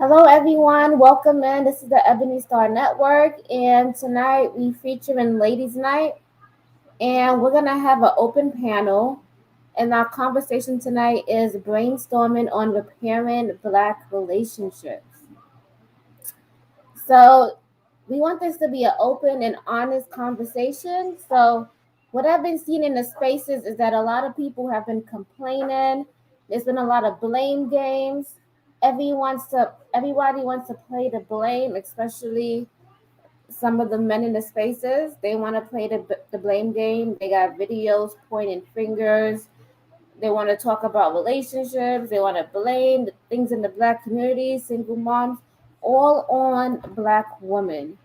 Hello, everyone. Welcome in. This is the Ebony Star Network, and tonight we feature in Ladies Night, and we're gonna have an open panel. And our conversation tonight is brainstorming on repairing Black relationships. So we want this to be an open and honest conversation. So what I've been seeing in the spaces is that a lot of people have been complaining. There's been a lot of blame games. Everybody wants to play the blame, especially some of the men in the spaces. They want to play the blame game. They got videos pointing fingers. They want to talk about relationships. They want to blame the things in the Black community, single moms, all on Black women.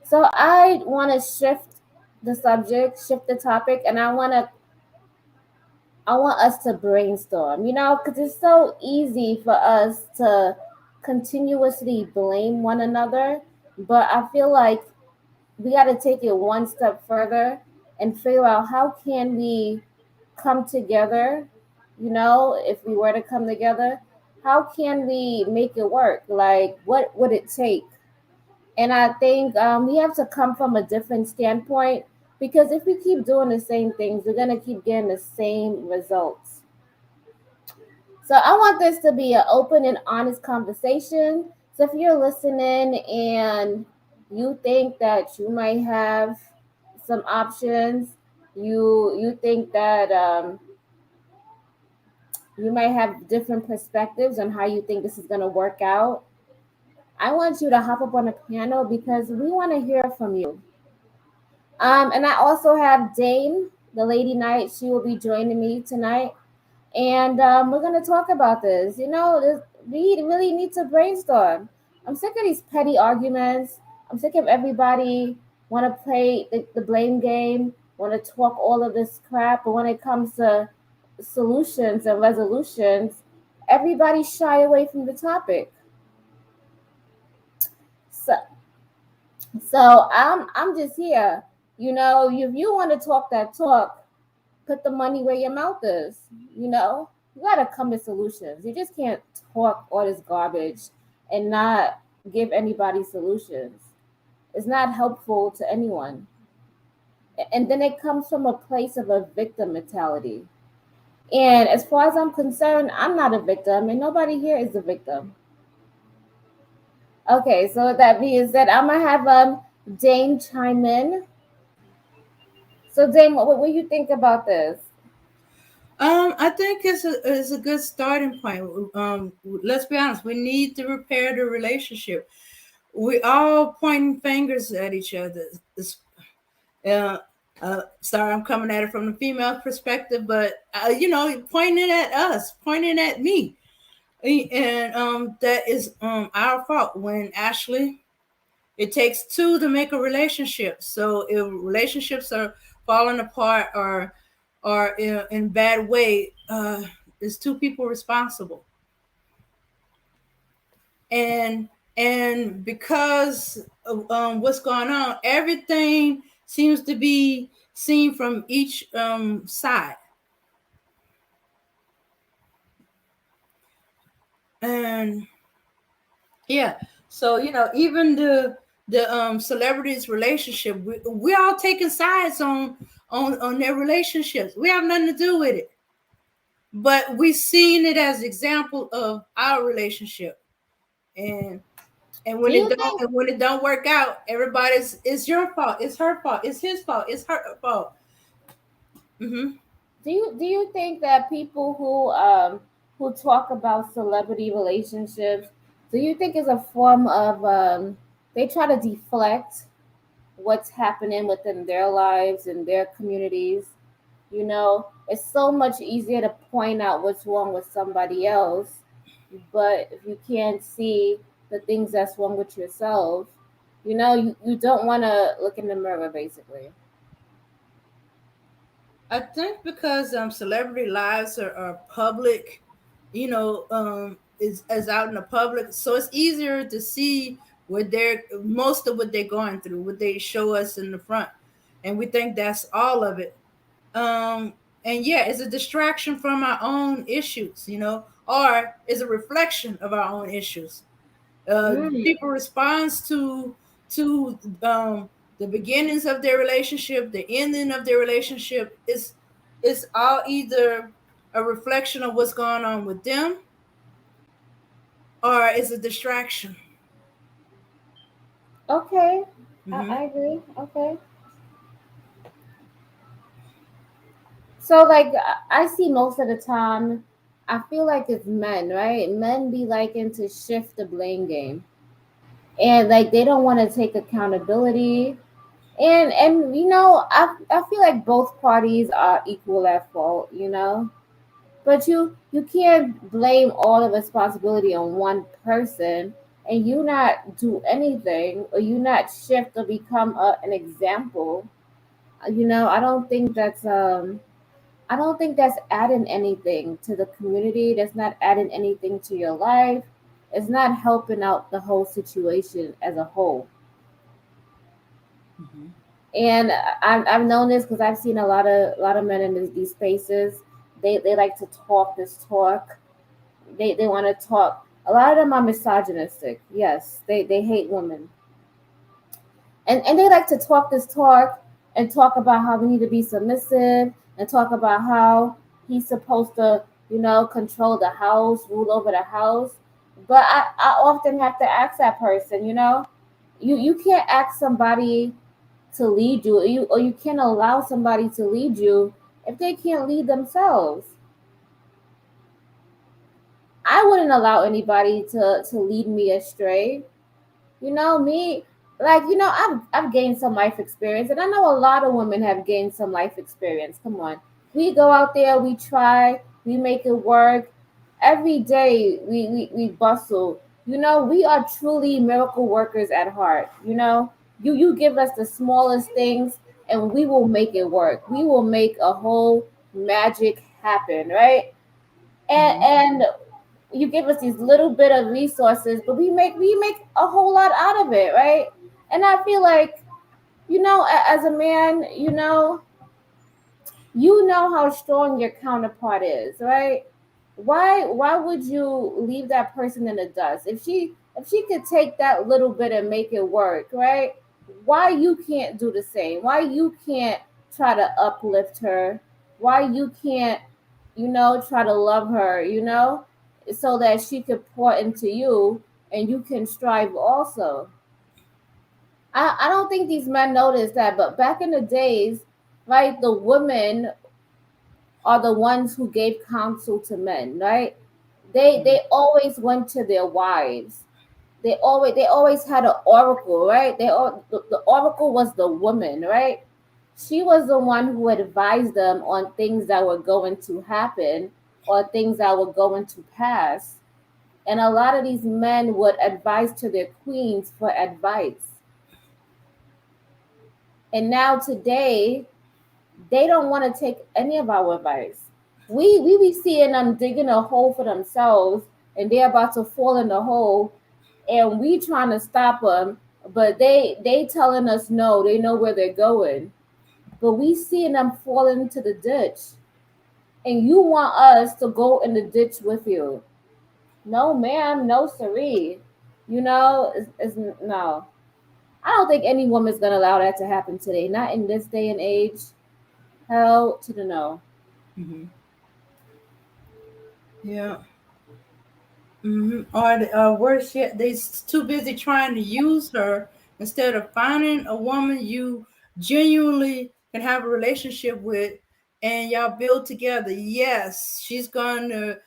So I want to shift the subject, shift the topic, and I want us to brainstorm. Because it's so easy for us to continuously blame one another, but I feel like we got to take it one step further and figure out how can we come together. If we were to come together, how can we make it work? Like, what would it take? And I think we have to come from a different standpoint, because if we keep doing the same things, we're going to keep getting the same results. So I want this to be an open and honest conversation. So if you're listening and you think that you might have some options, you think that you might have different perspectives on how you think this is going to work out, I want you to hop up on the panel because we want to hear from you. And I also have Dane, the Lady Knight. She will be joining me tonight. And we're going to talk about this. We really need to brainstorm. I'm sick of these petty arguments. I'm sick of everybody want to play the blame game, want to talk all of this crap. But when it comes to solutions and resolutions, everybody shy away from the topic. So, so I'm just here. If you want to talk that talk, put the money where your mouth is. You gotta come with solutions. You just can't talk all this garbage and not give anybody solutions. It's not helpful to anyone. And then it comes from a place of a victim mentality. And as far as I'm concerned, I'm not a victim, and nobody here is a victim. Okay, so with that being said, I'm gonna have Dane chime in. So Dane, what do you think about this? I think it's a good starting point. Let's be honest. We need to repair the relationship. We all pointing fingers at each other. Uh, Sorry, I'm coming at it from the female perspective, but pointing at us, pointing at me, and that is our fault. When Ashley, it takes two to make a relationship. So if relationships are falling apart or in bad way, there's two people responsible. And because of what's going on, everything seems to be seen from each side. And yeah, so even the celebrities relationship, we all taking sides on their relationships. We have nothing to do with it, but we seen it as example of our relationship. and Do you think when it don't work out, everybody's, it's your fault, it's her fault, it's his fault, it's her fault. Hmm. do you think that people who talk about celebrity relationships, do you think is a form of they try to deflect what's happening within their lives and their communities? It's so much easier to point out what's wrong with somebody else, but if you can't see the things that's wrong with yourself, you don't want to look in the mirror, basically. I think because celebrity lives are public, is out in the public, so it's easier to see what they're most of what they're going through, what they show us in the front, and we think that's all of it. And yeah, it's a distraction from our own issues, or is a reflection of our own issues. Mm. People responds to the beginnings of their relationship, the ending of their relationship is all either a reflection of what's going on with them or is a distraction. Okay, I Hmm. agree. Okay. So like I see most of the time, I feel like it's men, right? Men be liking to shift the blame game, and like they don't want to take accountability. And I feel like both parties are equal at fault, but you can't blame all the responsibility on one person and you not do anything or you not shift or become an example. I don't think that's adding anything to the community. That's not adding anything to your life. It's not helping out the whole situation as a whole. Hmm. And I've known this because I've seen a lot of men in these spaces. They like to talk this talk. They want to talk. A lot of them are misogynistic. Yes, they hate women, and they like to talk this talk and talk about how we need to be submissive and talk about how he's supposed to control the house, rule over the house. But I often have to ask that person, you can't ask somebody to lead you, or you can't allow somebody to lead you if they can't lead themselves. I wouldn't allow anybody to lead me astray. Me, like, I've gained some life experience, and I know a lot of women have gained some life experience. Come on. We go out there, we try, we make it work. Every day we bustle. We are truly miracle workers at heart. You give us the smallest things and we will make it work. We will make a whole magic happen, right? And Hmm. and you give us these little bit of resources, but we make a whole lot out of it, right? And I feel like, as a man, you know how strong your counterpart is, right? Why would you leave that person in the dust if she could take that little bit and make it work, right? Why you can't do the same? Why you can't try to uplift her? Why you can't try to love her, so that she could pour into you and you can strive also. I don't think these men notice that, but back in the days, right, the women are the ones who gave counsel to men, right? They always went to their wives. They always had an oracle, right? The oracle was the woman, right? She was the one who advised them on things that were going to happen or things that were going to pass. And a lot of these men would advise to their queens for advice. And now today, they don't want to take any of our advice. We be seeing them digging a hole for themselves, and they're about to fall in the hole, and we trying to stop them, but they telling us no, they know where they're going, but we seeing them fall into the ditch, and you want us to go in the ditch with you? No, ma'am, no, siree. It's no. I don't think any woman's gonna allow that to happen today. Not in this day and age. Hell to the no. Hmm. Yeah. Or worse yet, too busy trying to use her instead of finding a woman you genuinely can have a relationship with, and y'all build together. Yes, she's gonna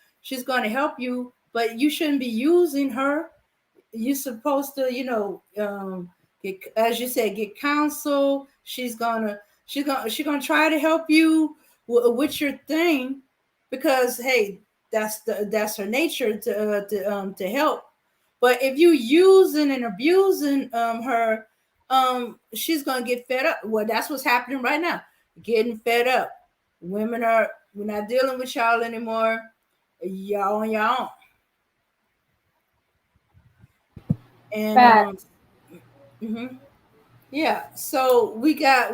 help you, but you shouldn't be using her. You're supposed to, get, as you said, get counsel. She's gonna try to help you with your thing, because hey, that's her nature to help. But if you using and abusing her, she's gonna get fed up. Well, that's what's happening right now. Getting fed up. We're not dealing with y'all anymore. Y'all on your own. And Facts. mhm. Yeah, so we got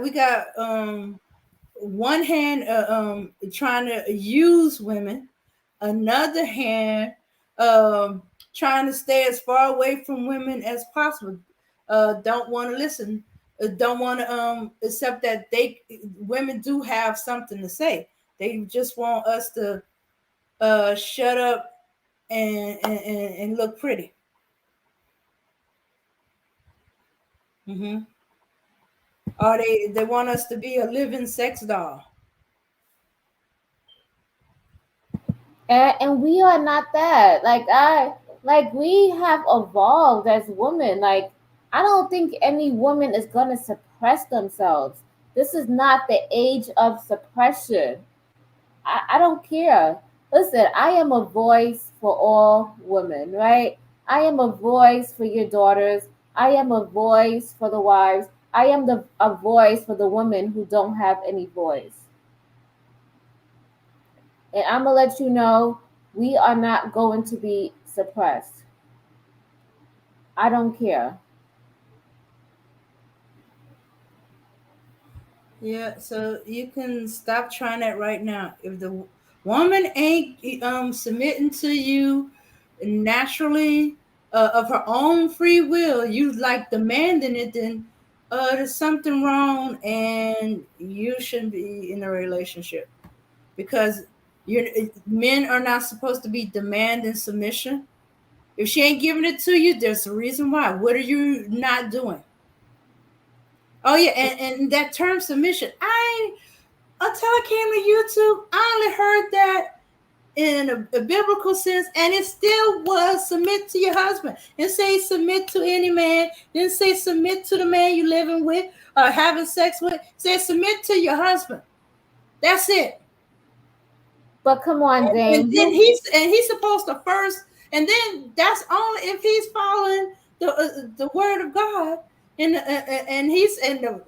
one hand trying to use women, another hand um trying to stay as far away from women as possible. Don't want to listen. Don't want to accept that they women do have something to say. They just want us to shut up and look pretty. Hmm. Or they want us to be a living sex doll. And we are not that. Like we have evolved as women. Like I don't think any woman is gonna suppress themselves. This is not the age of suppression. I don't care. Listen, I am a voice for all women, right? I am a voice for your daughters. I am a voice for the wives. I am a voice for the women who don't have any voice. And I'm gonna let you know we are not going to be suppressed. I don't care. Yeah, so you can stop trying that right now. If the woman ain't submitting to you naturally of her own free will, you like demanding it, then there's something wrong, and you shouldn't be in a relationship because you're men are not supposed to be demanding submission. If she ain't giving it to you, there's a reason why. What are you not doing? Oh yeah, and that term submission, until I came to YouTube, I only heard that in a biblical sense, and it still was submit to your husband. It say submit to any man. Didn't say submit to the man you living with or having sex with. It said submit to your husband. That's it. But come on, And Dame. then You he's supposed to first, and then that's only if he's following the word of God. And he's and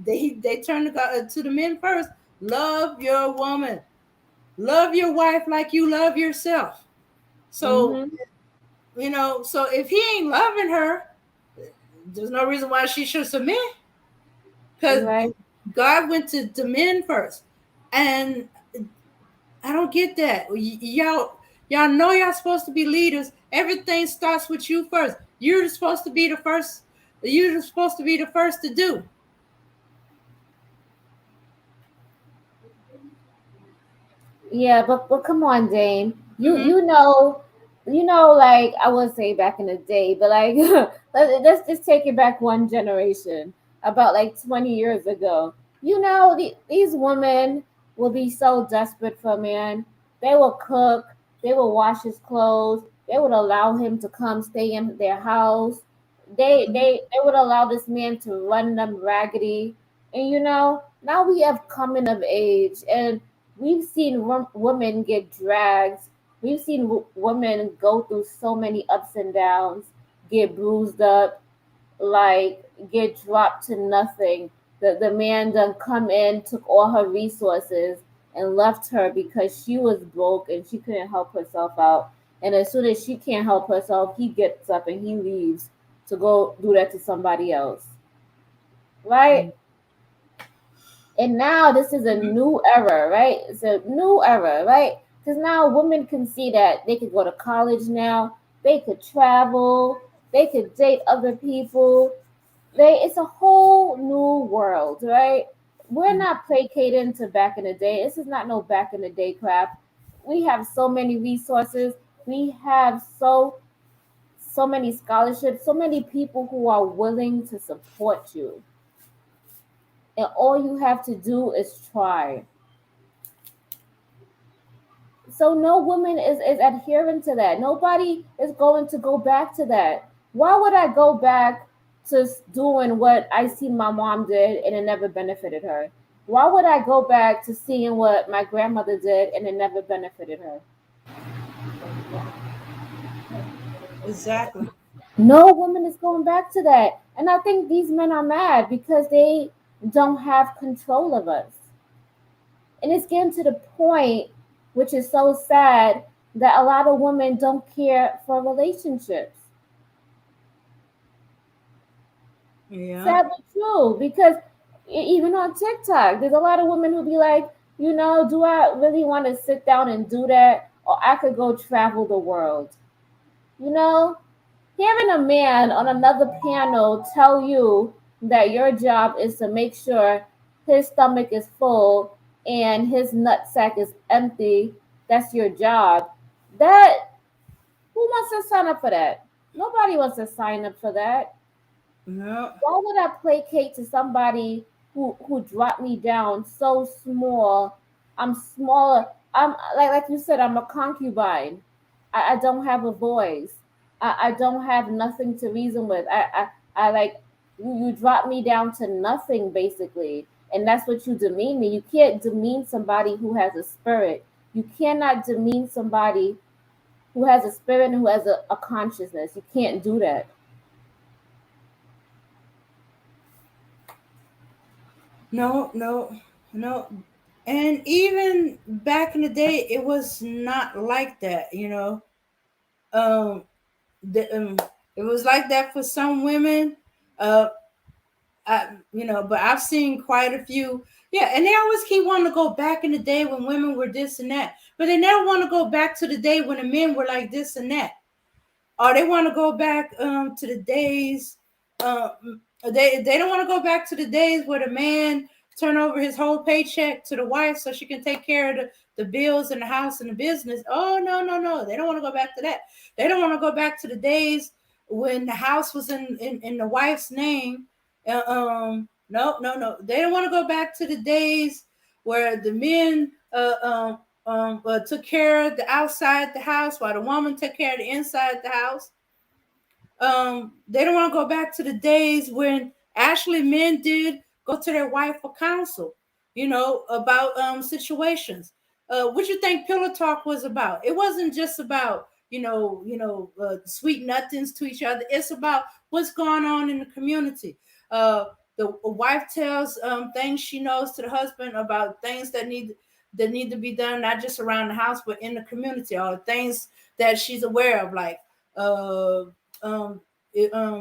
they turn to God, to the men first. Love your woman. Love your wife like you love yourself. So, mm-hmm. so if he ain't loving her, there's no reason why she should submit. Because Right. God went to men first. And I don't get that. Y'all know y'all supposed to be leaders. Everything starts with you first. You're supposed to be the first. You're supposed to be the first to do. Yeah, but come on, Dame. You Mm-hmm. you know, like I would say back in the day, but like let's just take it back one generation, about like 20 years ago. These women will be so desperate for a man. They will cook. They will wash his clothes. They would allow him to come stay in their house. They would allow this man to run them raggedy. And now we have coming of age, and we've seen women get dragged. We've seen women go through so many ups and downs, get bruised up, like get dropped to nothing. The man done come in, took all her resources, and left her because she was broke and she couldn't help herself out. And as soon as she can't help herself, he gets up and he leaves to go do that to somebody else. Right? And now this is a Mm-hmm. new era, right? It's a new era, right? Because now women can see that they could go to college now, they could travel, they could date other people. It's a whole new world, right? We're not placating to back in the day. This is not no back in the day crap. We have so many resources. We have so many scholarships, so many people who are willing to support you. And all you have to do is try. So no woman is adhering to that. Nobody is going to go back to that. Why would I go back to doing what I see my mom did and it never benefited her? Why would I go back to seeing what my grandmother did and it never benefited her? Exactly. No woman is going back to that. And I think these men are mad because they don't have control of us. And it's getting to the point, which is so sad, that a lot of women don't care for relationships. Yeah. Sadly true, because even on TikTok, there's a lot of women who be like, do I really want to sit down and do that? Or I could go travel the world. You know, hearing a man on another panel tell you that your job is to make sure his stomach is full and his nutsack is empty, that's your job. That, who wants to sign up for that? Nobody wants to sign up for that. No, Why would I placate to somebody who dropped me down so small? I'm smaller. I'm like you said, I'm a concubine. I don't have a voice. I don't have nothing to reason with. I like you drop me down to nothing basically. And that's what you demean me. You can't demean somebody who has a spirit. You cannot demean somebody who has a spirit and who has a consciousness. You can't do that. no, no, no. And even back in the day, it was not like that, you know. Um, the, it was like that for some women. Uh, but I've seen quite a few. Yeah, and they always keep wanting to go back in the day when women were this and that, but they never want to go back to the day when the men were like this and that, or they want to go back to the days. They don't want to go back to the days where the man turn over his whole paycheck to the wife so she can take care of the bills and the house and the business. Oh no, no, no! They don't want to go back to that. They don't want to go back to the days when the house was in the wife's name. No, no, no. They don't want to go back to the days where the men took care of the outside the house while the woman took care of the inside the house. They don't want to go back to the days when actually men did go to their wife for counsel, about situations. What you think pillow talk was about? It wasn't just about sweet nothings to each other. It's about what's going on in the community. The wife tells things she knows to the husband about things that need to be done, not just around the house but in the community, or things that she's aware of, like uh, um,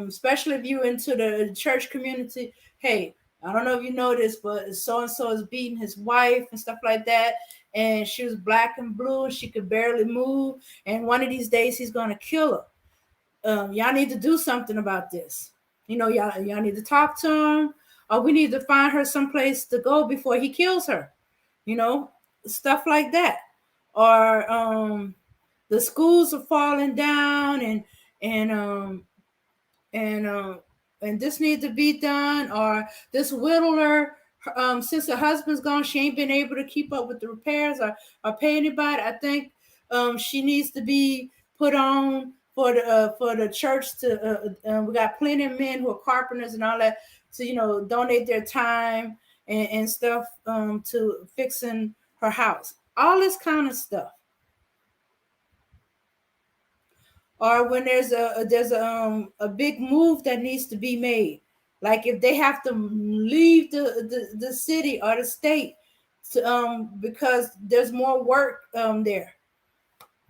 especially if you're into the church community. Hey, I don't know if you know this, but so and so is beating his wife and stuff like that. And she was black and blue, and she could barely move. And one of these days, he's gonna kill her. Y'all need to do something about this. Y'all need to talk to him, or we need to find her someplace to go before he kills her. You know, stuff like that. Or the schools are falling down, and and and this needs to be done, or this whittler, since her husband's gone, she ain't been able to keep up with the repairs, or pay anybody. I think she needs to be put on for the church to we got plenty of men who are carpenters and all that, to donate their time and stuff to fixing her house, all this kind of stuff. Or when there's a big move that needs to be made, like if they have to leave the city or the state because there's more work there.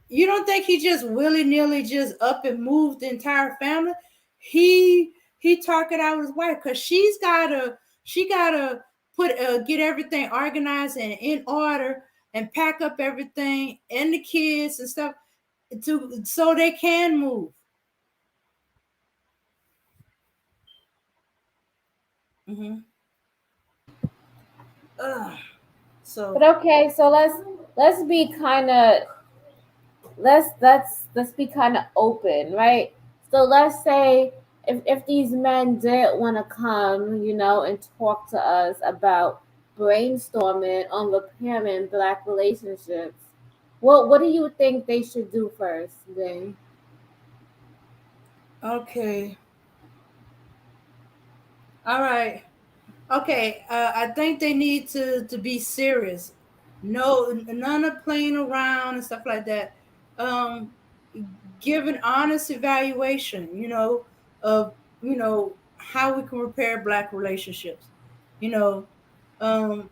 You don't think he just willy-nilly just up and moved the entire family? He talked it out with his wife, because she gotta put get everything organized and in order, and pack up everything and the kids and stuff, so they can move. Hmm. Ugh. But So okay, so let's be kind of let's be kind of open, right? So let's say if these men did want to come, and talk to us about brainstorming on repairing black relationships, what do you think they should do first, then? okay, all right, okay. I think they need to be serious. No, none of playing around and stuff like that. Um, give an honest evaluation. Of how we can repair black relationships. You know, um,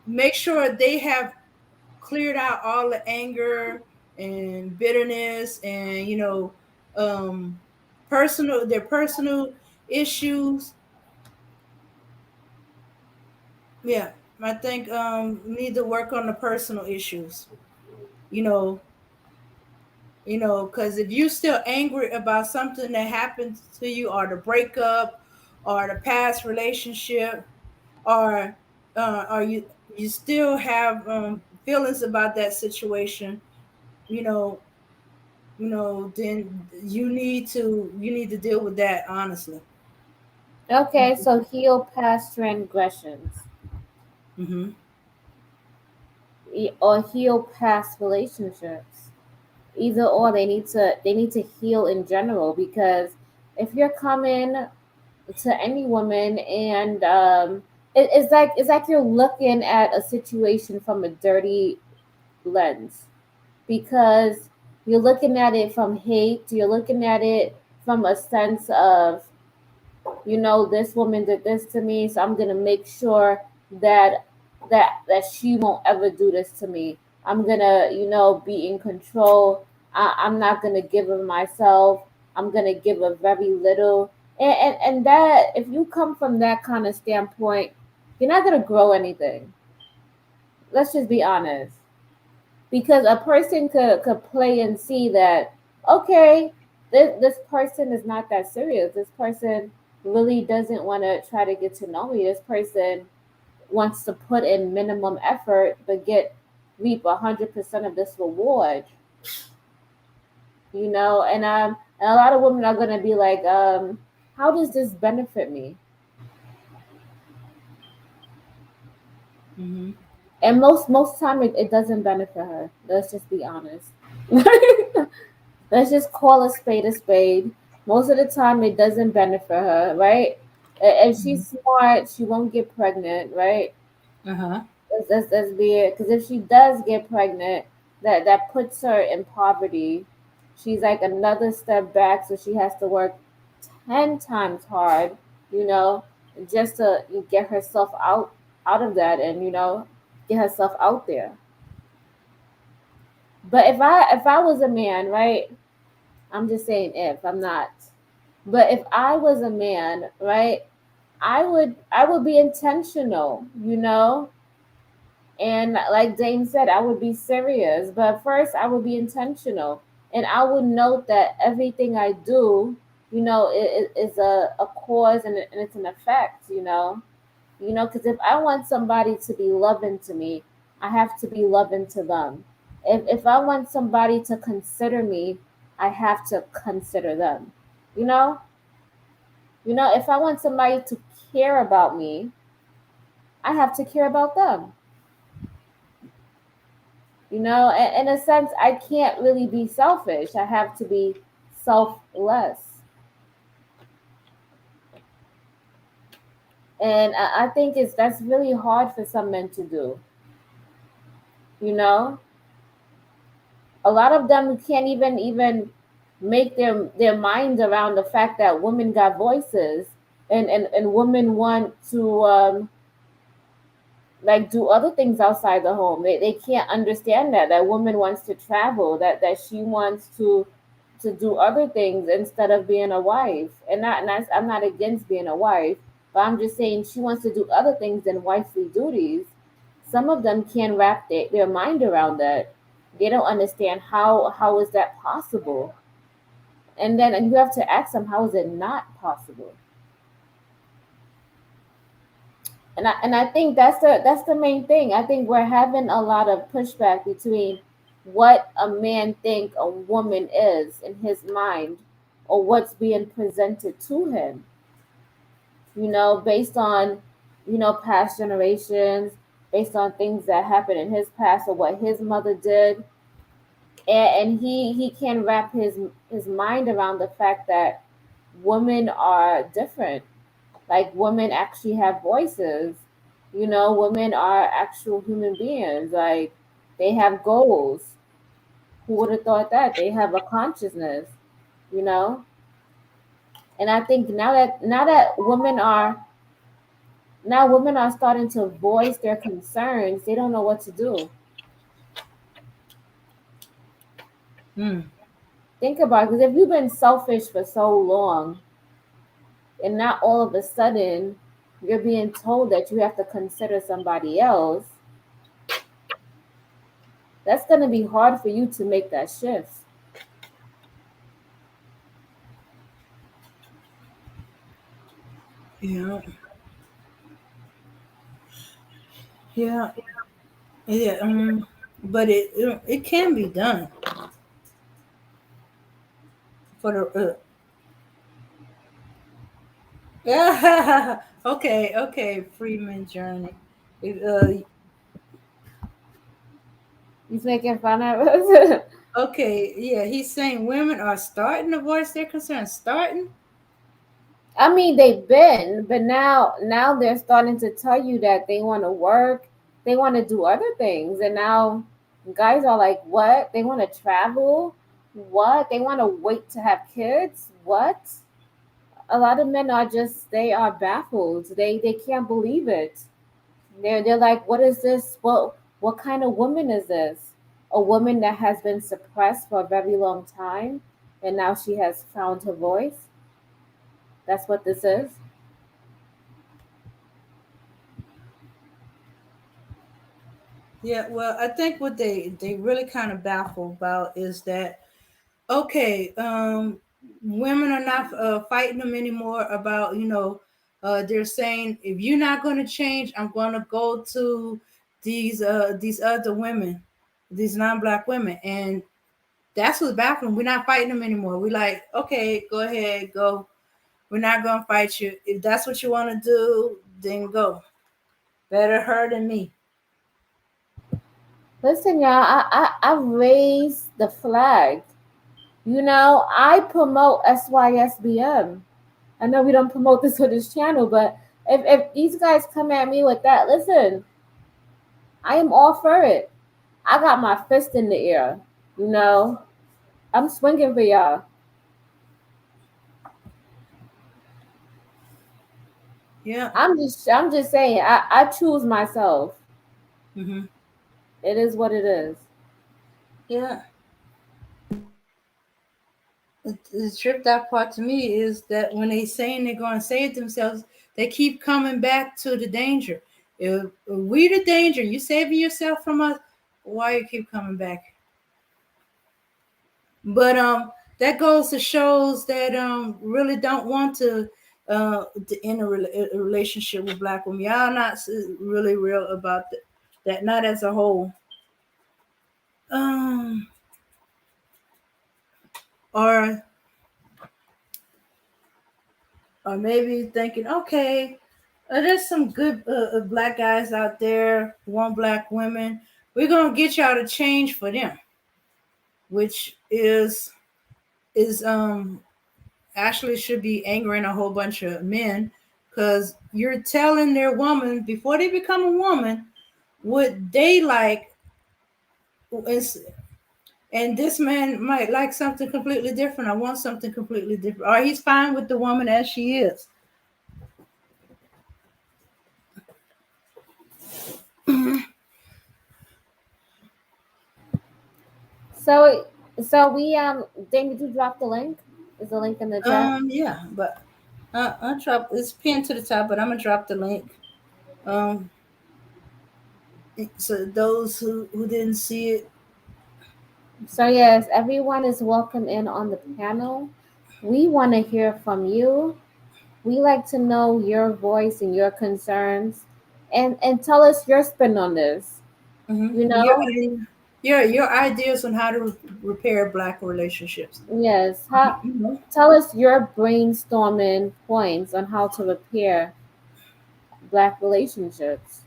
make sure they have cleared out all the anger and bitterness, and um personal issues. Yeah, I think we need to work on the personal issues, you know Because if you're still angry about something that happened to you, or the breakup, or the past relationship, or you still have feelings about that situation, you know, then you need to deal with that honestly. Okay, so heal past transgressions Mm-hmm. or heal past relationships. Either or, they need to heal in general, because if you're coming to any woman and it's like you're looking at a situation from a dirty lens, because you're looking at it from hate, you're looking at it from a sense of, this woman did this to me, so I'm gonna make sure that she won't ever do this to me. I'm gonna, be in control. I'm not gonna give her myself. I'm gonna give her very little. And that, if you come from that kind of standpoint, you're not gonna grow anything. Let's just be honest. Because a person could play and see that, okay, this person is not that serious. This person really doesn't want to try to get to know me. This person wants to put in minimum effort but reap 100% of this reward. And a lot of women are gonna be like, how does this benefit me? Mm-hmm. And most time it doesn't benefit her. Let's just be honest. Let's just call a spade a spade. Most of the time, it doesn't benefit her, right? If Mm-hmm. she's smart, she won't get pregnant, right? Uh-huh. That's weird. Because if she does get pregnant, that puts her in poverty. She's like another step back, so she has to work 10 times hard, you know, just to get herself out of that, and get herself out there. But if I was a man, right? I'm just saying, if I'm not. But if I was a man, right, I would be intentional, and like Dame said, I would be serious. But first, I would be intentional, and I would note that everything I do, is a cause, and it's an effect, because if I want somebody to be loving to me, I have to be loving to them. If I want somebody to consider me, I have to consider them. You know, if I want somebody to care about me, I have to care about them. In a sense, I can't really be selfish. I have to be selfless. And I think that's really hard for some men to do. You know, a lot of them can't even make their minds around the fact that women got voices, and women want to like do other things outside the home. They can't understand that woman wants to travel, that she wants to do other things instead of being a wife. I'm not against being a wife, but I'm just saying she wants to do other things than wifely duties. Some of them can't wrap their mind around that. They don't understand how is that possible. And you have to ask them, how is it not possible? And I think that's the main thing. I think we're having a lot of pushback between what a man think a woman is in his mind, or what's being presented to him, based on past generations, based on things that happened in his past or what his mother did. And he can wrap his mind around the fact that women are different. Like, women actually have voices. Women are actual human beings. Like, they have goals. Who would have thought that? They have a consciousness, you know? And I think now women are starting to voice their concerns. They don't know what to do. Mm. Think about it, because if you've been selfish for so long, and now all of a sudden you're being told that you have to consider somebody else, that's going to be hard for you to make that shift. Yeah, yeah, yeah. But it can be done for the. Yeah. Okay. Okay. Freeman journey. It, He's making fun of us. okay. Yeah. He's saying women are starting to voice their concerns. Starting. I mean, they've been, but now they're starting to tell you that they want to work, they want to do other things, and now guys are like, what? They want to travel? What? They want to wait to have kids? What? A lot of men are just they are baffled. They can't believe it. They're like, what is this? What kind of woman is this? A woman that has been suppressed for a very long time, and now she has found her voice. That's what this is. Yeah. Well, I think what they really kind of baffled about is that okay, women are not fighting them anymore about they're saying if you're not going to change, I'm going to go to these other women, these non-black women, and that's what's baffling. We're not fighting them anymore. We're like, okay, go ahead, go. We're not going to fight you. If that's what you want to do, then go. Better her than me. Listen, y'all, I raised the flag. I promote SYSBM. I know we don't promote this on this channel, but if these guys come at me with that, listen, I am all for it. I got my fist in the air. You know, I'm swinging for y'all. Yeah. I'm just saying, I choose myself. Hmm. It is what it is. Yeah. The tripped out part to me is that when they saying they're going to save themselves, they keep coming back to the danger. If we the danger, you saving yourself from us. Why you keep coming back? But that goes to shows that really don't want to end a relationship with black women. Y'all not really real about that. Not as a whole. Um, or or maybe thinking, okay, there's some good black guys out there, one black women. We're gonna get y'all to change for them, which is actually should be angering a whole bunch of men because you're telling their woman before they become a woman what they like, and this man might like something completely different. I want something completely different, or he's fine with the woman as she is. So so we Dane, did you drop the link? Is the link in the chat? Yeah, but I drop it's pinned to the top, but I'm gonna drop the link. Um, so those who didn't see it, So yes, everyone is welcome in on the panel. We want to hear from you. We like to know your voice and your concerns, and tell us your spin on this. mhm, You know, your ideas on how to repair black relationships. yes. You know, Tell us your brainstorming points on how to repair black relationships.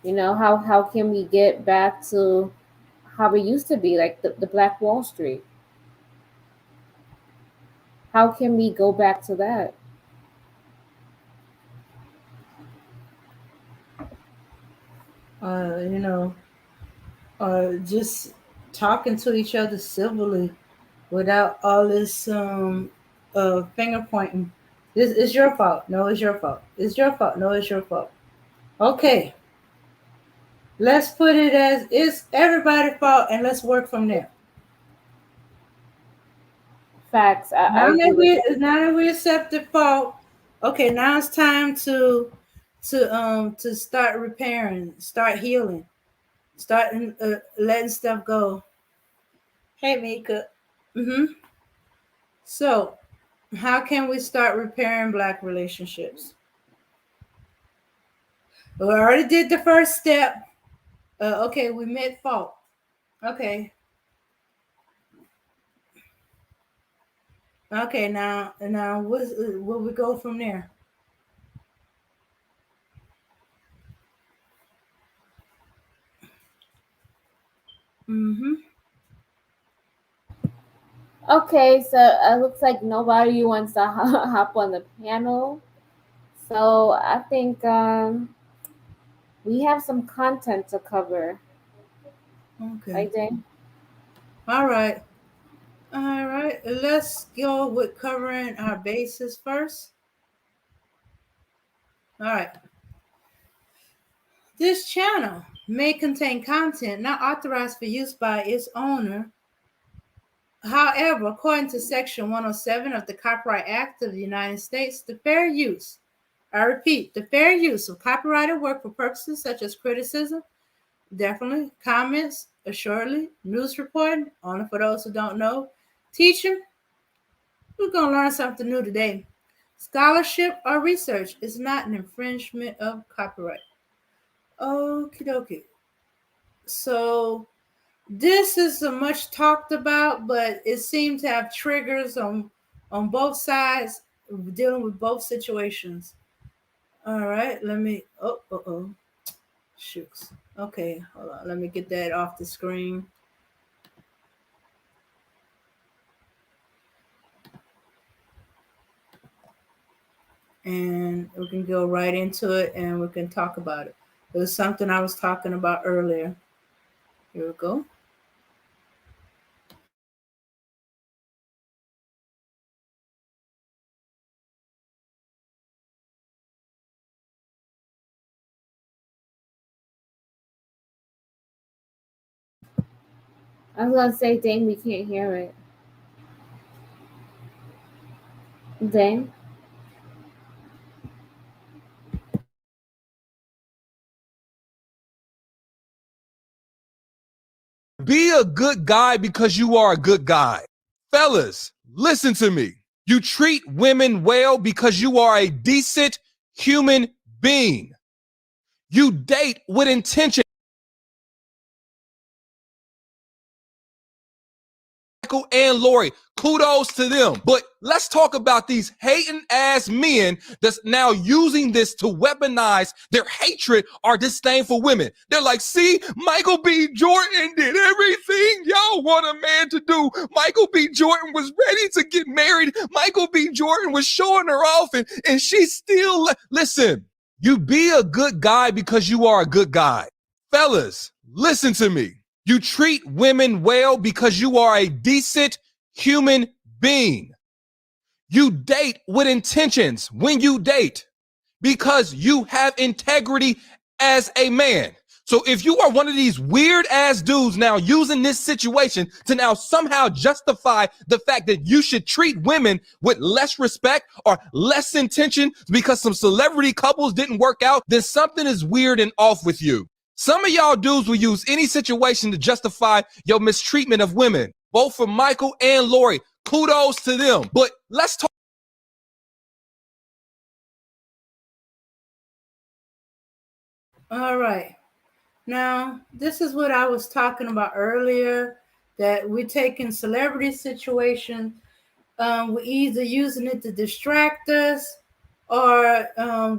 How can we get back to how we used to be, like the Black Wall Street? How can we go back to that? you know, just talking to each other civilly without all this finger pointing. This is your fault. No, it's your fault. It's your fault. No, it's your fault. Okay, let's put it as it's everybody's fault, and let's work from there. Facts. I agree with that. Now that we accept the fault, okay, now it's time to start repairing, start healing, start letting stuff go. Hey, Mika. Mm-hmm. So, How can we start repairing Black relationships? We already did the first step. Okay, we made fault. Okay. Okay, now where we go from there? Mm-hmm. Okay, so it looks like nobody wants to hop on the panel. So I think we have some content to cover, Okay. right, Jane? All right. All right. Let's go with covering our bases first. All right. This channel may contain content not authorized for use by its owner. However, according to Section 107 of the Copyright Act of the United States, the fair use, I repeat, the fair use of copyrighted work for purposes such as criticism, definitely, comments, assuredly, news reporting, only for those who don't know, teaching, we're going to learn something new today. Scholarship or research is not an infringement of copyright. Okie dokie. So this is a much talked about, but it seemed to have triggers on both sides, dealing with both situations. All right, let me. Oh, shoots. Okay, hold on. Let me get that off the screen. And we can go right into it and we can talk about it. It was something I was talking about earlier. Here we go. I was gonna say, Dane, we can't hear it. Dane? Be a good guy because you are a good guy. Fellas, listen to me. You treat women well because you are a decent human being. You date with intention. Michael and Lori, kudos to them. But let's talk about these hating ass men that's now using this to weaponize their hatred or disdain for women. They're like, see, Michael B. Jordan did everything y'all want a man to do. Michael B. Jordan was ready to get married. Michael B. Jordan was showing her off, and she still, listen, you be a good guy because you are a good guy. Fellas, listen to me. You treat women well because you are a decent human being. You date with intentions when you date because you have integrity as a man. So if you are one of these weird ass dudes now using this situation to now somehow justify the fact that you should treat women with less respect or less intention because some celebrity couples didn't work out, then something is weird and off with you. Some of y'all dudes will use any situation to justify your mistreatment of women, both for Michael and Lori. Kudos to them. But let's talk. All right. Now, this is what I was talking about earlier, that we're taking celebrity situations, we're either using it to distract us, or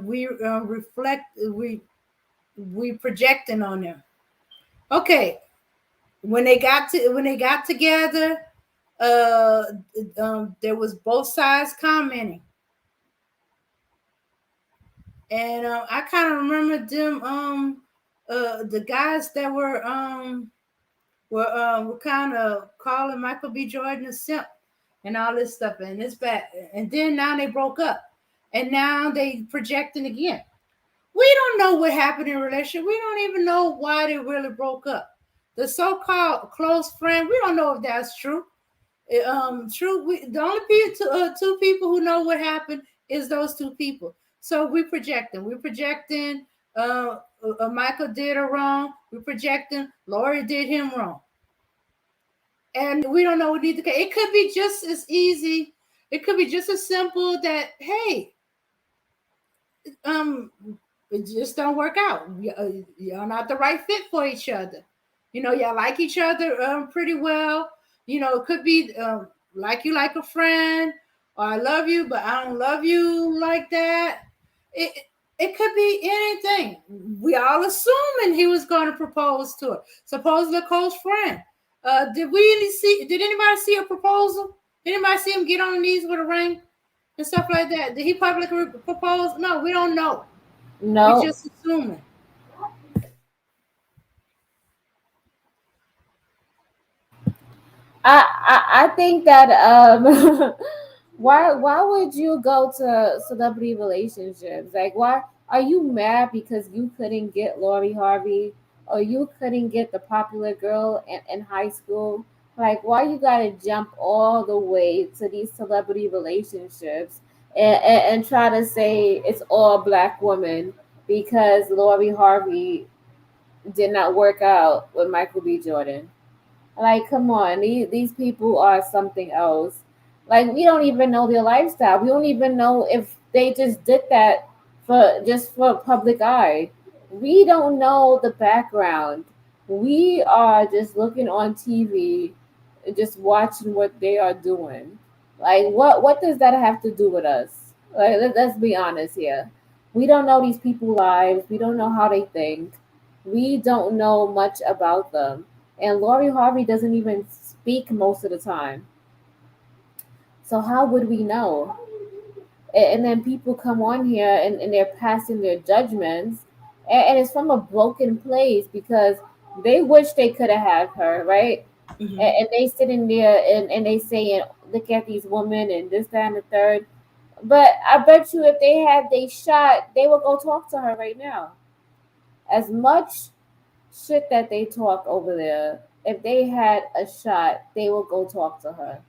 we we projecting on them. Okay, when they got together, uh, there was both sides commenting, and I kind of remember them, the guys that were kind of calling Michael B. Jordan a simp and all this stuff, and it's bad. And then now they broke up, and now they projecting again. We don't know what happened in a relationship. We don't even know why they really broke up. The so-called close friend, we don't know if that's true. True. The only two people who know what happened is those two people. So we projecting. We're projecting. Michael did her wrong. We're projecting. Lori did him wrong, and we don't know what either. It could be just as easy. It could be just as simple that, hey, um, it just don't work out. Y'all not the right fit for each other. Y'all like each other pretty well. It could be like you like a friend, or I love you, but I don't love you like that. It it could be anything. We all assuming he was going to propose to her. Supposedly a close friend. Did anybody see a proposal? Did anybody see him get on his knees with a ring and stuff like that? Did he publicly propose? No, we don't know. We No, just assuming. I think that why would you go to celebrity relationships? Like, why are you mad because you couldn't get Lori Harvey, or you couldn't get the popular girl in high school? Like, why you gotta jump all the way to these celebrity relationships and try to say it's all black women because Lori Harvey did not work out with Michael B. Jordan? Like, come on, these people are something else. Like, we don't even know their lifestyle. We don't even know if they just did that for public eye. We don't know the background. We are just looking on TV, just watching what they are doing. Like, what does that have to do with us? Like, let's be honest here. We don't know these people's lives. We don't know how they think. We don't know much about them, and Lori Harvey doesn't even speak most of the time. So how would we know? And then people come on here and they're passing their judgments, and it's from a broken place because they wish they could have had her, right? Hmm. And they sitting there and they saying, look at these women and this, that, and the third. But I bet you if they had they shot, they would go talk to her right now. As much shit that they talk over there, if they had a shot, they would go talk to her.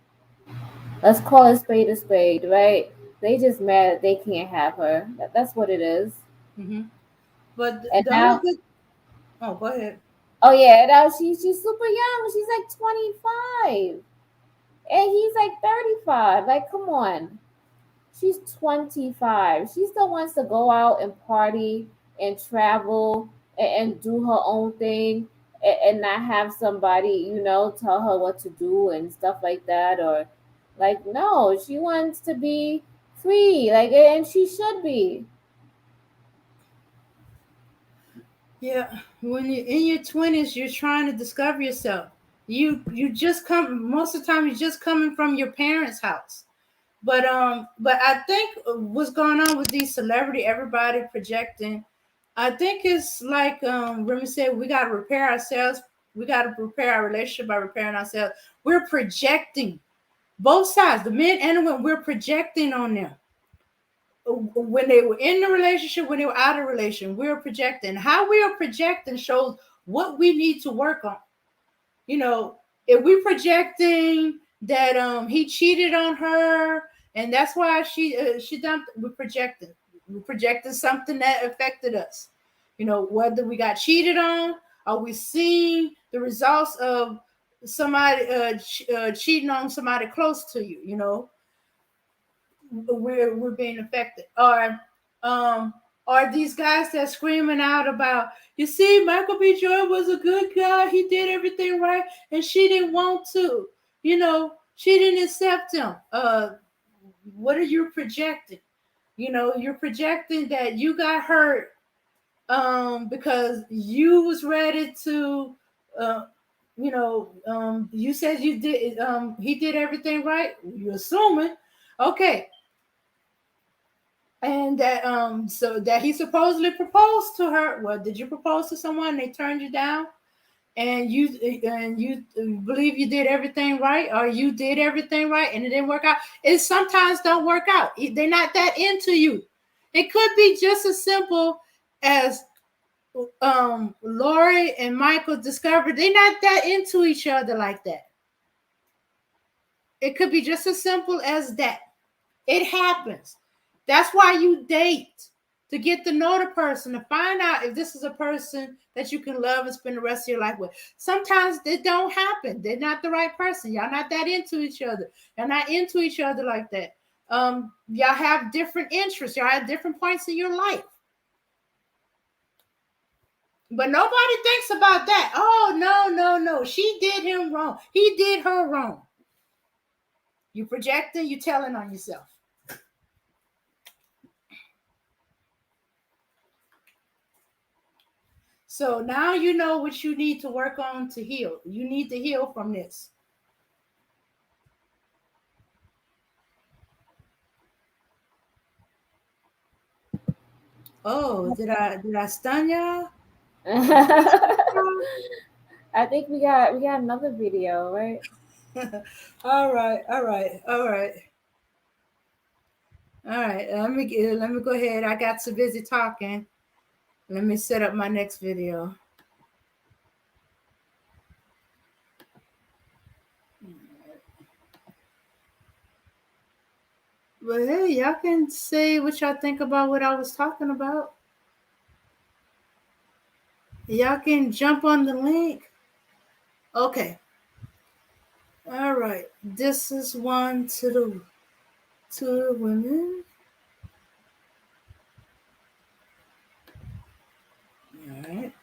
Let's call a spade, right? They just mad they can't have her. That's what it is. Hmm. But And the only now, good. Oh, go ahead. oh yeah, now she's super young. She's like 25, and he's like 35. Like, come on. She's 25. She still wants to go out and party and travel and do her own thing, and not have somebody, tell her what to do and stuff like that. Or, like, no, she wants to be free. Like, and she should be. Yeah, when you're in your 20s, you're trying to discover yourself. You just come most of the time. You're just coming from your parents' house. But I think what's going on with these celebrity, everybody projecting. I think it's like Remy said, we got to repair ourselves. We got to repair our relationship by repairing ourselves. We're projecting both sides, the men and the women. We're projecting on them when they were in the relationship, when they were out of relation. We're projecting. How we are projecting shows what we need to work on. You know, if we projecting that he cheated on her and that's why she dumped, we're projecting something that affected us. Whether we got cheated on, or we seeing the results of somebody cheating on somebody close to you. We're being affected. Um or these guys that screaming out about, you see, Michael B. Jordan was a good guy, he did everything right, and she didn't want to, she didn't accept him. What are you projecting? You're projecting that you got hurt because you was ready to uh you said you did he did everything right, you're assuming. Okay. And that so that he supposedly proposed to her. Well, did you propose to someone, they turned you down, and you believe you did everything right, or you did everything right and it didn't work out? It sometimes don't work out. They're not that into you. It could be just as simple as Lori and Michael discovered they're not that into each other like that. It could be just as simple as that. It happens. That's why you date, to get to know the person, to find out if this is a person that you can love and spend the rest of your life with. Sometimes it don't happen. They're not the right person. Y'all not that into each other. Y'all not into each other like that. Y'all have different interests. Y'all have different points in your life. But nobody thinks about that. Oh, no. She did him wrong. He did her wrong. You projecting, you telling on yourself. So now you know what you need to work on to heal. You need to heal from this. Oh, did I stun y'all? I think we got another video, right? All right. Let me go ahead. I got so busy talking. Let me set up my next video. But hey, y'all can say what y'all think about what I was talking about. Y'all can jump on the link. Okay. All right. This is one to the women. All right.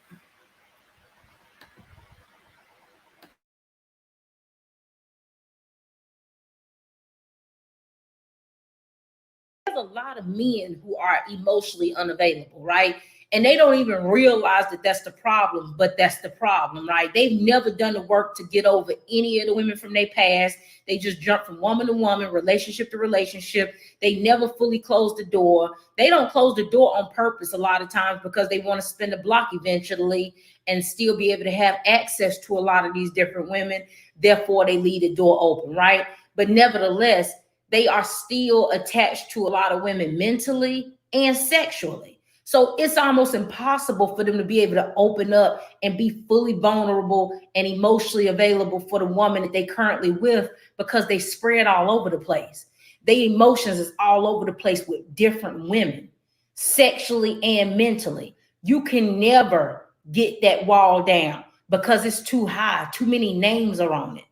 There's a lot of men who are emotionally unavailable, right? And they don't even realize that that's the problem, but that's the problem, right? They've never done the work to get over any of the women from their past. They just jump from woman to woman, relationship to relationship. They never fully close the door. They don't close the door on purpose a lot of times because they want to spin the block eventually and still be able to have access to a lot of these different women. Therefore, they leave the door open, right? But nevertheless, they are still attached to a lot of women mentally and sexually. So it's almost impossible for them to be able to open up and be fully vulnerable and emotionally available for the woman that they currently with because they spread all over the place. Their emotions is all over the place with different women, sexually and mentally. You can never get that wall down because it's too high. Too many names are on it.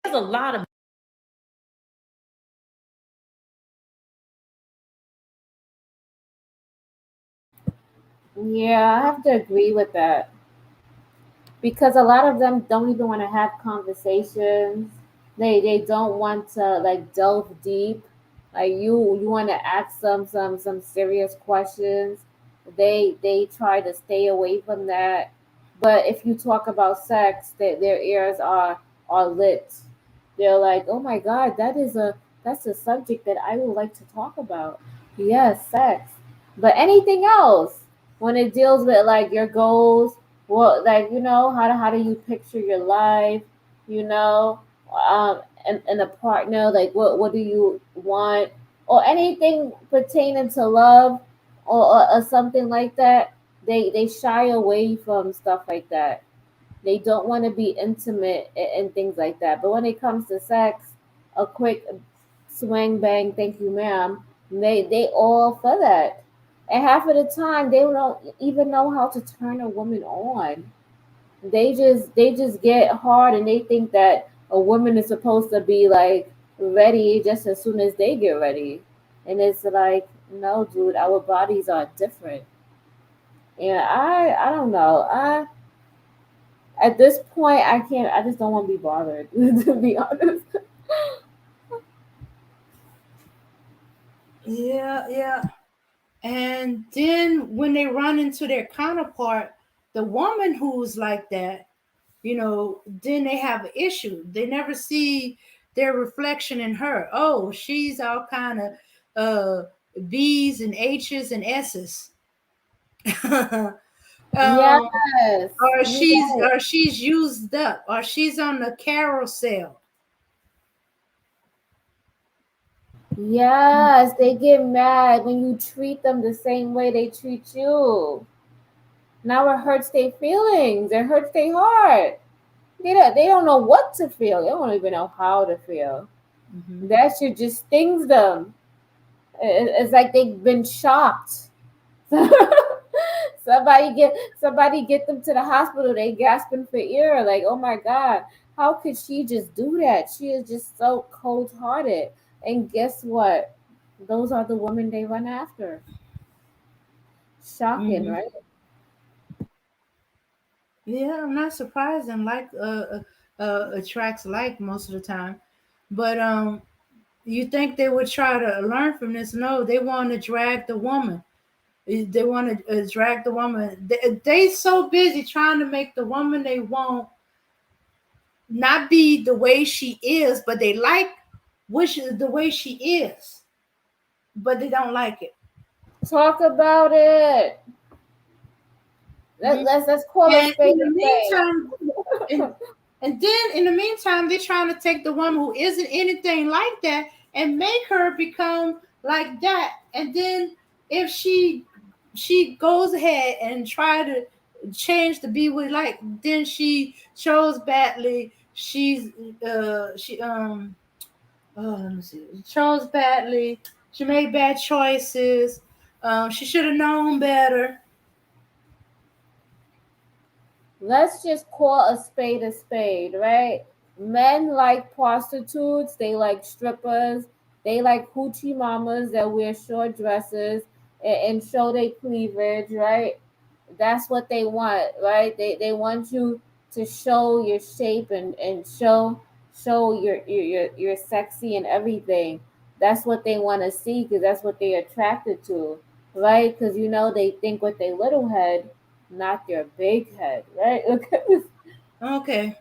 There's a lot of Yeah, I have to agree with that because a lot of them don't even want to have conversations. They don't want to like delve deep. Like you want to ask them some serious questions. They try to stay away from that. But if you talk about sex, their ears are lit. They're like, oh my god, that's a subject that I would like to talk about. Yes, sex. But anything else when it deals with like your goals, well, like how do you picture your life, you know, and a partner, like what do you want, or anything pertaining to love, or something like that. They shy away from stuff like that. They don't want to be intimate and things like that. But when it comes to sex, a quick swing bang, thank you, ma'am. They all for that. And half of the time they don't even know how to turn a woman on. They just get hard and they think that a woman is supposed to be like ready just as soon as they get ready. And it's like, no, dude, our bodies are different. And I don't know. I At this point I can't. I just don't want to be bothered to be honest. Yeah. And then when they run into their counterpart, the woman who's like that, then they have an issue. They never see their reflection in her. Oh, she's all kind of B's and H's and S's. Yes, Or you're she's right. or she's used up, or she's on the carousel. Yes, they get mad when you treat them the same way they treat you. Now it hurts their feelings. It hurts their heart. They don't know what to feel. They don't even know how to feel. Mm-hmm. That shit just stings them. It's like they've been shocked. somebody get them to the hospital. They gasping for air. Like, oh my god, how could she just do that? She is just so cold hearted. And guess what? Those are the women they run after. Shocking, Mm-hmm. right? Yeah, I'm not surprised. And like attracts like most of the time, but you think they would try to learn from this? No, they want to drag the woman. They want to drag the woman. They so busy trying to make the woman they want not be the way she is, but they like the way she is, but they don't like it. Talk about it. Mhm. Let's call a And in spade the a spade. meantime, and and then in the meantime, they're trying to take the woman who isn't anything like that and make her become like that. And then if she goes ahead and try to change to be what like, then she chose badly. She let me see. She chose badly. She made bad choices. She should have known better. Let's just call a spade, right? Men like prostitutes, they like strippers, they like hoochie mamas that wear short dresses and show their cleavage, right? That's what they want, right? They want you to show your shape and show you're sexy and everything. That's what they want to see because that's what they're attracted to, right? Because they think with their little head, not your big head, right? Look at this. Okay.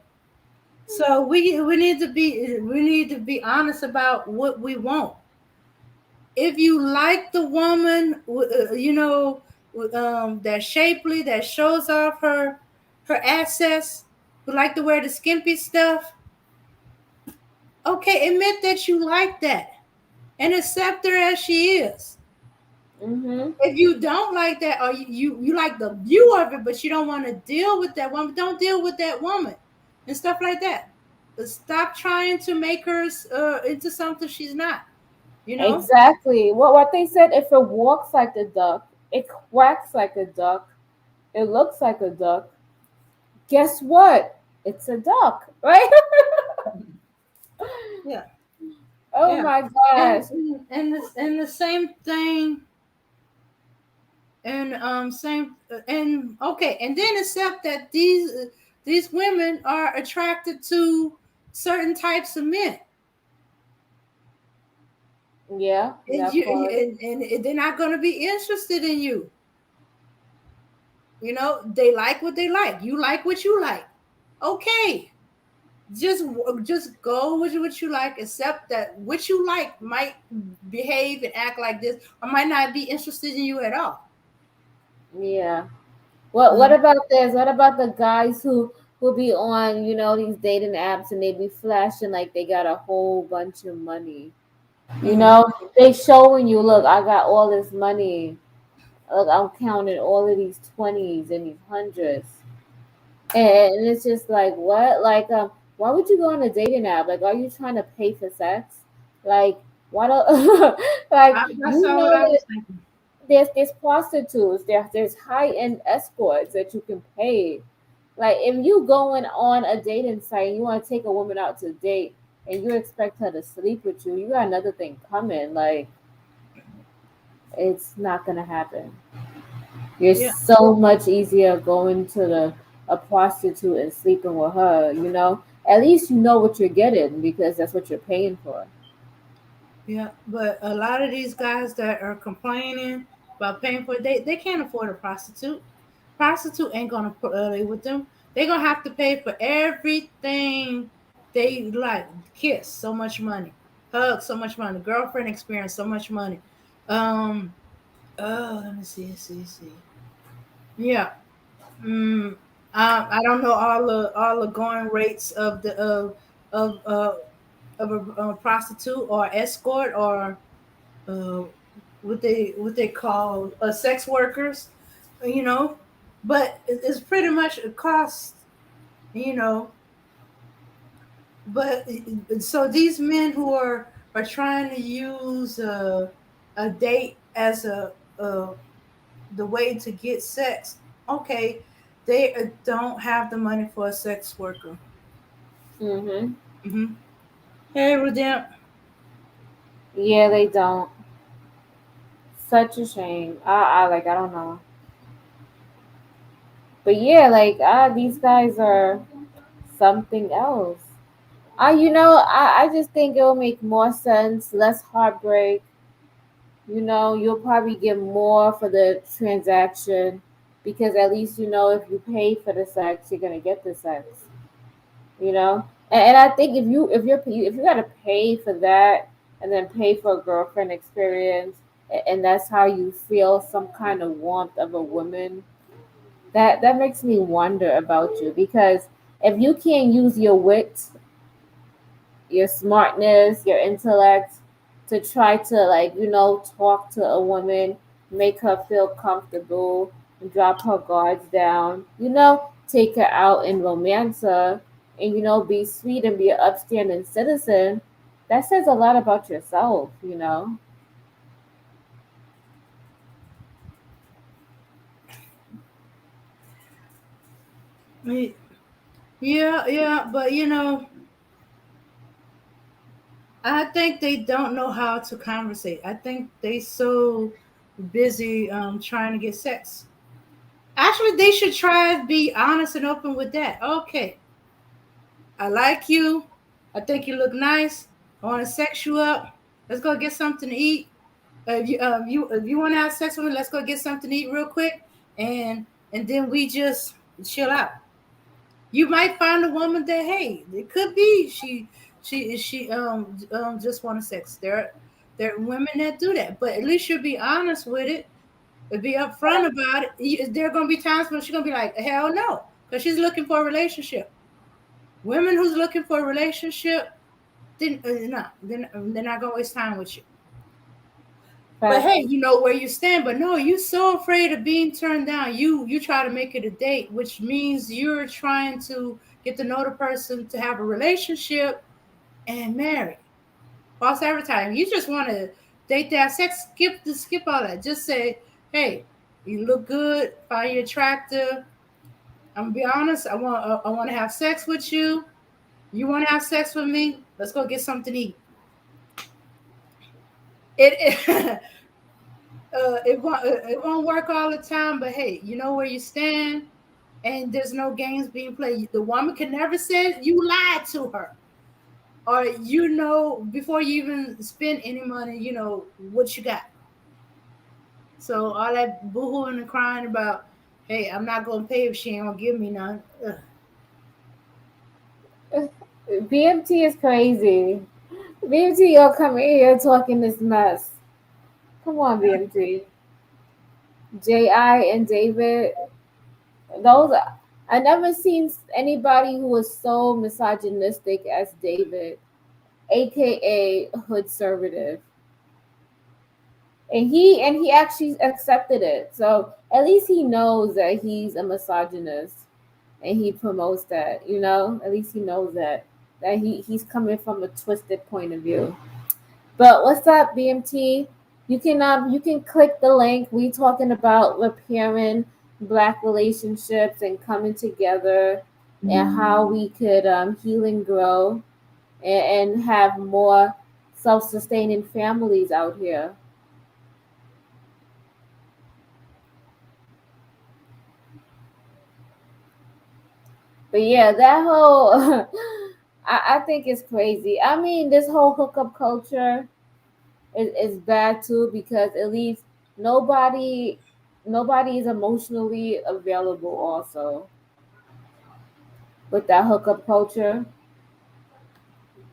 So we need to be honest about what we want. If you like the woman, that's shapely, that shows off her assets, who like to wear the skimpy stuff, okay, admit that you like that and accept her as she is. Mm-hmm. If you don't like that, or you like the view of it, but you don't want to deal with that woman, don't deal with that woman and stuff like that. Stop trying to make her into something she's not. You know. Exactly. What they said, if it walks like a duck, it quacks like a duck, it looks like a duck. Guess what? It's a duck, right? Yeah. Oh Yeah. my And gosh. and the same thing, and same and okay, and then accept that these women are attracted to certain types of men. Yeah, And that you part. and they're not going to be interested in you. They like what they like. You like what you like. Okay, just go with what you like. Accept that what you like might behave and act like this, or might not be interested in you at all. Yeah. What Mhm. about this? What about the guys who be on, these dating apps and they be flashing like they got a whole bunch of money? You Mhm. know, they showing you, look, I got all this money. Look, I'm counting all of these 20s and these hundreds. And it's just like, what? Like, why would you go on a dating app? Like, are you trying to pay for sex? Like, why don't like That's all what I that was thinking. there's prostitutes, there's high end escorts that you can pay. Like, if you going on a dating site and you want to take a woman out to date and you expect her to sleep with you, you got another thing coming. Like, it's not gonna happen. You're Yeah, so much easier going to a prostitute and sleeping with her. At least you know what you're getting because that's what you're paying for. yeah. But a lot of these guys that are complaining about paying for it, they can't afford a prostitute. Prostitute ain't gonna play with them. They're gonna have to pay for everything they like. Kiss, so much money. Hug, so much money. Girlfriend experience, so much money. Um. Oh, let me see. Yeah. Mm, I don't know all the going rates of uh of a prostitute or escort, or uh, what they call sex workers, you know. But it's pretty much a cost, you know. But so these men who are trying to use a date as a the way to get sex. Okay, they don't have the money for a sex worker. Mm-hmm. Hmm. Hey, Redemp. Yeah, they don't. Such a shame. I don't know. But yeah, these guys are something else. I just think it will make more sense, less heartbreak. You'll probably get more for the transaction because at least if you pay for the sex, you're gonna get the sex. And I think if you gotta pay for that and then pay for a girlfriend experience, and that's how you feel some kind of warmth of a woman, that makes me wonder about you because if you can't use your wit, your smartness, your intellect to try to talk to a woman, make her feel comfortable, drop her guards down, take her out and romance her, and be sweet and be an upstanding citizen. That says a lot about yourself. Yeah, yeah, but I think they don't know how to conversate. I think they so busy trying to get sex. Actually, they should try to be honest and open with that. Okay, I like you. I think you look nice. I want to sex you up. Let's go get something to eat. If you want to have sex with me, let's go get something to eat real quick, and then we just chill out. You might find a woman that, hey, it could be she just want to sex. There are women that do that, but at least you'll be honest with it and be upfront about it. There are gonna be times when she's gonna be like, hell no, because she's looking for a relationship. Women who's looking for a relationship, then no, they're not gonna waste time with you. But hey, Facts. you know where you stand. But no, you're so afraid of being turned down. You try to make it a date, which means you're trying to get to know the person to have a relationship and marry. False advertising. You just want to date that sex. Skip all that. Just say, hey, you look good. Find you attractive. I'm gonna be honest. I want to have sex with you. You want to have sex with me? Let's go get something to eat. It it won't work all the time, but hey, you know where you stand, and there's no games being played. The woman can never say you lied to her, or before you even spend any money, you know what you got. So all that boohooing and crying about, hey, I'm not gonna pay if she ain't gonna give me none. Ugh. BMT is crazy. BMT, you're coming here talking this mess. Come on, BMT. Ji and David, those I never seen anybody who was so misogynistic as David, aka Hood Conservative, and he actually accepted it. So at least he knows that he's a misogynist, and he promotes that. At least he knows that he's coming from a twisted point of view. But what's up, BMT? You can click the link. We talking about repairing black relationships and coming together, and how we could heal and grow, and have more self-sustaining families out here. But yeah, that whole I think it's crazy. I mean, this whole hookup culture is bad too because at least nobody nobody is emotionally available also with that hookup culture.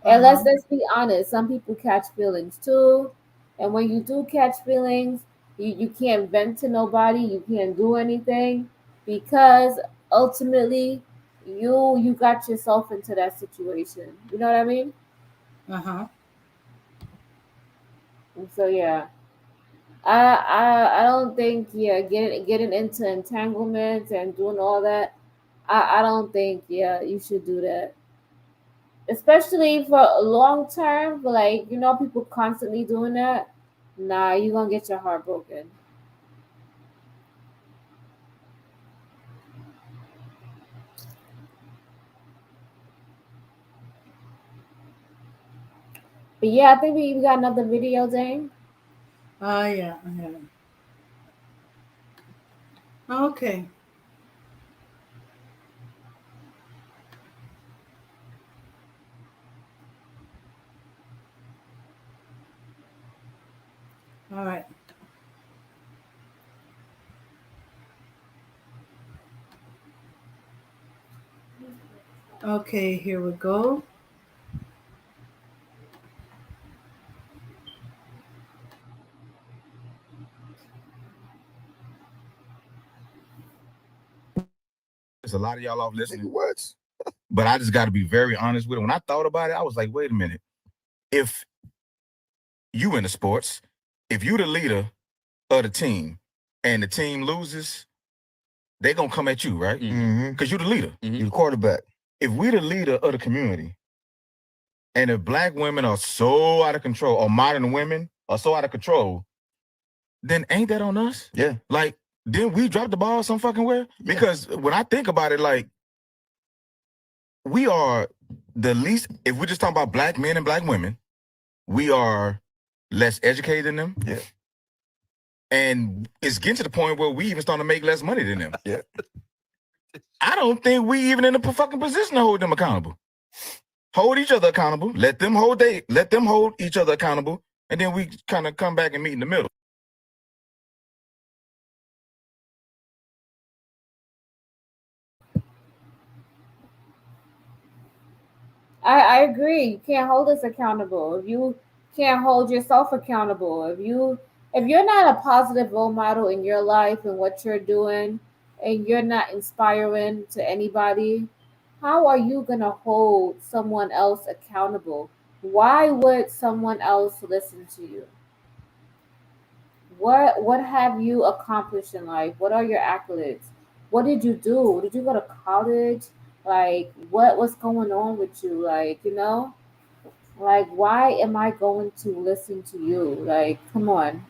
Uh And huh. let's be honest, some people catch feelings too. And when you do catch feelings, you can't vent to nobody, you can't do anything because ultimately you got yourself into that situation. You know what I mean? Uh huh. And so yeah. I don't think getting into entanglements and doing all that. I don't think you should do that. especially for long term, like people constantly doing that. Nah, you gonna get your heart broken. But yeah, I think we got another video, Dane. Oh yeah, yeah. Okay. All right. Okay, here we go. There's a lot of y'all off listening. What? But I just got to be very honest with it. When I thought about it, I was like, wait a minute. If you in the sports, if you the leader of the team and the team loses, they gonna come at you, right? Because you the leader. You the quarterback. If we the leader of the community and if black women are so out of control or modern women are so out of control, then ain't that on us? Yeah. Like, didn't we drop the ball some fucking where? Yeah. Because when I think about it, like, we are the least, if we're just talking about black men and black women, we are less educated than them. Yeah. And it's getting to the point where we even starting to make less money than them. Yeah. I don't think we even in a fucking position to hold them accountable. Hold each other accountable. Let them hold each other accountable, and then we kind of come back and meet in the middle. I agree. You can't hold us accountable. If you can't hold yourself accountable, if you're not a positive role model in your life and what you're doing, and you're not inspiring to anybody, how are you gonna hold someone else accountable? Why would someone else listen to you? What have you accomplished in life? What are your accolades? What did you do? Did you go to college? Like what's going on with you? Like why am I going to listen to you? Like come on.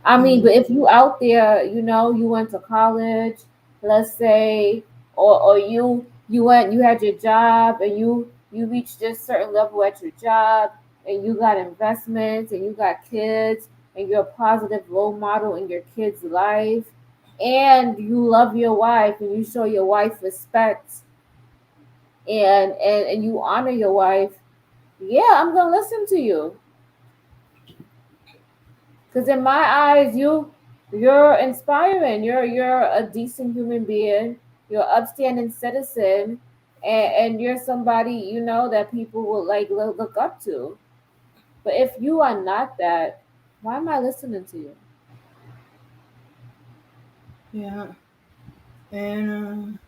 I mean, but if you out there, you went to college, let's say, or you had your job and you reached this certain level at your job and you got investments and you got kids and you're a positive role model in your kid's life and you love your wife and you show your wife respect and you honor your wife, yeah, I'm gonna listen to you. Because in my eyes, you're inspiring. You're a decent human being. You're an upstanding citizen, and you're somebody that people will like look up to. But if you are not that, why am I listening to you? Yeah. And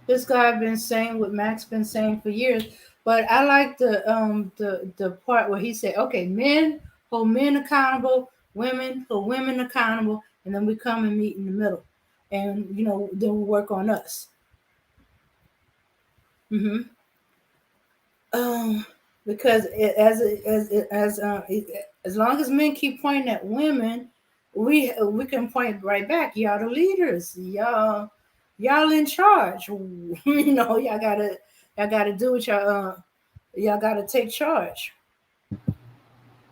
this guy been saying what Max been saying for years, but I like the part where he said, okay, men hold men accountable, women hold women accountable, and then we come and meet in the middle, and then we work on us. Mm-hmm. Um, because as long as men keep pointing at women, we can point right back. Y'all the leaders. Y'all in charge. Y'all gotta do what y'all gotta take charge. No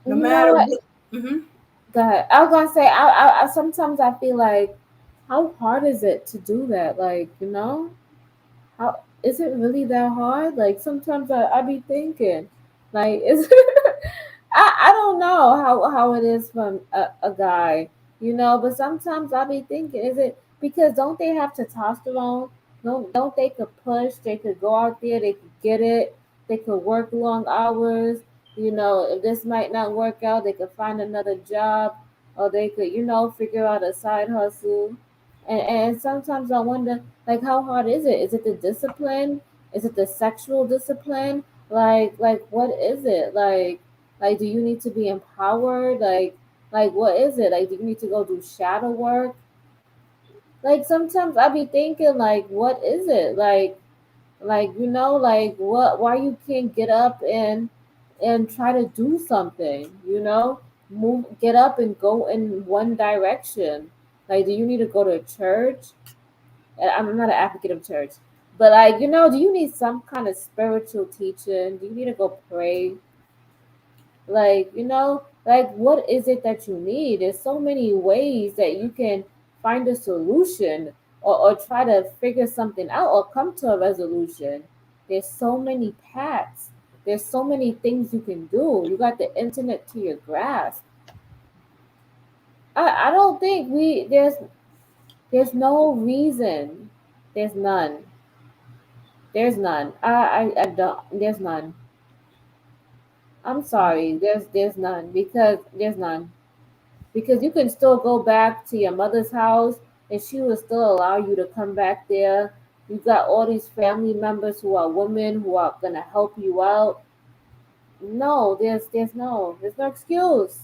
You know matter what? what. Mm-hmm. Go ahead. I was gonna say, I sometimes I feel like, how hard is it to do that? Like, how is it really that hard? Like sometimes I be thinking, like is I don't know how it is from a guy, but sometimes I be thinking, is it because don't they have testosterone? Don't they could push, they could go out there, they could get it, they could work long hours, if this might not work out, they could find another job or they could, figure out a side hustle. And sometimes I wonder, like, how hard is it? Is it the discipline? Is it the sexual discipline? Like what is it? Like do you need to be empowered? Like what is it? Like do you need to go do shadow work? Like sometimes I be thinking like what is it? Like Like, like what, why you can't get up and try to do something, move, get up and go in one direction. Like, do you need to go to church? And I'm not an advocate of church, but like, do you need some kind of spiritual teaching? Do you need to go pray? Like, like what is it that you need? There's so many ways that you can find a solution, or try to figure something out or come to a resolution. There's so many paths. There's so many things you can do. You got the internet to your grasp. I don't think there's no reason. There's none. There's none. I don't. There's none. I'm sorry. There's none, because there's none. Because you can still go back to your mother's house and she will still allow you to come back there. You got all these family members who are women who are gonna help you out. No, there's no excuse.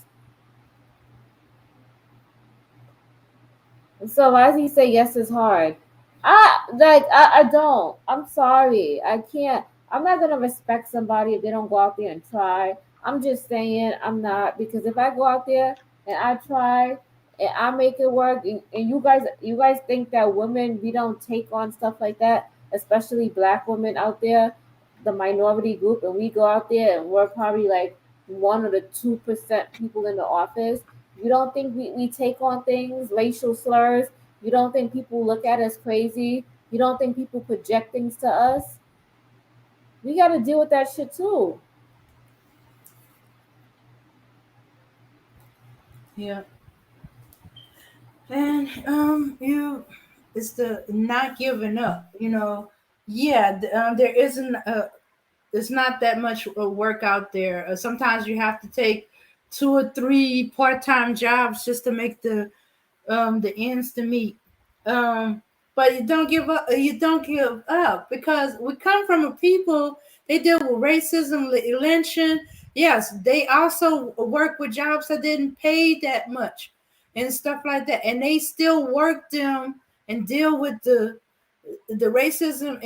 So why does he say yes is hard? I don't. I'm sorry. I can't. I'm not gonna respect somebody if they don't go out there and try. I'm just saying I'm not, because if I go out there and I try and I make it work, and you guys think that women, we don't take on stuff like that, especially black women out there, the minority group, and we go out there and we're probably like 1 or 2% people in the office. You don't think we take on things, racial slurs? You don't think people look at us crazy? You don't think people project things to us? We got to deal with that shit too. Yeah. And you, it's the not giving up. Yeah, there isn't. There's not that much work out there. Sometimes you have to take 2 or 3 part-time jobs just to make the ends to meet. But you don't give up. You don't give up, because we come from a people. They deal with racism, lynching. Yes, they also work with jobs that didn't pay that much and stuff like that, and they still work them and deal with the racism,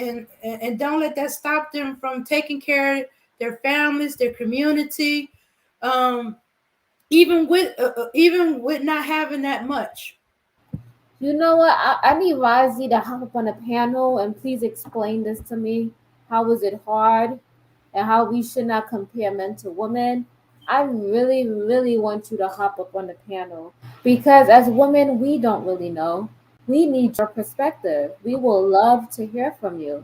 and don't let that stop them from taking care of their families, their community, um, even with not having that much. You know what? I need Razi to hop up on a panel and please explain this to me. How was it hard? And how we should not compare men to women. I really, really want you to hop up on the panel, because as women, we don't really know. We need your perspective. We will love to hear from you.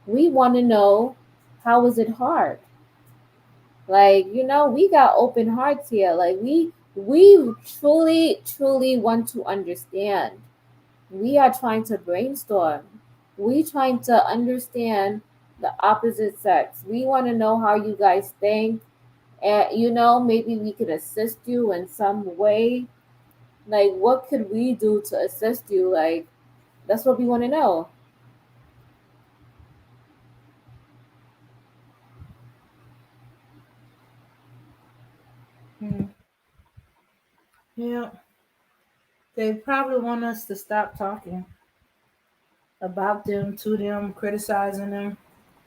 We want to know, how was it hard? Like, we got open hearts here. Like, we truly, truly want to understand. We are trying to brainstorm. We trying to understand the opposite sex. We want to know how you guys think. And maybe we could assist you in some way. Like, what could we do to assist you? Like, that's what we want to know. Hmm. Yeah, they probably want us to stop talking about them, to them, criticizing them.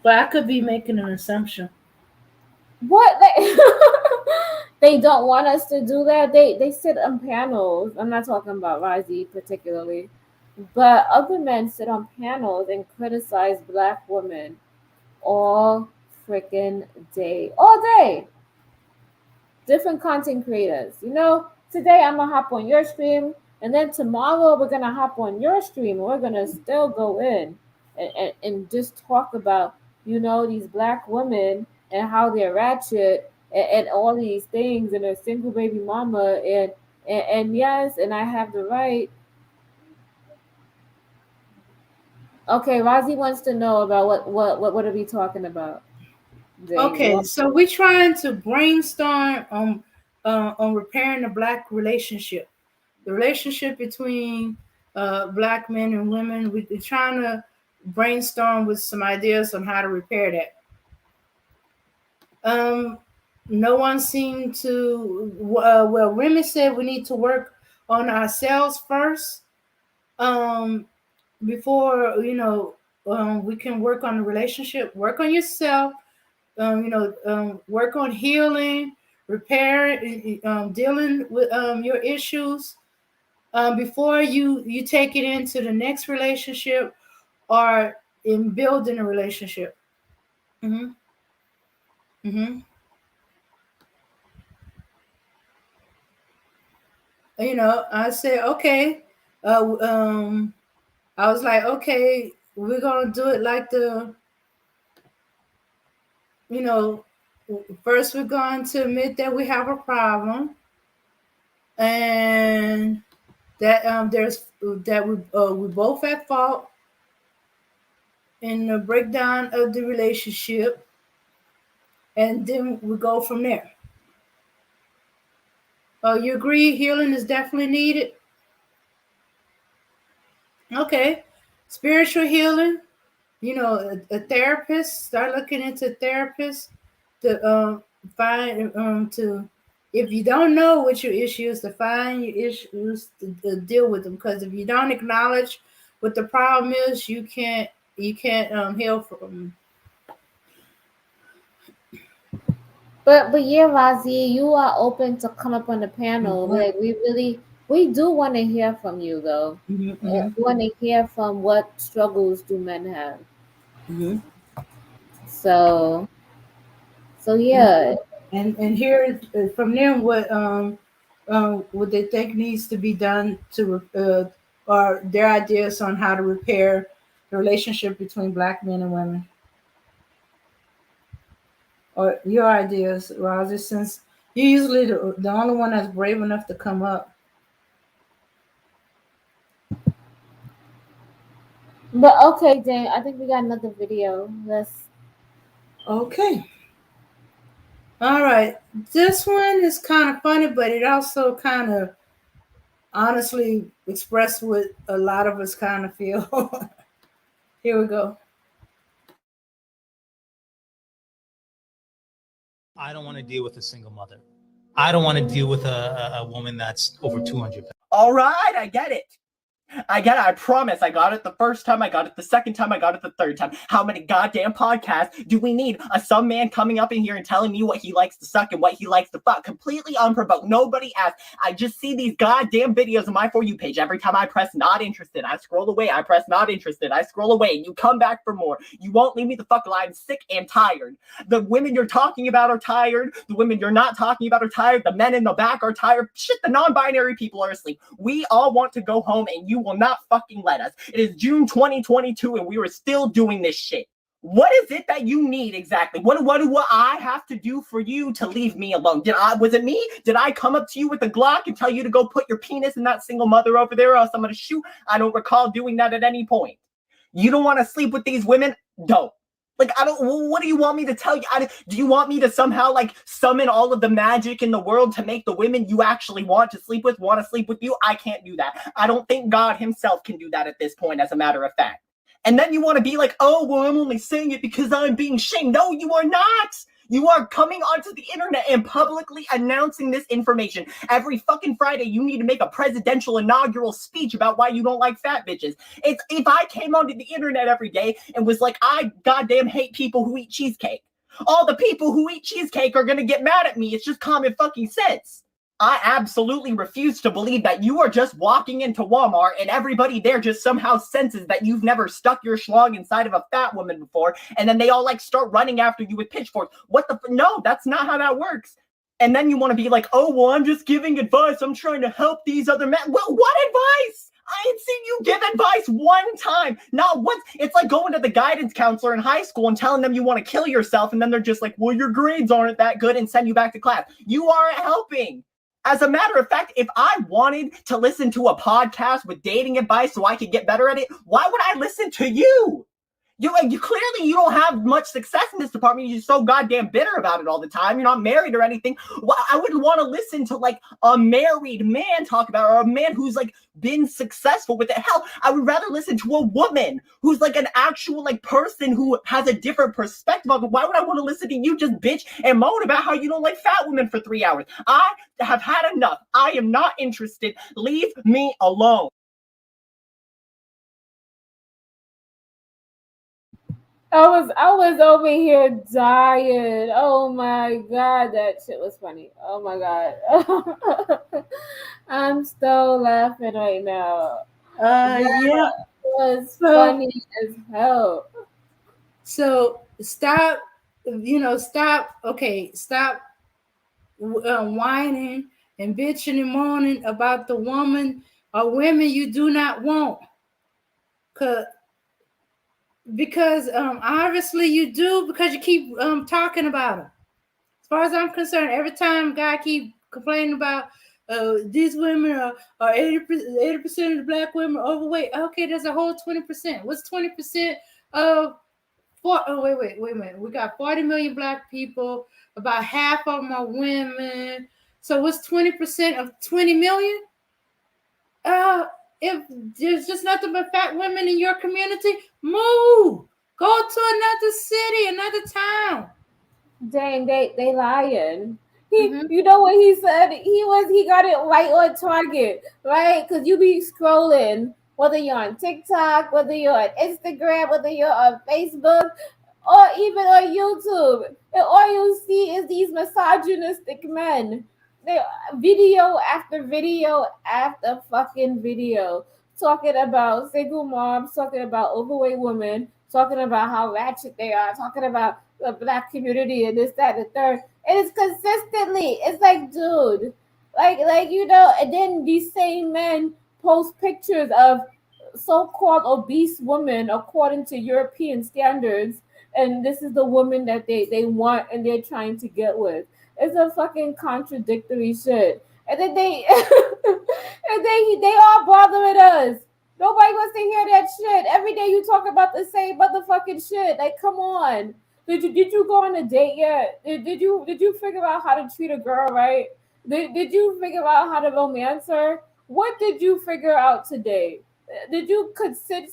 But I could be making an assumption. What they don't want us to do that. They sit on panels. I'm not talking about Razi particularly, but other men sit on panels and criticize black women all freaking day, all day. Different content creators. Today I'm gonna hop on your stream, and then tomorrow we're gonna hop on your stream, and we're gonna still go in and just talk about, these black women and how they're ratchet, and all these things, and a single baby mama, and yes, and I have the right. Okay, Razi wants to know about what are we talking about? They Okay, what so we're trying to brainstorm on repairing the black relationship, the relationship between black men and women. We're trying to brainstorm with some ideas on how to repair that. Um, no one seemed to. Well, Remy said we need to work on ourselves first, before we can work on the relationship, work on yourself, work on healing, repair, dealing with your issues before you take it into the next relationship or in building a relationship. Mm-hmm. Mm-hmm. I said, okay. I was like, okay, we're gonna do it like first we're going to admit that we have a problem, and that we both at fault in the breakdown of the relationship, and then we go from there. You agree healing is definitely needed? Okay. Spiritual healing, a therapist, start looking into therapists to find to if you don't know what your issue is, to find your issues to deal with them, because if you don't acknowledge what the problem is, you can't heal from. But yeah, Razi, you are open to come up on the panel. Mhm. Like we do want to hear from you though. Mm-hmm. We want to hear from what struggles do men have. Mm-hmm. So yeah. And here from them what they think needs to be done to or their ideas on how to repair the relationship between Black men and women, or your ideas, Roger, since you're usually the only one that's brave enough to come up. But okay, Dan, I think we got another video. Let's Okay. All right. This one is kind of funny, but it also kind of honestly expressed what a lot of us kind of feel. Here we go. I don't want to deal with a single mother. I don't want to deal with a woman that's over 200 pounds. All right, I get it. I promise. I got it the first time. I got it the second time. I got it the third time. How many goddamn podcasts do we need? Some man coming up in here and telling me what he likes to suck and what he likes to fuck, completely unprovoked. Nobody asked. I just see these goddamn videos on my For You page. Every time I press not interested, I scroll away. I press not interested. I scroll away. And you come back for more. You won't leave me the fuck alone. I'm sick and tired. The women you're talking about are tired. The women you're not talking about are tired. The men in the back are tired. Shit, the non-binary people are asleep. We all want to go home, and you will not fucking let us. It is June 2022 and we were still doing this shit. What is it that you need exactly? What do I have to do for you to leave me alone? Was it me? Did I come up to you with a Glock and tell you to go put your penis in that single mother over there or else I'm gonna shoot? I don't recall doing that at any point. You don't want to sleep with these women? Don't. Like, what do you want me to tell you? Do you want me to somehow, like, summon all of the magic in the world to make the women you actually want to sleep with want to sleep with you? I can't do that. I don't think God himself can do that at this point, as a matter of fact. And then you want to be like, oh, well, I'm only saying it because I'm being shamed. No, you are not. You are coming onto the internet and publicly announcing this information. Every fucking Friday, you need to make a presidential inaugural speech about why you don't like fat bitches. It's if I came onto the internet every day and was like, I goddamn hate people who eat cheesecake. All the people who eat cheesecake are going to get mad at me. It's just common fucking sense. I absolutely refuse to believe that you are just walking into Walmart and everybody there just somehow senses that you've never stuck your schlong inside of a fat woman before, and then they all like start running after you with pitchforks. No, that's not how that works. And then you want to be like, oh, well, I'm just giving advice. I'm trying to help these other men. Well, what advice? I ain't seen you give advice one time. Not once. It's like going to the guidance counselor in high school and telling them you want to kill yourself, and then they're just like, well, your grades aren't that good, and send you back to class. You aren't helping. As a matter of fact, if I wanted to listen to a podcast with dating advice so I could get better at it, why would I listen to you? You clearly you don't have much success in this department. You're so goddamn bitter about it all the time. You're not married or anything. Well, I wouldn't want to listen to like a married man talk about it, or a man who's like been successful with it. Hell, I would rather listen to a woman who's like an actual like person who has a different perspective of it. Why would I want to listen to you just bitch and moan about how you don't like fat women for 3 hours? I have had enough. I am not interested. Leave me alone. I was over here dying. Oh my god, that shit was funny. Oh my god. I'm still laughing right now. Yeah. Was So funny as hell. so stop. Stop. Okay, stop whining and bitching and moaning about the woman or women you do not want. Because obviously you do, because you keep talking about them. As far as I'm concerned, every time guy keep complaining about these women are 80% of the black women are overweight. Okay, there's a whole 20%. What's 20% of wait a minute. We got 40 million black people. About half of them are women. So what's 20% of 20 million? If there's just nothing but fat women in your community, move. Go to another city, another town. Dang, they lying. He, Mhm. you know what he said? He got it right on target, right? Because you be scrolling, whether you're on TikTok, whether you're on Instagram, whether you're on Facebook, or even on YouTube, and all you see is these misogynistic men. They video after video after fucking video talking about single moms, talking about overweight women, talking about how ratchet they are, talking about the black community and this, that, and the third. And it's consistently, it's like, dude, and then these same men post pictures of so-called obese women according to European standards, and this is the woman that they want and they're trying to get with. It's a fucking contradictory shit. And then they they all bothering us. Nobody wants to hear that shit. Every day you talk about the same motherfucking shit. Like, come on. Did you go on a date yet? Did you figure out how to treat a girl right? Did you figure out how to romance her? What did you figure out today? Did you consider?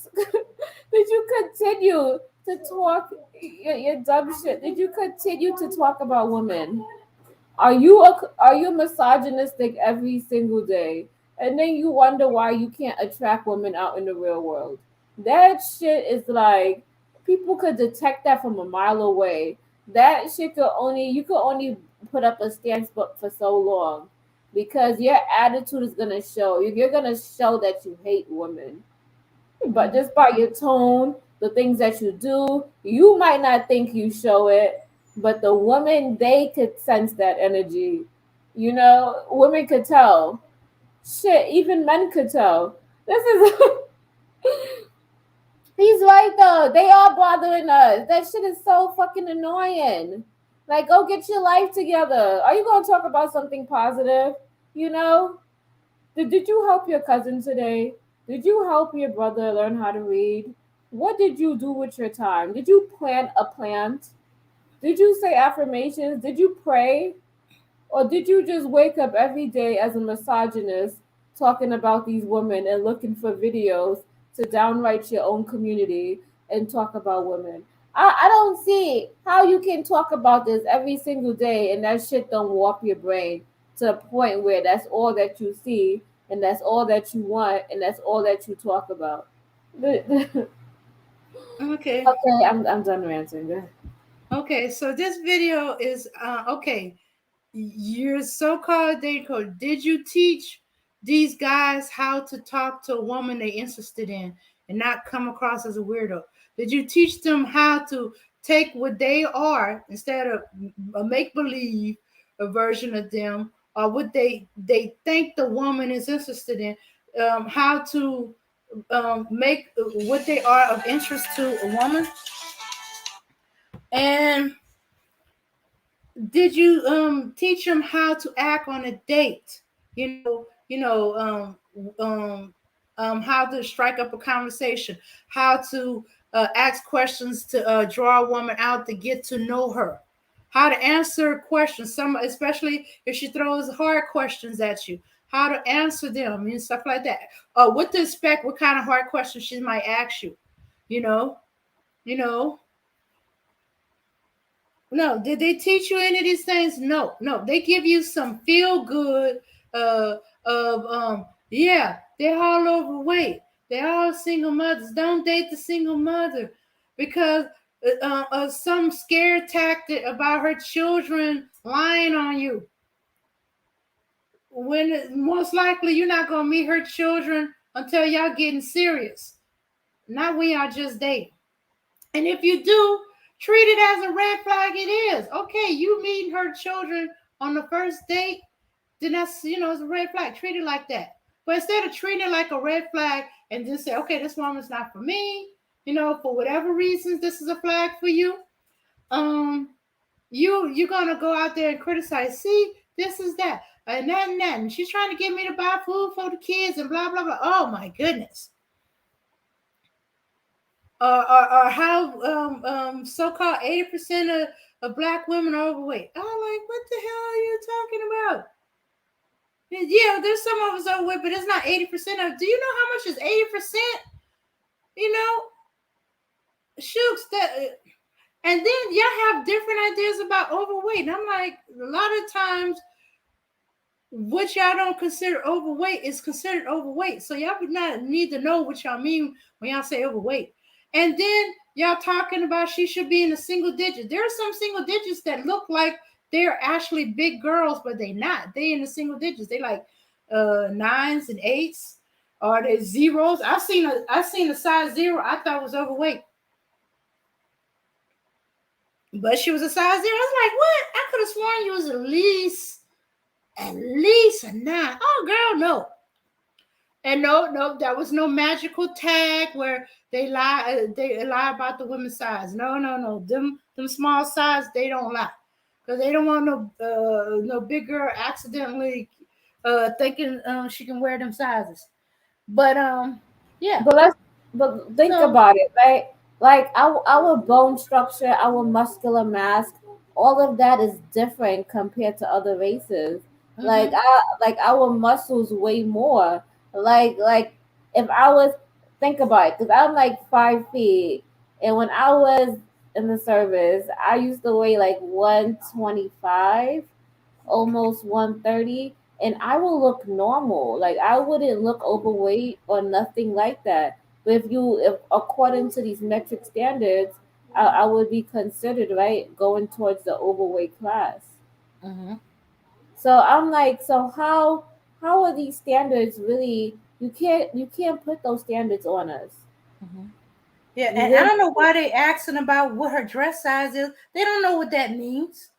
Did you continue to talk your dumb shit? Did you continue to talk about women? Are you misogynistic every single day? And then you wonder why you can't attract women out in the real world. That shit is like people could detect that from a mile away. That shit you could only put up a stance but for so long because your attitude is gonna show. You're gonna show that you hate women, but just by your tone, the things that you do, you might not think you show it, but the woman, they could sense that energy. Women could tell. Shit, even men could tell. This is He's right though. They are bothering us. That shit is so fucking annoying. Like, go get your life together. Are you gonna talk about something positive? You know? Did you help your cousin today? Did you help your brother learn how to read? What did you do with your time? Did you plant a plant? Did you say affirmations? Did you pray? Or did you just wake up every day as a misogynist talking about these women and looking for videos to downright your own community and talk about women? I don't see how you can talk about this every single day and that shit don't warp your brain to a point where that's all that you see and that's all that you want and that's all that you talk about. Okay, Okay. I'm done ranting. Go ahead. Okay. So this video is okay. Your so-called date coach. Did you teach these guys how to talk to a woman they're interested in and not come across as a weirdo? Did you teach them how to take what they are instead of a make-believe a version of them or what they think the woman is interested in? How to make what they are of interest to a woman? And did you teach them how to act on a date? How to strike up a conversation, how to ask questions to draw a woman out to get to know her, how to answer questions, some especially if she throws hard questions at you, how to answer them and stuff like that. What to expect, what kind of hard questions she might ask you, you know, you know. No, did they teach you any of these things? No, no. They give you some feel good of yeah, they're all overweight. They're all single mothers. Don't date the single mother because some scare tactic about her children lying on you, when most likely you're not going to meet her children until y'all getting serious, not when y'all just date. And if you do, treat it as a red flag. It is okay. You meeting her children on the first date, then that's, it's a red flag. Treat it like that. But instead of treating it like a red flag and just say, okay, this woman's not for me, for whatever reasons, this is a flag for you. You're gonna go out there and criticize. See, this is that and that and that, and she's trying to get me to buy food for the kids and blah blah blah. Oh my goodness. Or how so-called 80% of black women are overweight. I'm like, what the hell are you talking about? Yeah, there's some of us overweight, but it's not 80% of. Do you know how much is 80%? Shooks that. And then y'all have different ideas about overweight. And I'm like, a lot of times, what y'all don't consider overweight is considered overweight. So y'all would not need to know what y'all mean when y'all say overweight. And then y'all talking about she should be in the single digits. There are some single digits that look like they're actually big girls, but they're not. They in the single digits. They like 9s and 8s, or they zeros. I've seen a size 0 I thought was overweight. But she was a size 0. I was like, what? I could have sworn you was at least a 9. Oh, girl, no. And no, that was no magical tag where they lie about the women's size. No. Them small size, they don't lie. Because they don't want no big girl accidentally thinking she can wear them sizes. But yeah. But think about it, right? Like our bone structure, our muscular mass, all of that is different compared to other races. Mm-hmm. Like our muscles weigh more. Like if I was, think about it, because I'm like 5 feet, and when I was in the service, I used to weigh like 125, almost 130, and I will look normal. Like I wouldn't look overweight or nothing like that. But if according to these metric standards, I would be considered, right, going towards the overweight class. Mm-hmm. So I'm like, so how are these standards really? You can't put those standards on us. Mm-hmm. Yeah, and I don't know why they asking about what her dress size is. They don't know what that means.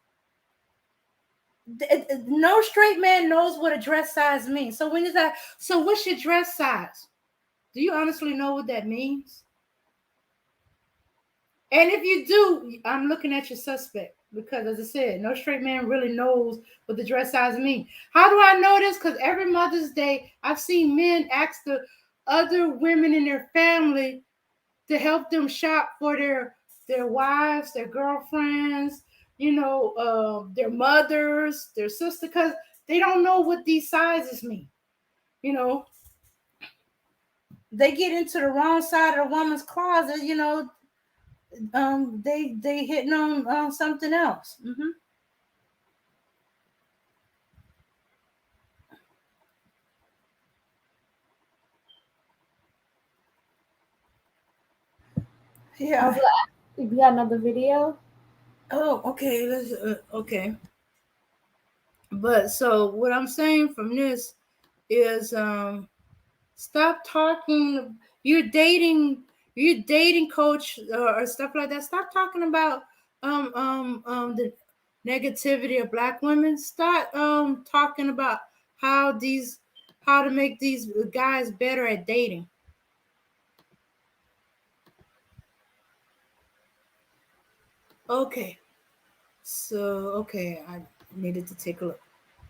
No straight man knows what a dress size means. So when you say, so what's your dress size? Do you honestly know what that means? And if you do, I'm looking at your suspect, because as I said, no straight man really knows what the dress size means. How do I know this? Because every Mother's Day, I've seen men ask the other women in their family to help them shop for their wives, their girlfriends, their mothers, their sister, because they don't know what these sizes mean. They get into the wrong side of the woman's closet, they hitting on something else. Mm-hmm. Yeah. You got another video? Oh, okay. Okay. But so what I'm saying from this is, stop talking. You're dating coach or stuff like that. Stop talking about the negativity of black women. Start talking about how to make these guys better at dating. Okay. So I needed to take a look.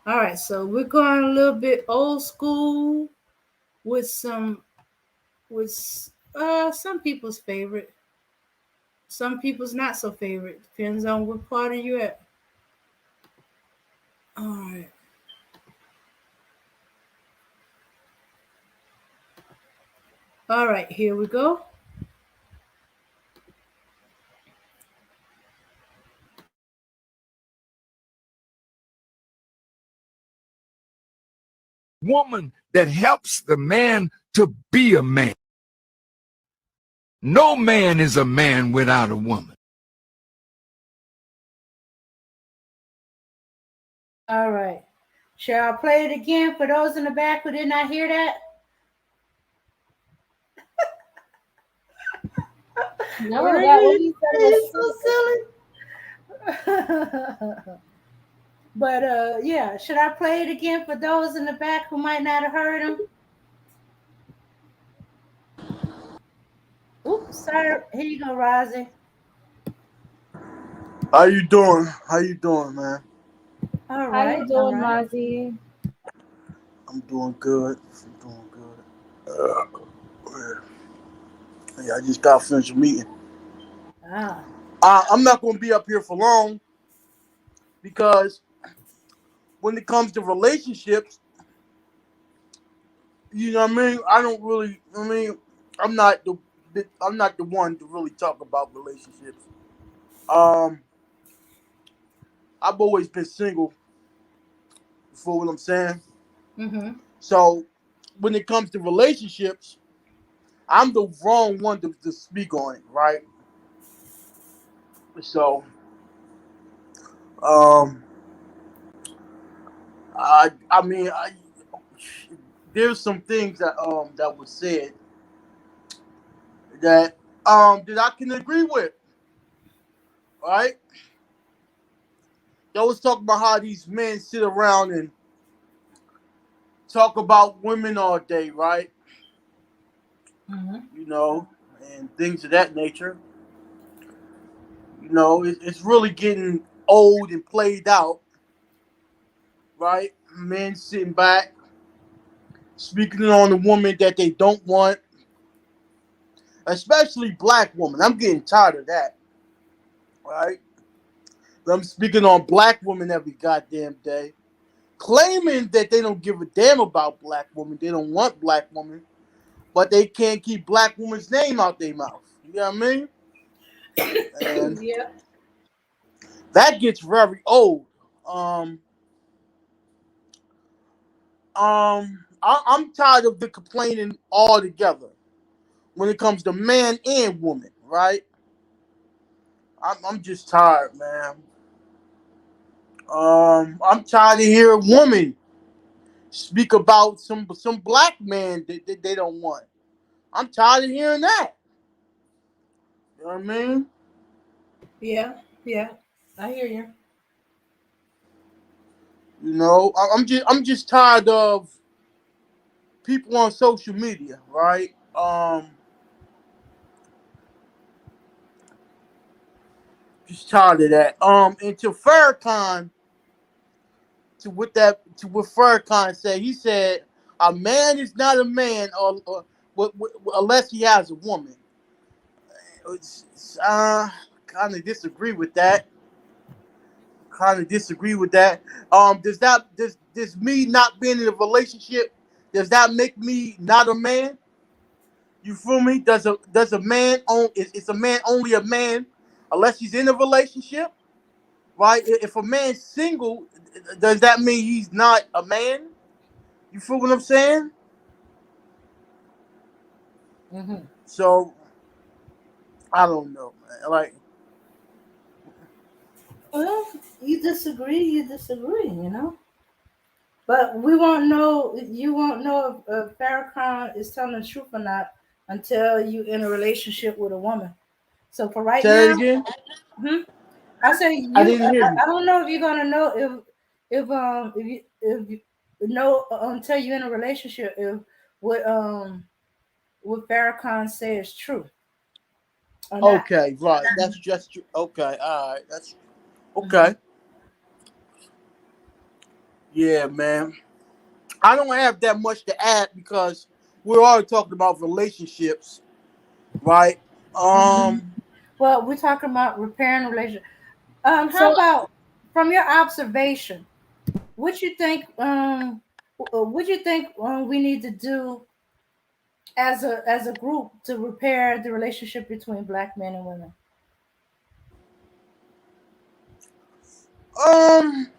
All right, so we're going a little bit old school with some people's favorite, some people's not so favorite. Depends on what part of you at. All right. All right, here we go. Woman that helps the man to be a man. No man is a man without a woman. All right. Shall I play it again for those in the back who did not hear that? No, that what Really? he said was It's so silly. But yeah, should I play it again for those in the back who might not have heard him? Oops, sorry. Here you go, Rozzy. How you doing? How you doing, man? All how you right, all doing, right. Mozzie? I'm doing good. I'm doing good. Yeah, I just got finished a meeting. Ah. I'm not going to be up here for long because when it comes to relationships, you know what I mean. I don't really. I mean, I'm not the. I'm not the one to really talk about relationships. Um, I've always been single. For what I'm saying. Mm-hmm. So when it comes to relationships, I'm the wrong one to speak on it, right? So, um, I mean, there's some things that was said that that I can agree with, right? They always talk about how these men sit around and talk about women all day, right? Mm-hmm. You know, and things of that nature. You know, it's really getting old and played out, right? Men sitting back, speaking on the woman that they don't want, especially black women. I'm getting tired of that, right? I'm speaking on black women every goddamn day, claiming that they don't give a damn about black women. They don't want black women, but they can't keep black women's name out their mouth. You know what I mean? And Yeah. that gets very old. Um, I'm tired of the complaining altogether when it comes to man and woman, right? I'm just tired, man. I'm tired of hearing women speak about some black man that they don't want. I'm tired of hearing that. You know what I mean? Yeah. Yeah. I hear you. You know, I'm just tired of people on social media, right? Just tired of that. And to Farrakhan, to what Farrakhan said, he said a man is not a man unless he has a woman. Kind of disagree with that. Kind of disagree with that. Does me not being in a relationship, does that make me not a man? You feel me? Does a man is a man only a man unless he's in a relationship? Right? If a man's single, does that mean he's not a man? You feel what I'm saying? Mm-hmm. So I don't know, man. Like, Well, you disagree. You disagree. You know. But we won't know. You won't know if Farrakhan is telling the truth or not until you in a relationship with a woman. So for right say it now, again. hmm, I say I you. didn't hear you. I don't know if you're gonna know if you know until you're in a relationship if what Farrakhan says is true or not. Okay, right. That's just okay. All right. That's Mm-hmm. okay. Yeah, man. I don't have that much to add because we're already talking about relationships, right? Mm-hmm. Um. Well, we're talking about repairing relationship. How So about from your observation? What you think? What you think we need to do as a group to repair the relationship between black men and women? Um.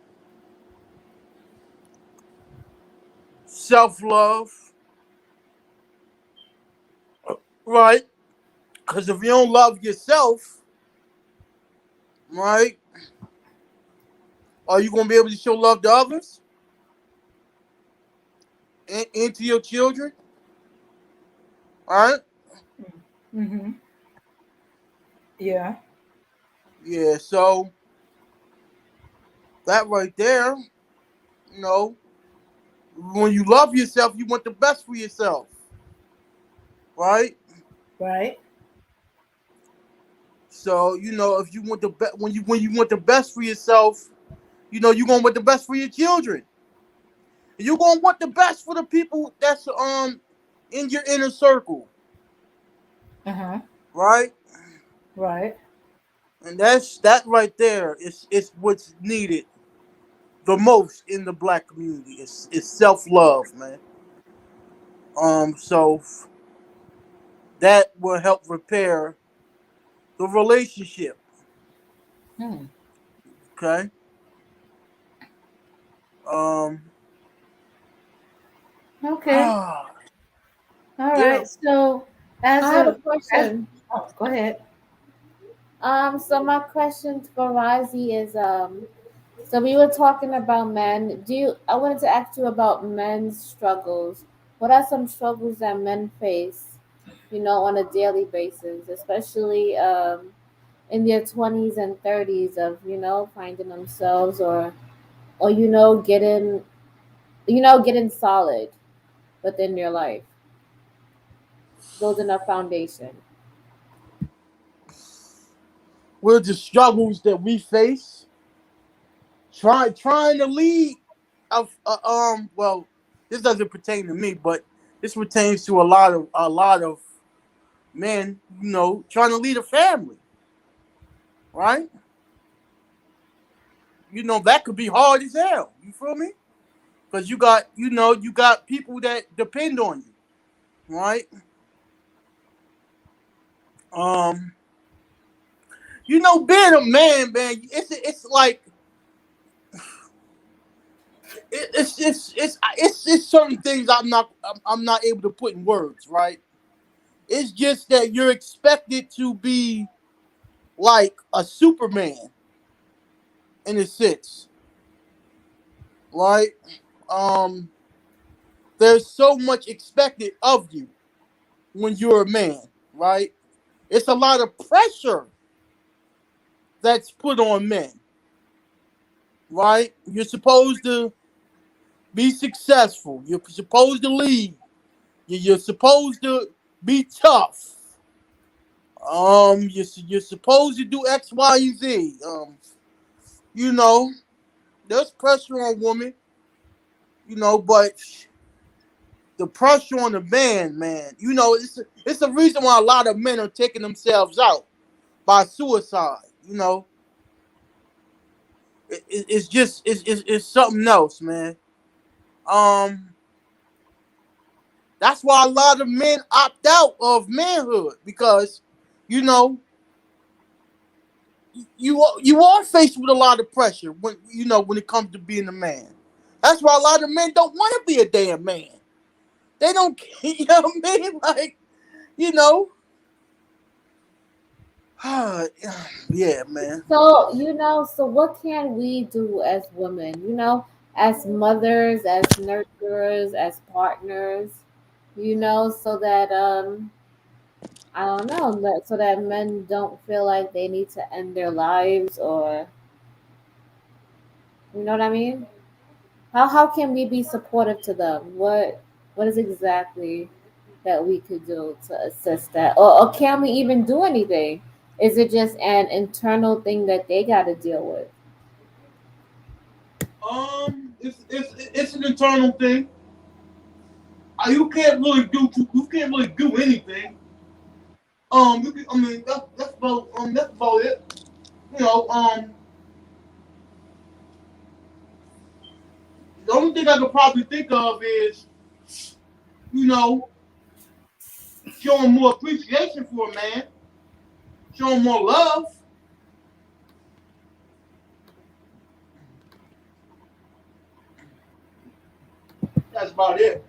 Self love, right? Because if you don't love yourself, right, Are you gonna be able to show love to others and to your children? All right. Mm-hmm. Yeah. Yeah. So that right there, you know, when you love yourself, you want the best for yourself, right? Right. So if you want the when you want the best for yourself, you're gonna want the best for your children. You're gonna want the best for the people that's in your inner circle, Uh-huh. right? Right. And that right there is what's needed the most in the black community. It's self love, man. So that will help repair the relationship. Hmm. Okay. Um. Okay. All Yeah. right. So I as have a as question. oh, go ahead. So my question for Razi is, so we were talking about men. I wanted to ask you about men's struggles. What are some struggles that men face, on a daily basis, especially in their 20s and 30s of, finding themselves or getting solid within their life, building a foundation. With the struggles that we face, trying to lead well, this doesn't pertain to me, but this pertains to a lot of men, trying to lead a family, right? That could be hard as hell. You feel me? Because you got people that depend on you, right? Um, being a man, it's like it's certain things I'm not able to put in words, right? It's just that you're expected to be like a Superman in a sense, right? Um, there's so much expected of you when you're a man, right? It's a lot of pressure that's put on men, right? You're supposed to be successful. You're supposed to lead. You're supposed to be tough. You're supposed to do X, Y, and Z. You know, there's pressure on women, but the pressure on the man, it's the reason why a lot of men are taking themselves out by suicide. It's just it's something else, man. Um, that's why a lot of men opt out of manhood because, you know, you are faced with a lot of pressure when it comes to being a man. That's why a lot of men don't want to be a damn man. They don't, you know what I mean? Like, you know, yeah, man. So what can we do as women, as mothers, as nurturers, as partners, so that I don't know, so that men don't feel like they need to end their lives or you know what I mean? How can we be supportive to them? What is exactly that we could do to assist that? Or can we even do anything? Is it just an internal thing that they got to deal with? It's an internal thing. You can't really do anything. I mean, that's about it. You know, the only thing I could probably think of is, you know, showing more appreciation for a man, showing more love. That's about it.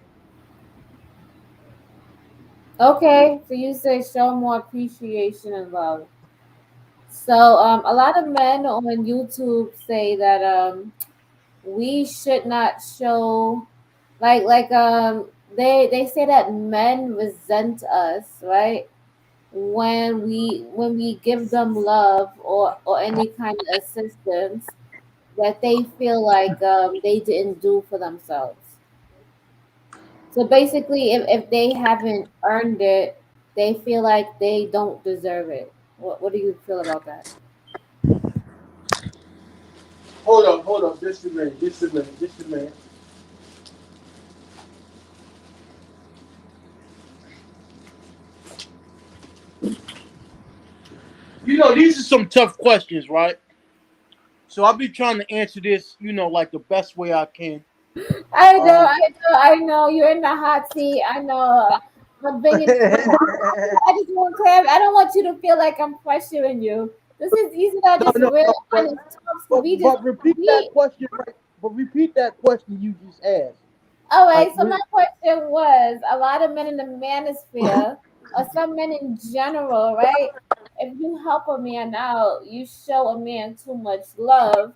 Okay, so you say show more appreciation and love. So a lot of men on YouTube say that we should not show they say that men resent us, right? When we give them love or any kind of assistance that they feel like they didn't do for themselves. So basically, if they haven't earned it, they feel like they don't deserve it. What do you feel about that? Hold up, just a minute, just a minute, just a minute. You know, these are some tough questions, right? So I'll be trying to answer this, like the best way I can. I know, Um, I know, I know. You're in the hot seat. I know. I'm bringing, but I just want clarity. I don't want you to feel like I'm pressuring you. These are no, just no, real no, honest talks. We just but repeat that we question, right? But repeat that question you just asked. All right, Like, so my question was a lot of men in the manosphere, or some men in general, right? If you help a man out, you show a man too much love,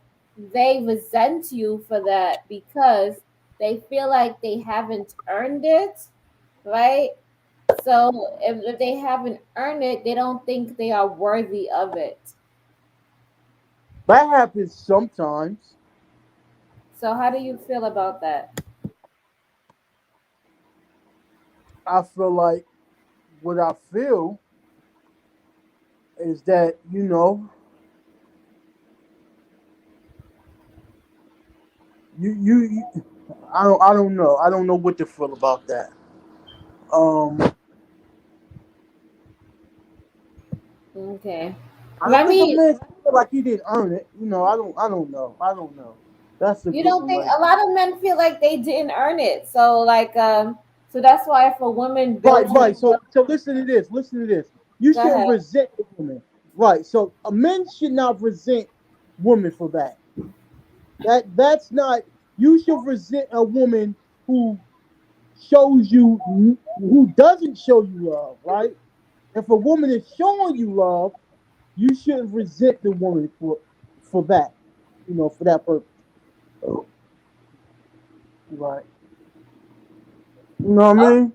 they resent you for that because they feel like they haven't earned it, right? So if they haven't earned it, they don't think they are worthy of it. that happens sometimes. So how do you feel about that? I feel like what I feel is that you I don't know. I don't know what to feel about that. Um, Okay. I don't Let think a me man should feel like he didn't earn it. I don't know. I don't know. That's a You good don't one think right a lot of men feel like they didn't earn it? So that's why if a woman there. Right, builds right. herself, So listen to this. Listen to this. You go ahead. shouldn't resent the woman. Right. So a man should not resent women for that. That's not. You should resent a woman who shows you who doesn't show you love. Right. If a woman is showing you love, you shouldn't resent the woman for that. For that purpose. Right. You know what I Oh, mean?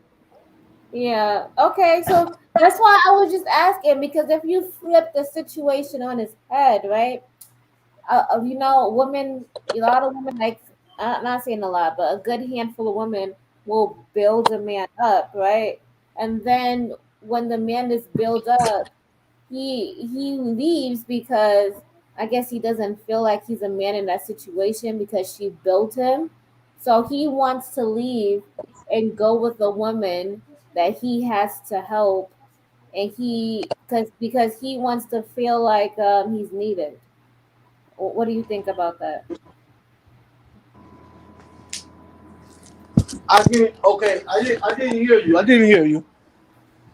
yeah. Okay. So that's why I was just asking because if you flip the situation on its head, right? Women, a lot of women, like, I'm not saying a lot, but a good handful of women will build a man up, right? And then when the man is built up, he leaves because I guess he doesn't feel like he's a man in that situation because she built him. So he wants to leave and go with a woman that he has to help, and because he wants to feel like he's needed. What do you think about that? I didn't. Okay, I didn't hear you. I didn't hear you.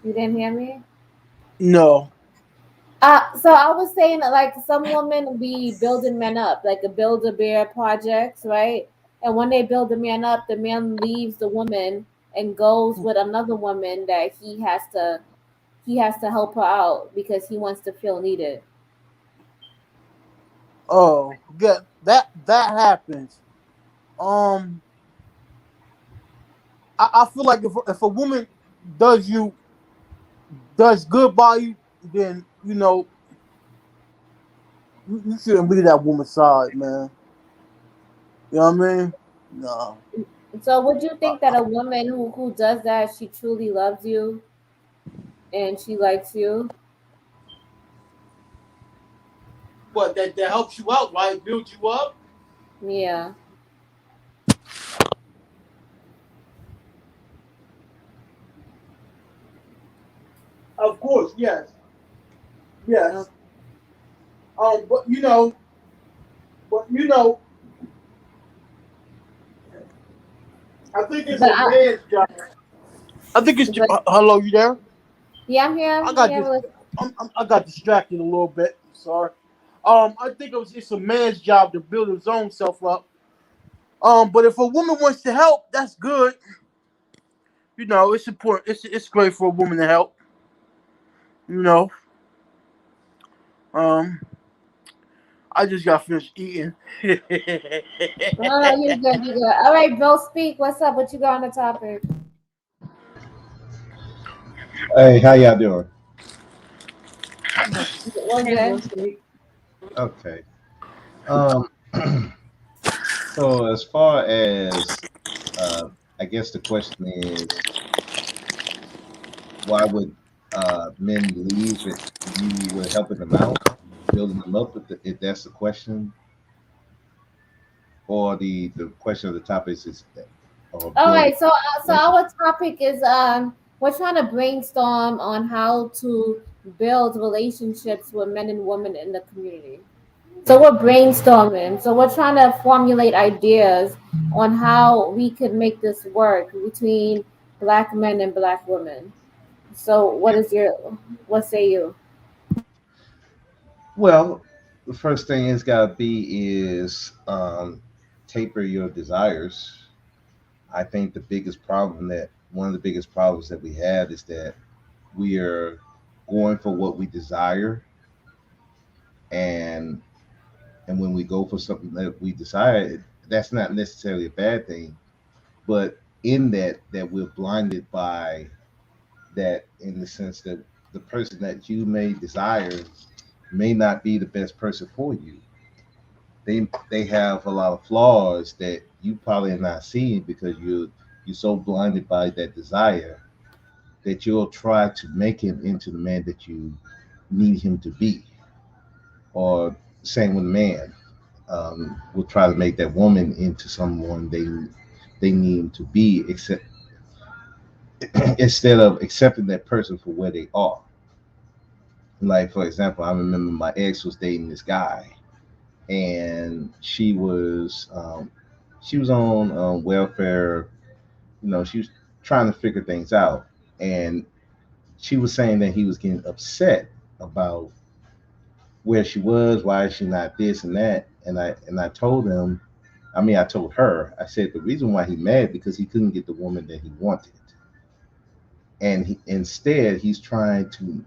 You didn't hear me? No. So I was saying that, like, some women be building men up, like a build a bear projects, right? And when they build a man up, the man leaves the woman and goes with another woman that he has to help her out because he wants to feel needed. Oh, yeah. That happens. Um, I feel like if a woman does you does good by you, then you shouldn't leave that woman's side, man. You know what I mean? No. So would you think that a woman who does that, she truly loves you and she likes you? But that helps you out, right? Builds you up. Yeah. Of course, yes, Okay. yes. But but I think it's But a man's job. I think it's. but Hello, you there? yeah, I'm here. I I'm got here. this. I got distracted a little bit. Sorry. I think it's a man's job to build his own self up. But if a woman wants to help, that's good. It's important. It's great for a woman to help. You know. Um, I just got finished eating. No, you're good. You're good. All right, Bill, speak. What's up? What you got on the topic? Hey, how y'all doing? We're Hey, good. Wilson. Okay. Um, so as far as I guess the question is, why would men leave if you were helping them out, building them up? If that's the question, or the question of the topic is or All building right. So relationship. our topic is we're trying to brainstorm on how to build relationships with men and women in the community. So we're brainstorming. So we're trying to formulate ideas on how we could make this work between black men and black women. So what say you? Well, the first thing it's got to be is taper your desires. I think the biggest problem that one of the biggest problems that we have is that we are going for what we desire, and when we go for something that we desire, that's not necessarily a bad thing, but in that we're blinded by that, in the sense that the person that you may desire may not be the best person for you. They have a lot of flaws that you probably are not seeing because you're so blinded by that desire that you'll try to make him into the man that you need him to be. Or same with man, will try to make that woman into someone they need him to be, except instead of accepting that person for where they are. Like for example, I remember my ex was dating this guy, and she was on welfare. You know, she was trying to figure things out, and she was saying that he was getting upset about where she was, why is she not this and that, and I told him, I told her, I said the reason why he mad because he couldn't get the woman that he wanted, and instead he's trying to,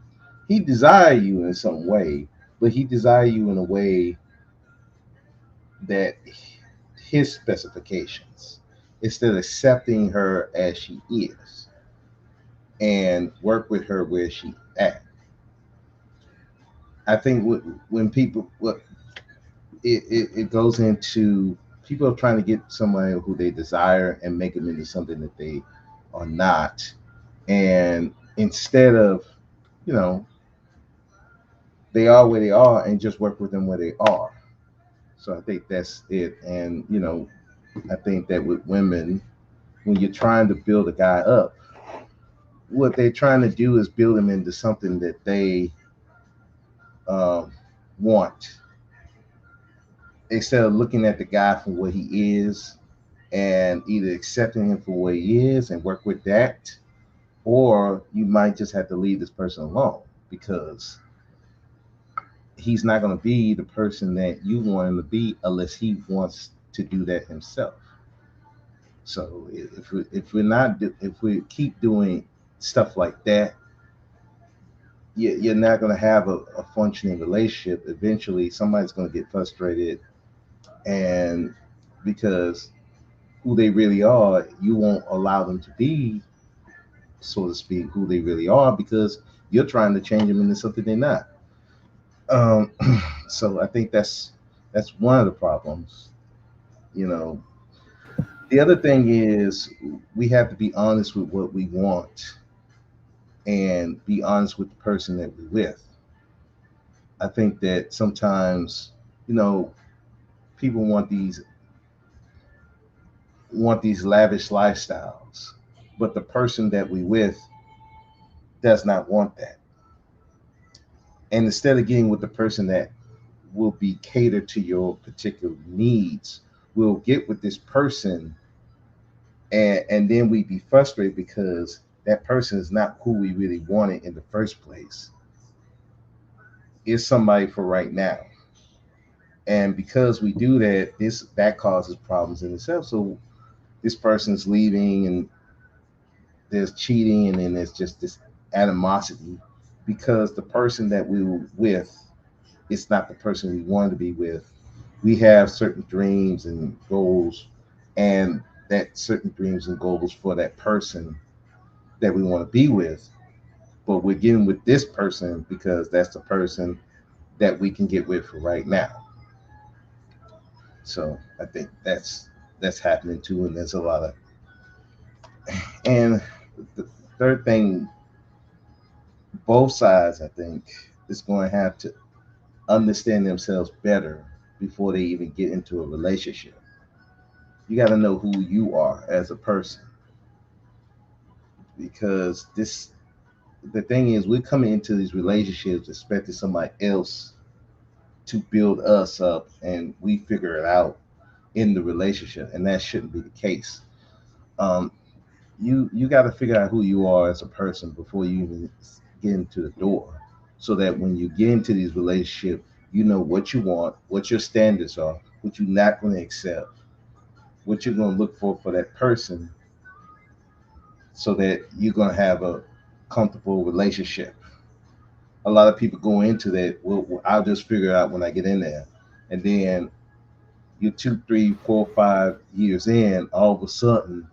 he desire you in some way, but he desire you in a way that his specifications, instead of accepting her as she is and work with her where she at. I think when people, what it goes into, people are trying to get somebody who they desire and make them into something that they are not, and instead of, you know, they are where they are and just work with them where they are. So I think that's it. And I think that with women, when you're trying to build a guy up, what they're trying to do is build him into something that they um, want, instead of looking at the guy for what he is and either accepting him for what he is and work with that, or you might just have to leave this person alone because he's not going to be the person that you want him to be unless he wants to do that himself. So if we keep doing stuff like that, you're not going to have a functioning relationship. Eventually, somebody's going to get frustrated, and because who they really are, you won't allow them to be, so to speak, who they really are because you're trying to change them into something they're not. Um, so I think that's one of the problems. You know, the other thing is we have to be honest with what we want and be honest with the person that we're with. I think that sometimes, you know, people want these lavish lifestyles, but the person that we with does not want that. And instead of getting with the person that will be catered to your particular needs, we'll get with this person, and then we be frustrated because that person is not who we really wanted in the first place. It's somebody for right now. And because we do that, that causes problems in itself. So this person's leaving, and there's cheating, and then there's just this animosity because the person that we were with it's not the person we want to be with. We have certain dreams and goals, and that certain dreams and goals for that person that we want to be with. But we're getting with this person because that's the person that we can get with for right now. So I think that's happening too, and there's a lot of. And the third thing, both sides, I think, is going to have to understand themselves better before they even get into a relationship. You got to know who you are as a person, because this the thing is we're coming into these relationships expecting somebody else to build us up and we figure it out in the relationship, and that shouldn't be the case. um, you got to figure out who you are as a person before you even get into the door, so that when you get into these relationships, you know what you want, what your standards are, what you're not going to accept, what you're going to look for that person, so that you're going to have a comfortable relationship. A lot of people go into that, well, I'll just figure it out when I get in there. And then you're 2, 3, 4, 5 years in, all of a sudden,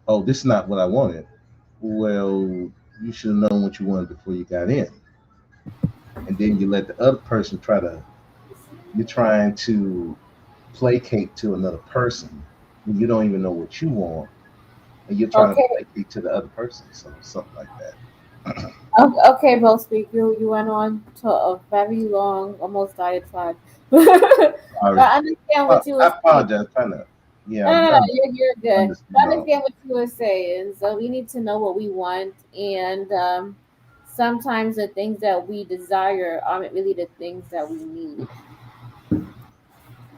oh, this is not what I wanted. Well, you should have known what you wanted before you got in. And then you let the other person you're trying to placate to another person when you don't even know what you want, and you're trying to Okay. placate to the other person. So something like that. Okay, Bo Speak, you went on to a very long, almost diatribe. But Sorry. I understand what you I were saying. apologize. Trying to, yeah, No, I'm no, no, trying to you're good. I understand all. understand what you were saying. So we need to know what we want, and sometimes the things that we desire aren't really the things that we need.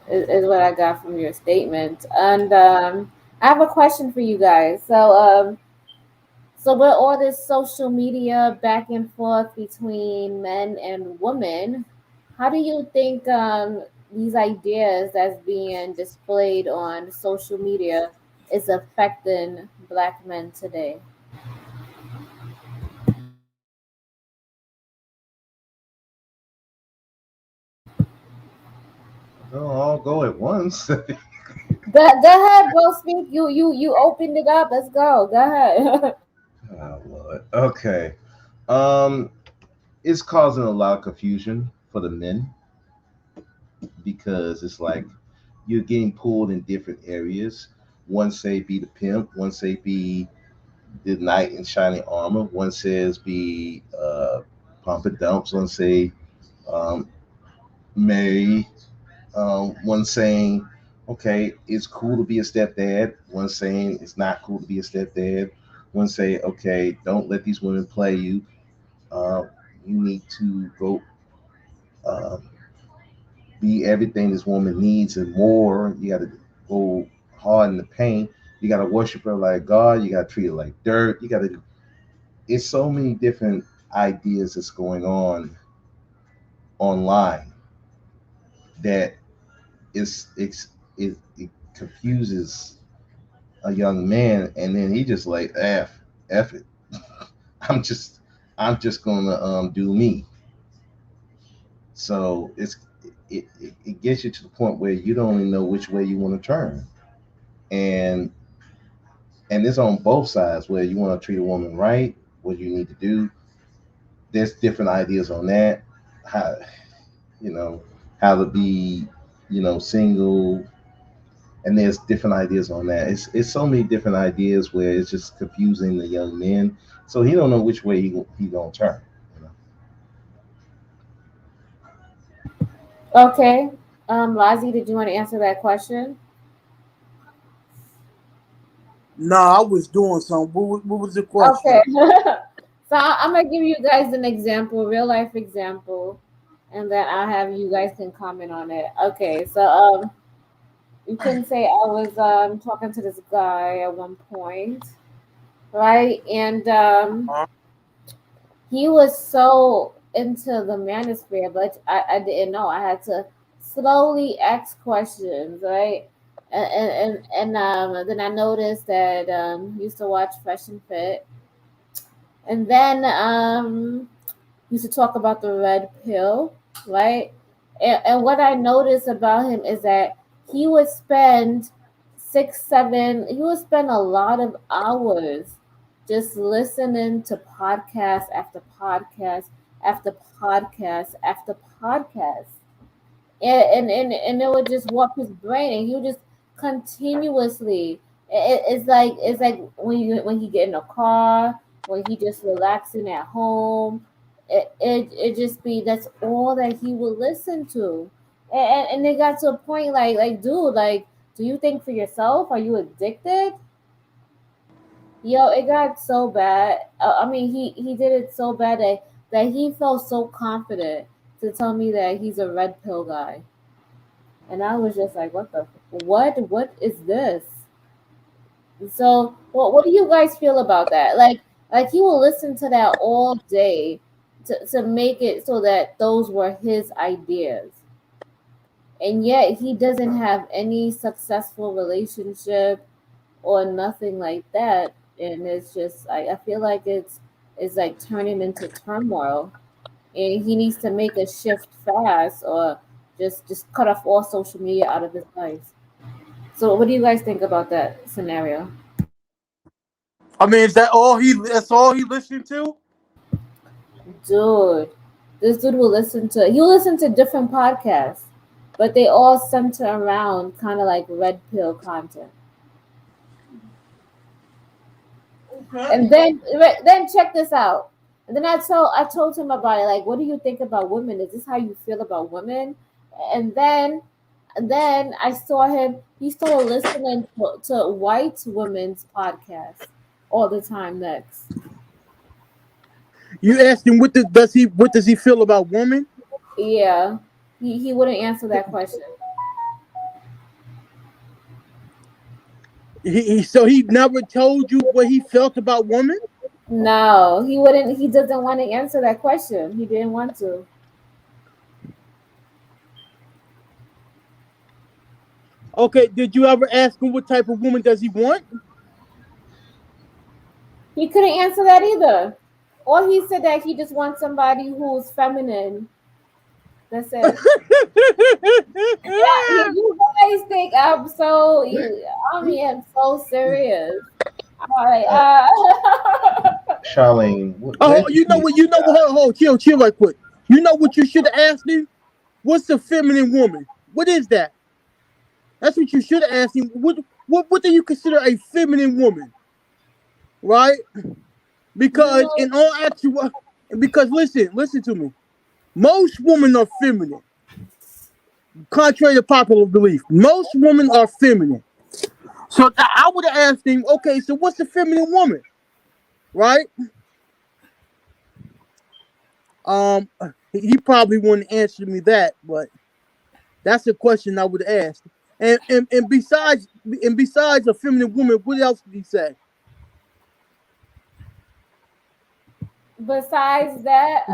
Is what I got from your statement. And I have a question for you guys. So with all this social media back and forth between men and women, how do you think these ideas that's being displayed on social media is affecting black men today? Don't all go at once. Go ahead, bro. Speak. You opened it up. Let's go. Go ahead. Oh Lord. Okay. Um, it's causing a lot of confusion for the men, because it's like you're getting pulled in different areas. One say be the pimp, one say be the knight in shining armor, one says be pump and dumps, one say um, marry, one saying okay it's cool to be a stepdad, one saying it's not cool to be a stepdad, one say okay don't let these women play you, uh, you need to go um, be everything this woman needs and more. You got to go hard in the paint. You got to worship her like God. You got to treat her like dirt. You got to. It's so many different ideas that's going on online that it confuses a young man, and then he just like f it. I'm just I'm just gonna do me. So it gets you to the point where you don't even know which way you want to turn, and it's on both sides where you want to treat a woman right, what you need to do. There's different ideas on that. How you know how to be single, and there's different ideas on that. It's so many different ideas where it's just confusing the young men. So he don't know which way he gonna turn. You know? Okay. Lazi, did you want to answer that question? No, I was doing something. What was the Okay. question? So I'm gonna give you guys an example, real life example, and then I'll have you guys can comment on it. Okay, so you can say I was talking to this guy at one point, right? And Uh, he was so into the manosphere, but I didn't know. I had to slowly ask questions, right? And then I noticed that he used to watch Fresh and Fit, and then used to talk about the red pill. right? And what I noticed about him is that he would spend 6, 7, he would spend a lot of hours just listening to podcast after podcast after podcast after podcast. And it would just warp his brain, and he would just continuously. It's like when he get in a car, when he just relaxing at home. It just be that's all that he would listen to, and it got to a point like dude, like, do you think for yourself? Are you addicted? Yo, it got so bad. I mean, he did it so bad that he felt so confident to tell me that he's a red pill guy. And I was just like, what is this? So what do you guys feel about that? Like he will listen to that all day to make it so that those were his ideas. And yet he doesn't have any successful relationship or nothing like that. And it's just I feel like it's like turning into turmoil. And he needs to make a shift fast, or just cut off all social media out of his life. So what do you guys think about that scenario? I mean, is that all he? That's all he listened to? Dude, this dude he'll listen to different podcasts, but they all center around kind of like red pill content. And then check this out. And then I told him about it. Like, what do you think about women? Is this how you feel about women? And then I saw him. He started listening to white women's podcasts all the time. Next, You asked him what does he feel about women? yeah, he wouldn't answer that question. So he never told you what he felt about women? No, he wouldn't. He doesn't want to answer that question. He didn't want to. Okay, did you ever ask him what type of woman does he want? He couldn't answer that either. Or he said that he just wants somebody who's feminine. That's it. Yeah, you guys think I'm so I'm so serious. All right. Charlene, Oh, you know what? Hold, chill right quick. You know what you should have asked him? What's a feminine woman? What is that? That's what you should have asked him. What do you consider a feminine woman? Right? Because in all actual, because listen to me. Most women are feminine. Contrary to popular belief, most women are feminine. So I would have asked him, okay, so what's a feminine woman? Right? He probably wouldn't answer me that, but that's a question I would have asked. And besides a feminine woman, what else did he say? Besides that,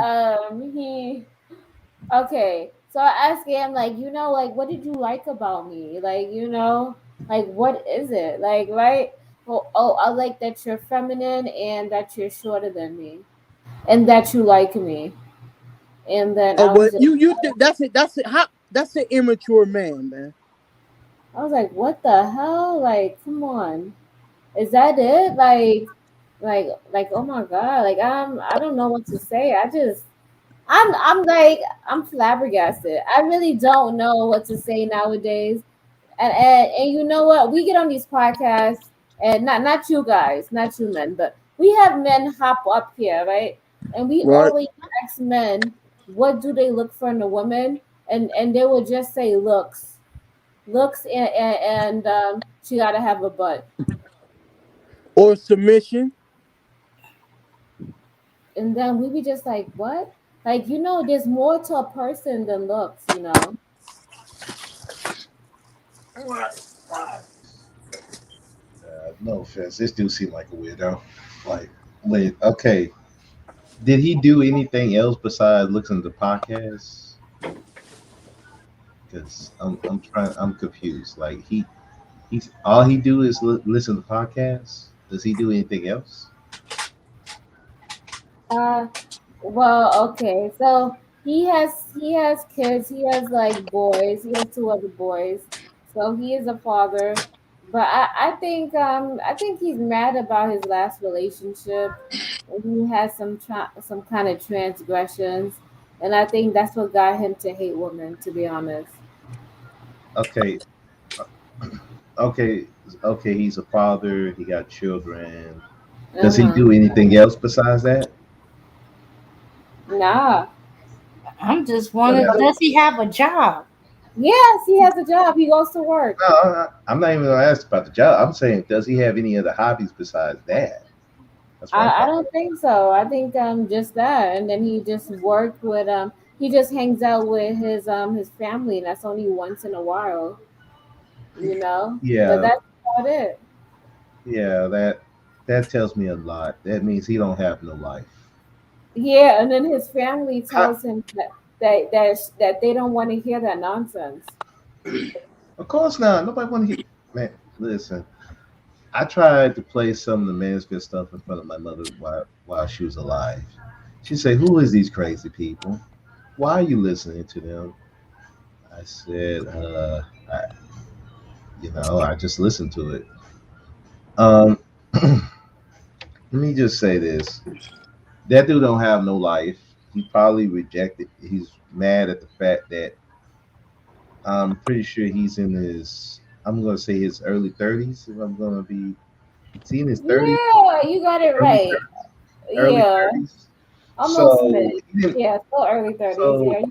okay. So I asked him, like, like, what did you like about me? Like, like, what is it? Like, right? Oh, I like that you're feminine and that you're shorter than me and that you like me. And then Oh, but you that's it. That's an immature man. I was like, what the hell? Like, come on. Is that it? Like, oh my God. Like, I don't know what to say. I'm flabbergasted. I really don't know what to say nowadays. And you know what? We get on these podcasts, and not you guys, not you men, but we have men hop up here, right? And we Right. always ask men, what do they look for in a woman? And they will just say looks, and she gotta have a butt. Or submission. And then we be just like, what? Like, there's more to a person than looks. No offense, this dude seemed like a weirdo. Like, wait, okay. Did he do anything else besides listen to podcasts? Because I'm confused. Like he's all he do is listen to podcasts. Does he do anything else? Well, okay. So he has kids. He has like boys. He has two other boys. So he is a father. But I think he's mad about his last relationship. He has some kind of transgressions, and I think that's what got him to hate women. To be honest. Okay, okay, okay. He's a father. He got children. Uh Does he huh. do anything else besides that? Nah. I'm just What wondering, else? does he have a job? Yes, he has a job. He goes to work. No, I'm not even gonna ask about the job. I'm saying, does he have any other hobbies besides that? That's what I'm I talking don't think so. I think just that, and then he just worked with he just hangs out with his family, and that's only once in a while, you know. But Yeah, that's about it. yeah. That tells me a lot. That means he don't have no life. Yeah, and then his family How, tells him that they don't want to hear that nonsense. of course not. Nobody want to hear. Man, listen. I tried to play some of the Mansfield stuff in front of my mother while she was alive. She said, "Who is these crazy people? Why are you listening to them?" I said, I, I just listened to it. Um, let me just say this: that dude don't have no life. He probably rejected. He's mad at the fact that I'm pretty sure he's in his. I'm gonna say his early 30s. If I'm gonna be, is he in his 30s? Yeah, you got it Early right. 30s. Early Yeah, 30s. almost So mid. he didn't. Yeah, still early 30s. So Yeah,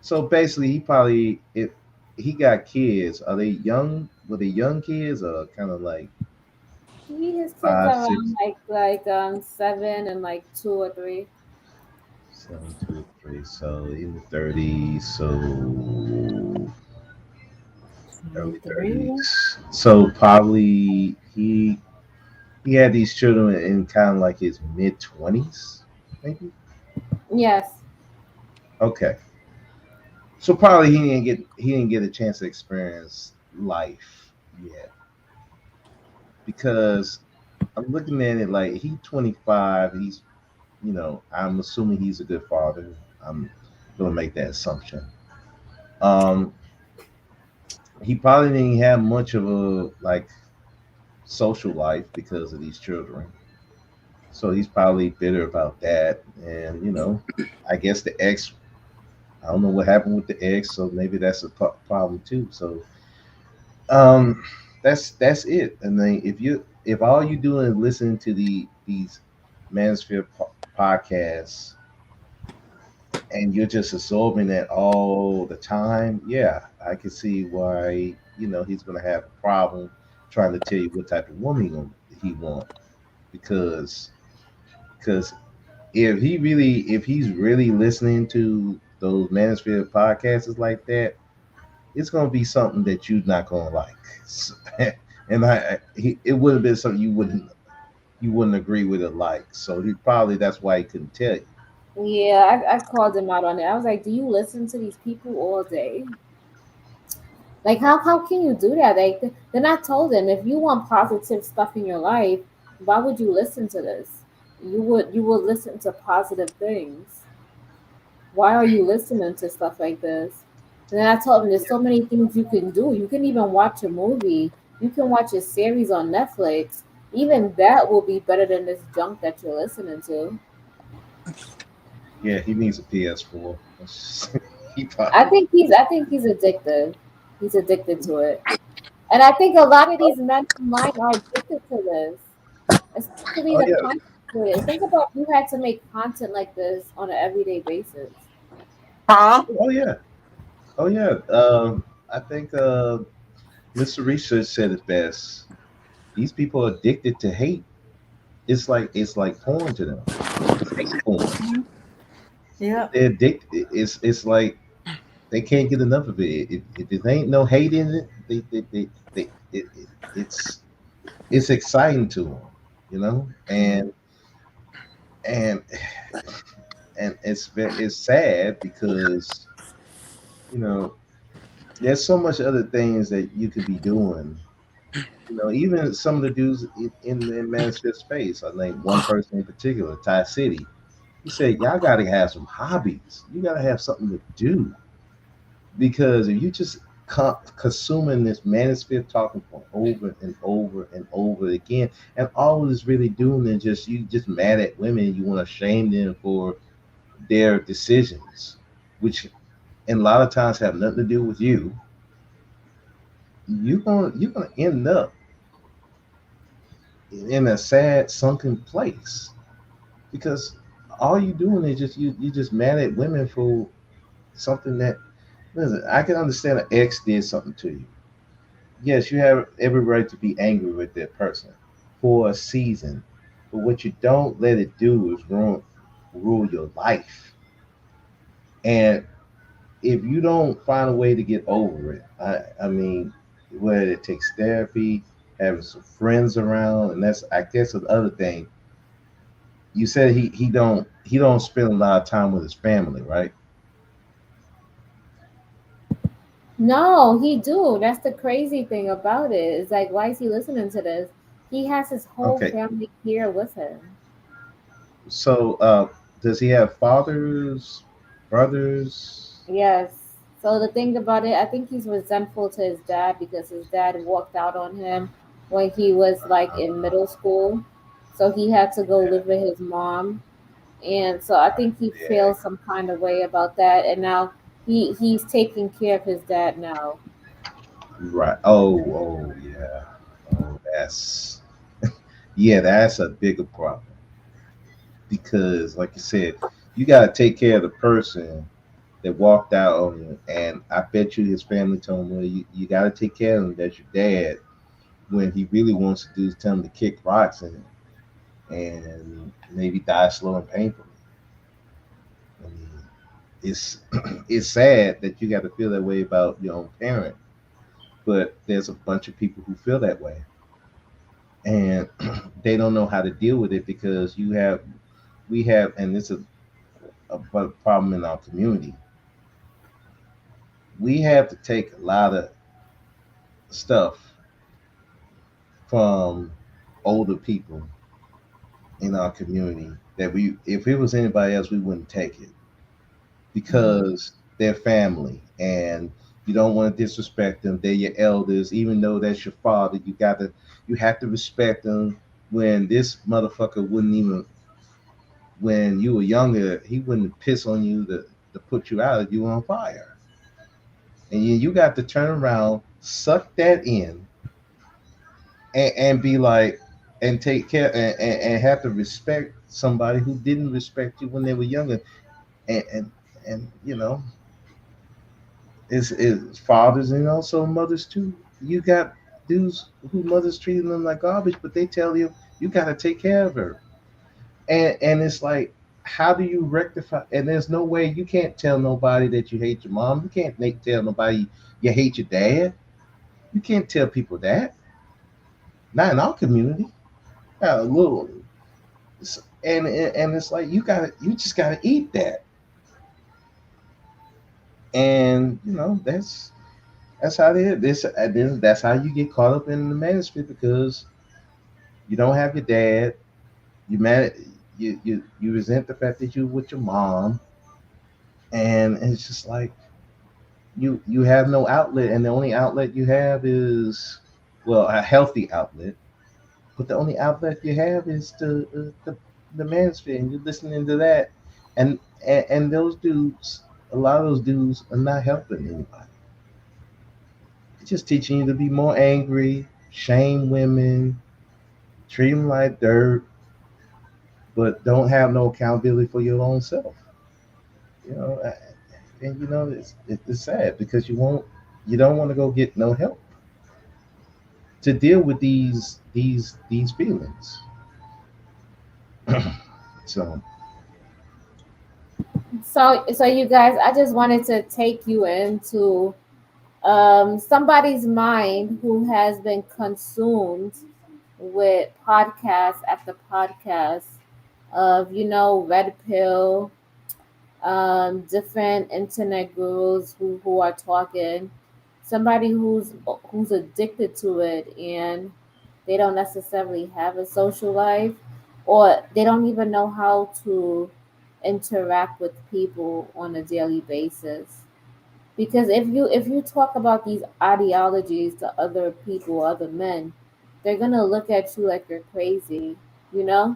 so basically, he probably if he got kids. Are they young? Were they young kids or kind of like his kids 5, 6, around like 7 and like 2 or 3. 7, 2, 3? So in the 30s. So early 3. 30s. So probably he had these children in kind of like his mid 20s, maybe. Yes. Okay. So probably he didn't get a chance to experience life yet because I'm looking at it like he's 25. I'm assuming he's a good father. I'm gonna make that assumption. Um, he probably didn't have much of a like social life because of these children. So he's probably bitter about that. And I guess the ex. I don't know what happened with the ex, so maybe that's a problem too. So um, that's it. And then if all you do is listen to these Mansfield podcasts and you're just absorbing that all the time, yeah, I can see why he's gonna have a problem trying to tell you what type of woman he want because because if he's really listening to those Mansfield podcasts like that, it's gonna be something that you're not gonna like. And it would have been something you wouldn't agree with it like. So that's why he couldn't tell you. Yeah, I called him out on it. I was like, "Do you listen to these people all day? Like, how can you do that?" Like, then I told him, if you want positive stuff in your life, why would you listen to this? You would listen to positive things. Why are you listening to stuff like this? And then I told him, there's so many things you can do. You can even watch a movie. You can watch a series on Netflix. Even that will be better than this junk that you're listening to. Yeah, he needs a PS4. he I probably. think he's I think he's addicted. He's addicted to it. And I think a lot of these men online are addicted to this, especially Oh the yeah, content creators. Think about if you had to make content like this on an everyday basis. Huh? oh yeah, oh yeah. I think Mr. Research said it best. These people are addicted to hate. It's like porn to them. It's hate porn. Yep. They're addicted. It's like they can't get enough of it. If it ain't no hate in it, it's exciting to them, and and and it's sad because you know there's so much other things that you could be doing. Even some of the dudes in Mansfield space. I think one person in particular, Ty City. He said, y'all got to have some hobbies. You got to have something to do. Because if you just consuming this manosphere talking point over and over and over again, and all it's really doing is just you just mad at women, you want to shame them for their decisions, which and a lot of times have nothing to do with you. You're gonna end up in a sad sunken place because all you doing is just you just mad at women for something that listen, I can understand an ex did something to you. Yes, you have every right to be angry with that person for a season. But what you don't let it do is rule your life. And if you don't find a way to get over it, I mean, whether it takes therapy, having some friends around, and that's I guess another thing. You said he don't spend a lot of time with his family, right? No, he do. That's the crazy thing about it. It's like, why is he listening to this? He has his whole Okay, family here with him. so does he have fathers, brothers? Yes. So the thing about it, I think he's resentful to his dad because his dad walked out on him when he was like in middle school. So he had to go live with his mom. And so I think he Yeah, feels some kind of way about that. And now he's taking care of his dad now. right. Oh, yeah. Oh, that's a bigger problem because, like you said, you got to take care of the person that walked out on you, and I bet you his family told him, well, you got to take care of him. That's your dad. When he really wants to do is tell him to kick rocks and maybe die slow and painfully. I mean, it's it's sad that you got to feel that way about your own parent, but there's a bunch of people who feel that way, and they don't know how to deal with it because we have, and this is a problem in our community. We have to take a lot of stuff from older people in our community that we, if it was anybody else, we wouldn't take it Mhm. because they're family and you don't want to disrespect them. They're your elders, even though that's your father. You have to respect them. When this motherfucker wouldn't even, when you were younger, he wouldn't piss on you to put you out if you were on fire. And you got to turn around, suck that in, and be like, and take care and have to respect somebody who didn't respect you when they were younger. And it's fathers and also mothers too. You got dudes who mothers treating them like garbage, but they tell you got to take care of her. And it's like, how do you rectify? And there's no way you can't tell nobody that you hate your mom. You can't tell nobody you hate your dad. You can't tell people that. Not in our community. A little, and it's like you just gotta eat that. And that's how it is. That's how you get caught up in the manuscript because you don't have your dad. You mad. You resent the fact that you with your mom, and it's just like you have no outlet, and the only outlet you have is, well, a healthy outlet, but the only outlet you have is the manosphere, and you're listening to that, and those dudes, a lot of those dudes are not helping anybody. They're just teaching you to be more angry, shame women, treat them like dirt, but don't have no accountability for your own self. You know, and it's sad because you don't want to go get no help to deal with these feelings. So So you guys, I just wanted to take you into somebody's mind who has been consumed with podcast after podcast of red pill, different internet gurus who are talking, somebody who's addicted to it and they don't necessarily have a social life or they don't even know how to interact with people on a daily basis. Because if you talk about these ideologies to other people, other men, they're gonna look at you like you're crazy, you know?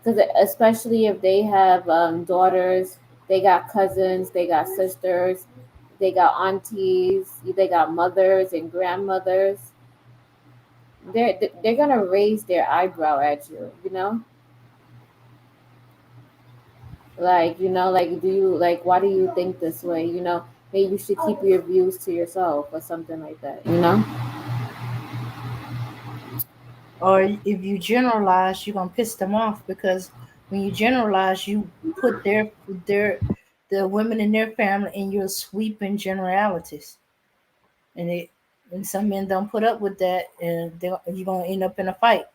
Because especially if they have daughters, they got cousins, they got sisters, they got aunties, they got mothers and grandmothers. They're gonna raise their eyebrow at you, you know? Like, like, do you like, why do you think this way? Maybe you should keep your views to yourself or something like that, you know? Or if you generalize, you're gonna piss them off, because when you generalize, you put their the women in their family in your sweeping generalities, and it and some men don't put up with that, and you're gonna end up in a fight.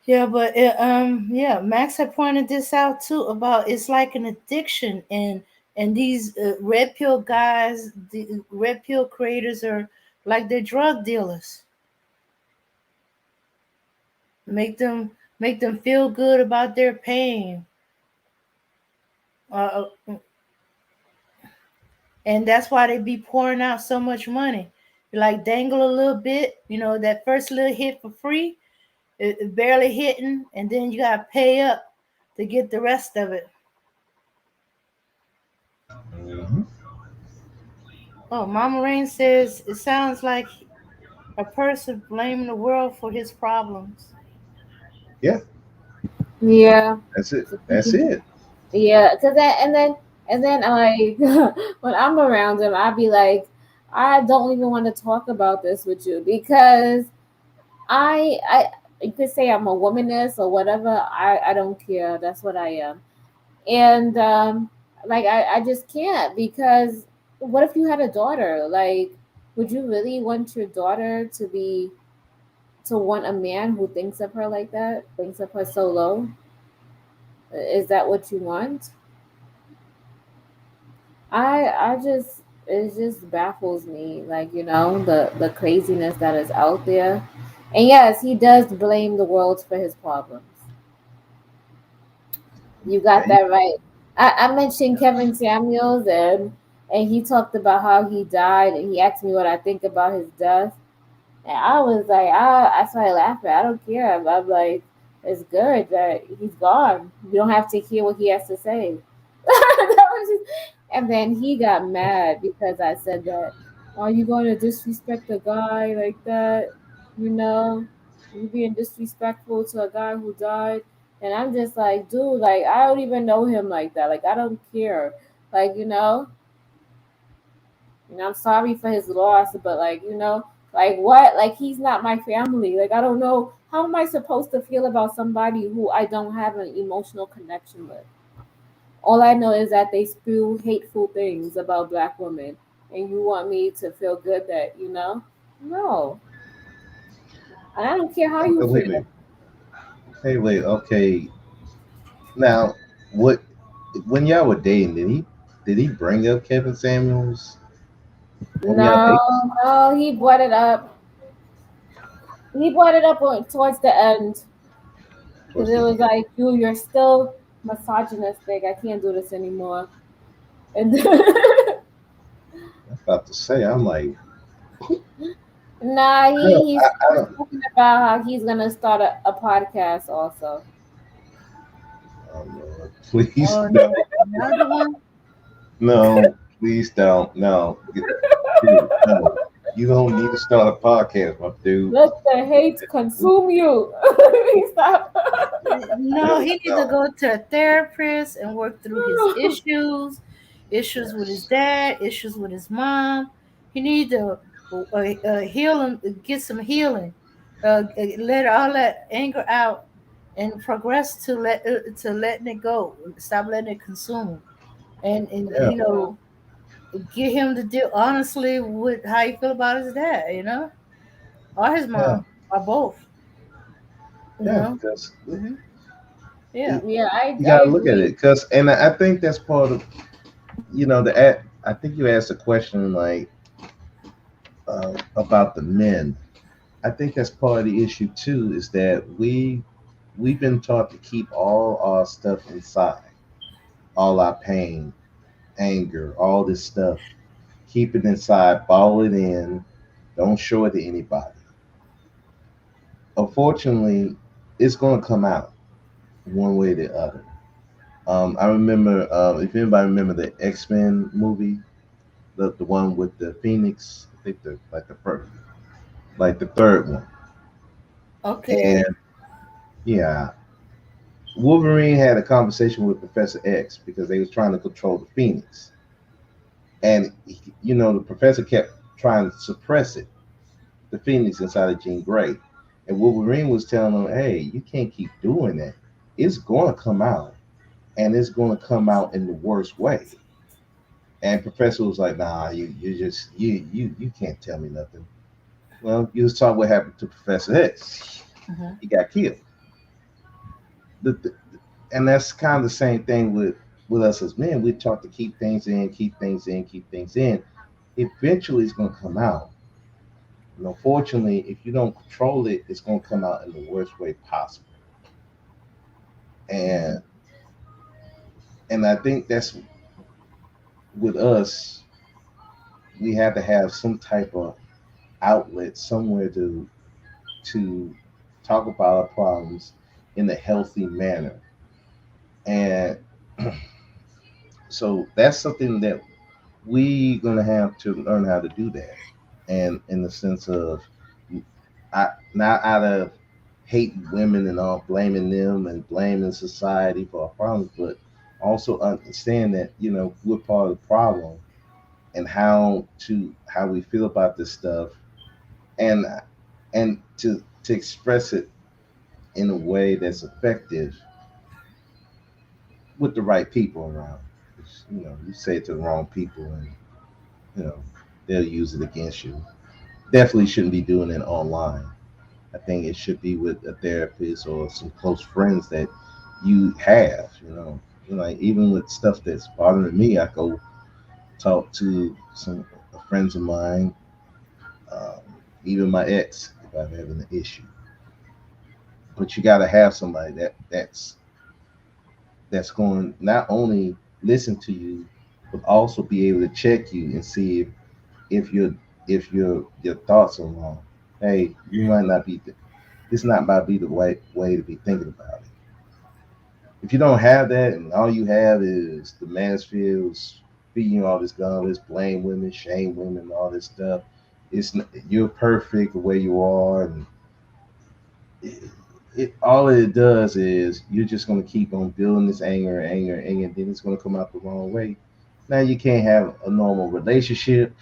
Yeah, but yeah, Max had pointed this out too, about it's like an addiction, and these red pill guys, the red pill creators are like they're drug dealers. Make them feel good about their pain, uh, and that's why they be pouring out so much money. Like dangle a little bit, that first little hit for free, it barely hitting, and then you gotta pay up to get the rest of it. Mhm. Oh, Mama Rain says it sounds like a person blaming the world for his problems. Yeah, Yeah. that's it. That's it. Yeah, cause and then like when I'm around him, I'd be like, I don't even want to talk about this with you because I you could say I'm a womanist or whatever. I don't care. That's what I am. And like I just can't, because what if you had a daughter? Like, would you really want your daughter to want a man who thinks of her like that, thinks of her so low? Is that what you want? I just, it just baffles me, like, the craziness that is out there. And yes, he does blame the world for his problems. You got Hey, that right. I mentioned Kevin Samuels, and he talked about how he died, and he asked me what I think about his death. And I was like, I started laughing. I don't care. I'm like, it's good that he's gone. You don't have to hear what he has to say. That was and then he got mad because I said that. Are you going to disrespect a guy like that? You know, you being disrespectful to a guy who died. And I'm just like, dude, like, I don't even know him like that. Like, I don't care. Like, I'm sorry for his loss, but like, like what? Like, he's not my family. Like, I don't know. How am I supposed to feel about somebody who I don't have an emotional connection with? All I know is that they spew hateful things about black women, and you want me to feel good that, No. And I don't care how you wait, feel. wait. Hey, wait. Okay. Now, what? When y'all were dating, did he bring up Kevin Samuels when y'all No, dating? no, he brought it up. He brought it up towards the end, because Towards it the was end? like, you're still misogynistic. I can't do this anymore. And I was about to say, I'm like, nah, I don't, he's I don't, talking about how he's gonna start a podcast also. oh Lord, please Oh no, no, another one. no, please don't, no, dude, no, you don't need to start a podcast, my dude. Let the hate consume you. Stop. No, he need to No, go to a therapist and work through his issues with his yes, dad, issues with his mom. He need to heal him, get some healing, let all that anger out, and progress to letting it go. Stop letting it consume him, and yeah, get him to deal honestly with how he feel about his dad, or his yeah, mom, or both, you yeah, know. because hmm Yeah. it, Yeah, I you I got to look at agree. it, because, and I think that's part of, I think you asked a question like about the men. I think that's part of the issue too, is that we we've been taught to keep all our stuff inside, all our pain, anger, all this stuff. Keep it inside, ball it in, don't show it to anybody. Unfortunately, it's going to come out one way or the other. I remember, if anybody remember the X-Men movie, the one with the Phoenix, I think the like the first, like the third one, Okay. and yeah, Wolverine had a conversation with Professor X because they was trying to control the Phoenix, and the professor kept trying to suppress it, the Phoenix inside of Jean Grey, and Wolverine was telling him, "Hey, you can't keep doing that. It's going to come out, and it's going to come out in the worst way." And Professor was like, "Nah, you just you can't tell me nothing." Well, you saw what happened to Professor X. Mhm. He got killed. The, and that's kind of the same thing with us as men. We're taught to keep things in, keep things in, keep things in. Eventually, it's going to come out. And unfortunately, if you don't control it, it's going to come out in the worst way possible. And I think that's with us. We have to have some type of outlet somewhere to talk about our problems in a healthy manner. And so that's something that we gonna have to learn how to do that. And in the sense of not out of hating women and all blaming them and blaming society for our problems, but also understand that we're part of the problem and how we feel about this stuff, and to express it in a way that's effective with the right people around. 'Cause, you say it to the wrong people, and you know they'll use it against you. Definitely shouldn't be doing it online. I think it should be with a therapist or some close friends that you have. Like even with stuff that's bothering me, I go talk to some friends of mine, um, even my ex if I'm having an issue. But you got to have somebody that's going to not only listen to you, but also be able to check you and see if your your thoughts are wrong. Hey, you might not be. This not might be the right way to be thinking about it. If you don't have that, and all you have is the manospheres feeding you all this garbage, blame women, shame women, all this stuff. You're perfect the way you are, and all it does is you're just going to keep on building this anger, and then it's going to come out the wrong way. Now you can't have a normal relationship.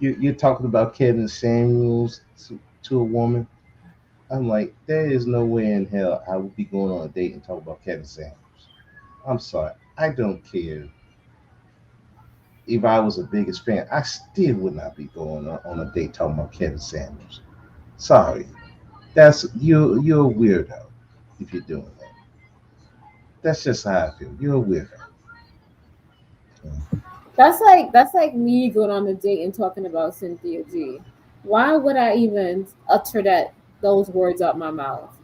You're talking about Kevin Samuels to a woman. I'm like, there is no way in hell I would be going on a date and talk about Kevin Samuels. I'm sorry, I don't care if I was the biggest fan. I still would not be going on a date talking about Kevin Samuels. Sorry, that's you're a weirdo if you're doing that. That's just how I feel. You're a weirdo. That's like me going on a date and talking about Cynthia G. Why would I even utter those words out my mouth?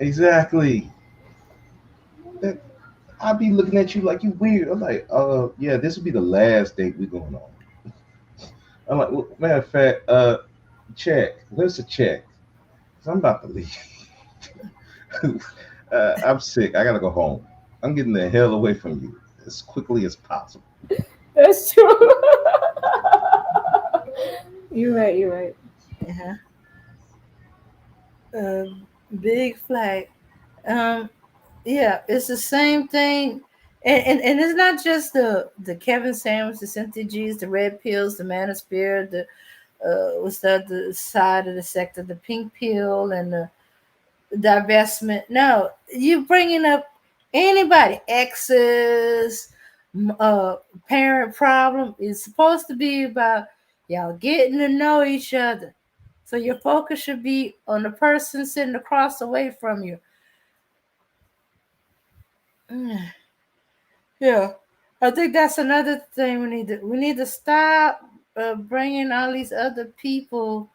Exactly. That I'd be looking at you like you weird. I'm like, yeah, this would be the last date we're going on. I'm like, well, matter of fact, check. Where's the check? 'Cause I'm about to leave. I'm sick. I gotta go home. I'm getting the hell away from you as quickly as possible. That's true. You're right. You're right. Uh-huh. Uh, Big flag. Um, yeah, it's the same thing. And it's not just the Kevin Samuels, the Cynthia G's, the red pills, the manosphere, the what's the other side of the sector, the pink pill and the divestment. No, you bringing up anybody, exes, parent problem. It's supposed to be about y'all getting to know each other. So your focus should be on the person sitting across the way from you. Yeah, I think that's another thing we need to stop bringing all these other people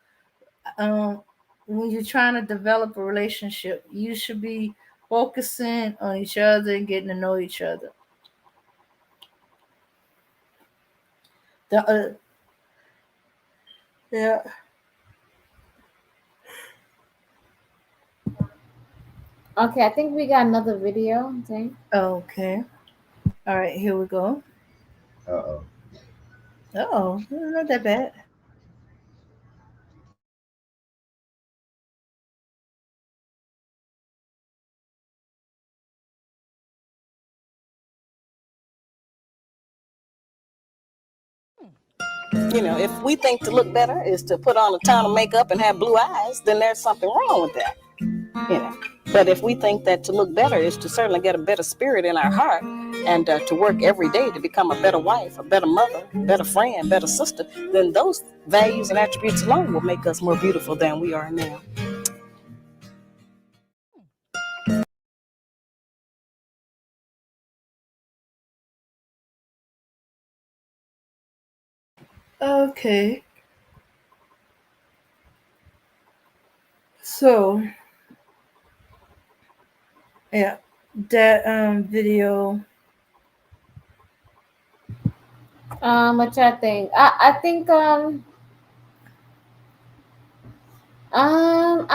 um, when you're trying to develop a relationship, you should be focusing on each other and getting to know each other. Yeah. Okay, I think we got another video. Okay. Okay. All right, here we go. Uh-oh. Oh, not that bad. You know, if we think to look better is to put on a ton of makeup and have blue eyes, then there's something wrong with that. You know, but if we think that to look better is to certainly get a better spirit in our heart and to work every day to become a better wife, a better mother, better friend, better sister, then those values and attributes alone will make us more beautiful than we are now. Okay. So, yeah, that video. What I think? I think I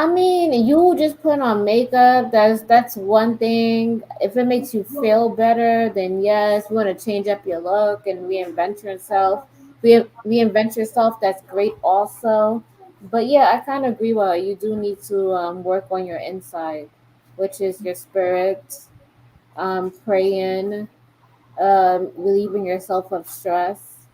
mean, you just put on makeup. That's one thing. If it makes you feel better, then yes, you want to change up your look and reinvent yourself. Reinvent yourself. That's great, also. But yeah, I kind of agree with you. Do need to work on your inside, which is your spirit. Praying, relieving yourself of stress,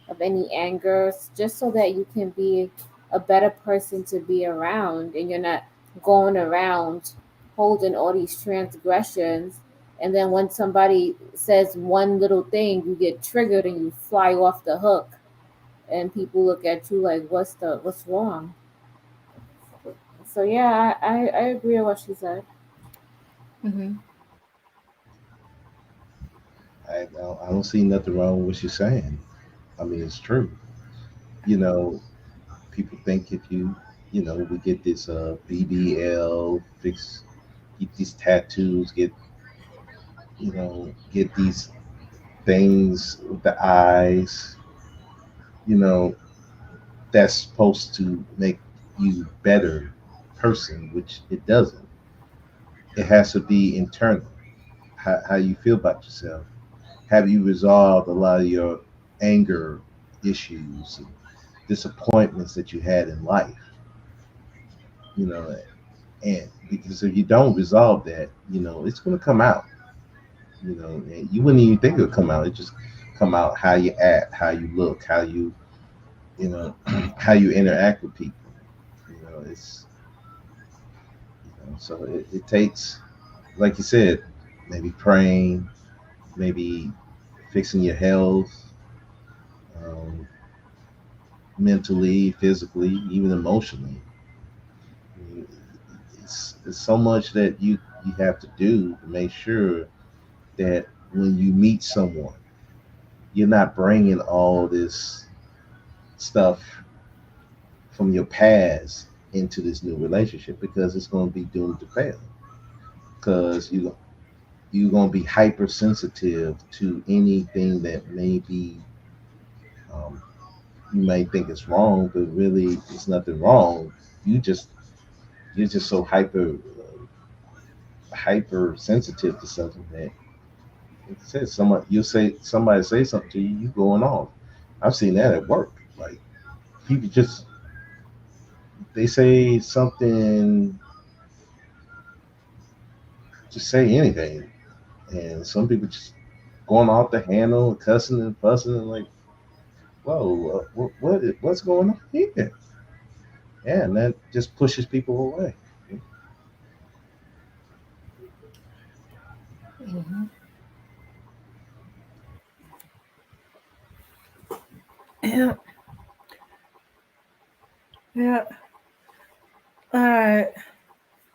of any angers, just so that you can be a better person to be around and you're not going around holding all these transgressions. And then when somebody says one little thing, you get triggered and you fly off the hook, and people look at you like, what's wrong? So yeah, I agree with what she said. Mm-hmm. I don't see nothing wrong with what you're saying. I mean, it's true. You know, people think if we get this BBL, get these tattoos, get these things with the eyes, you know, that's supposed to make you better person, which it doesn't. It has to be internal. How you feel about yourself. Have you resolved a lot of your anger issues and disappointments that you had in life? You know, and because if you don't resolve that, it's going to come out. And you wouldn't even think it would come out. It just come out how you act, how you look, how you interact with people. It's so it takes, like you said, maybe praying, maybe fixing your health, um, mentally, physically, even emotionally. I mean, it's so much that you have to do to make sure that when you meet someone, you're not bringing all this stuff from your past into this new relationship, because it's going to be doomed to fail. Because you're going to be hypersensitive to anything that maybe um, you may think is wrong, but really it's nothing wrong. You're just so hypersensitive to something that it says somebody say something to you, you going off. I've seen that at work. Like, people just, they say something, just say anything, and some people just going off the handle, cussing and fussing, and like, whoa, what's going on here? Yeah, and that just pushes people away. Mm-hmm. Yeah. Yeah. All right.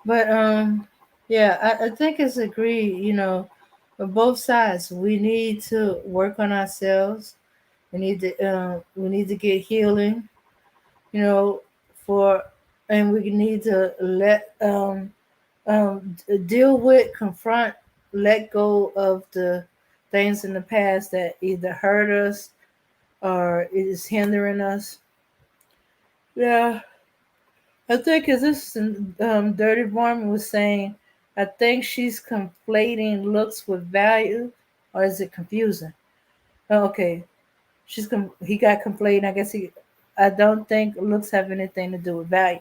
But yeah, I think it's agreed, on both sides. We need to work on ourselves. We need to get healing, you know, for and we need to deal with, confront, let go of the things in the past that either hurt us or is hindering us. Yeah, I think as this Dirty Mormon was saying, I think she's conflating looks with value, or is it confusing? Oh, okay, he got conflated. I guess he. I don't think looks have anything to do with value.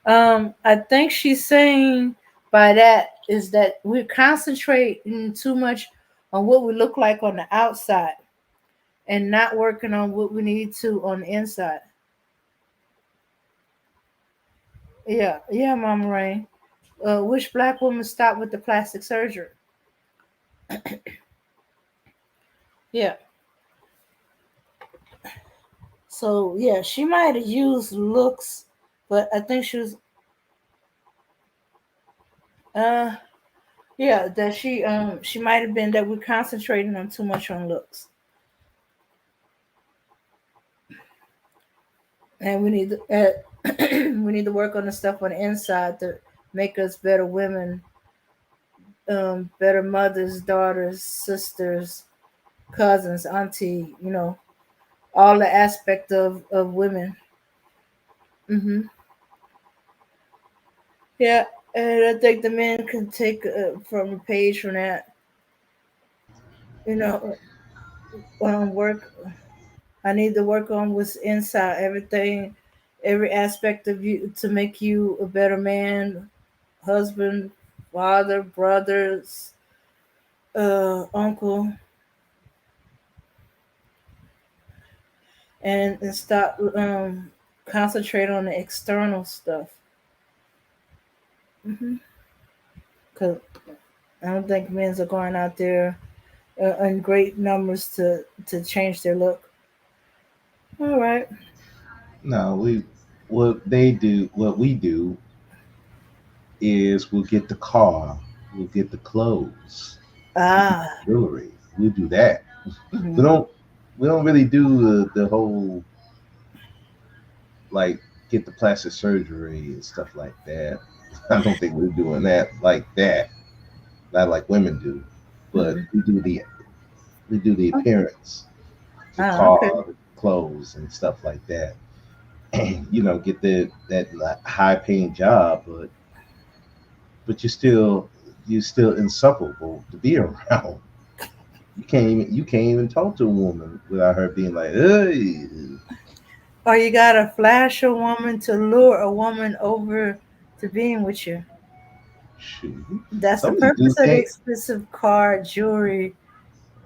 I think she's saying by that is that we're concentrating too much on what we look like on the outside and not working on what we need to on the inside. Yeah, yeah, Mama Rain. Which black woman stopped with the plastic surgery? Yeah. So yeah, she might have used looks, but I think she was uh yeah, that she might have been that we're concentrating on too much on looks. And we need to we need to work on the stuff on the inside to make us better women, better mothers, daughters, sisters, cousins, auntie, all the aspect of women. Hmm. Yeah, and I think the men can take from a page from that. You know, work. I need to work on what's inside everything, every aspect of you to make you a better man, husband, father, brothers, uncle, and stop concentrate on the external stuff. Because I don't think men's are going out there in great numbers to change their look. All right. No, what we do is we'll get the car, we'll get the clothes, Ah. jewelry. We do that. We Mhm. don't we don't really do the whole like get the plastic surgery and stuff like that. I don't think we're doing that like that. Not like women do, but Mhm. we do the appearance, the Ah, okay. car, the clothes, and stuff like that. Get that high paying job, but you're still insufferable to be around. You can't even talk to a woman without her being like, hey, Or you gotta flash a woman to lure a woman over to being with you. shoot. That's the Some of these purpose dudes of the can't. expensive car, jewelry,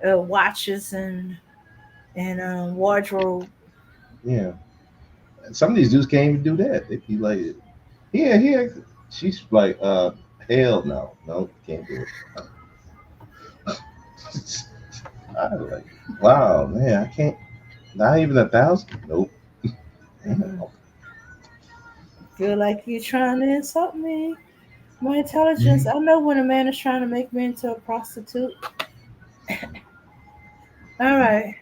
watches, and wardrobe. Yeah, some of these dudes can't even do that. They'd be like, yeah, yeah. She's like, hell no, no, can't do it. I was like, wow, man, I can't. Not even 1,000. Nope. Mhm. Feel like you trying to insult me. My intelligence. I know when a man is trying to make me into a prostitute. All right.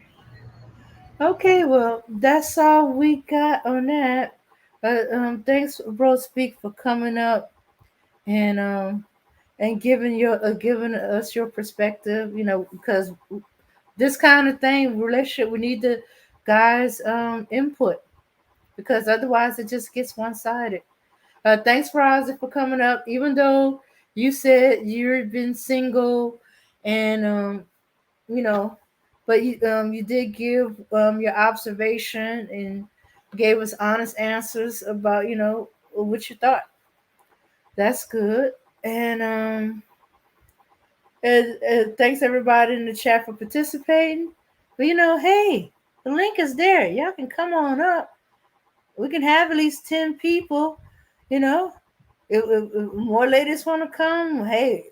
Okay, well, that's all we got on that. Thanks, Bro Speak, for coming up and giving us your perspective. Because this kind of thing, relationship, we need the guys' input because otherwise it just gets one sided. Thanks, Rosie, for coming up. Even though you said you've been single, and you know, but you did give your observation and gave us honest answers about what you thought. That's good. And thanks everybody in the chat for participating. But hey, the link is there. Y'all can come on up. We can have at least 10 people. You know, if more ladies want to come, hey,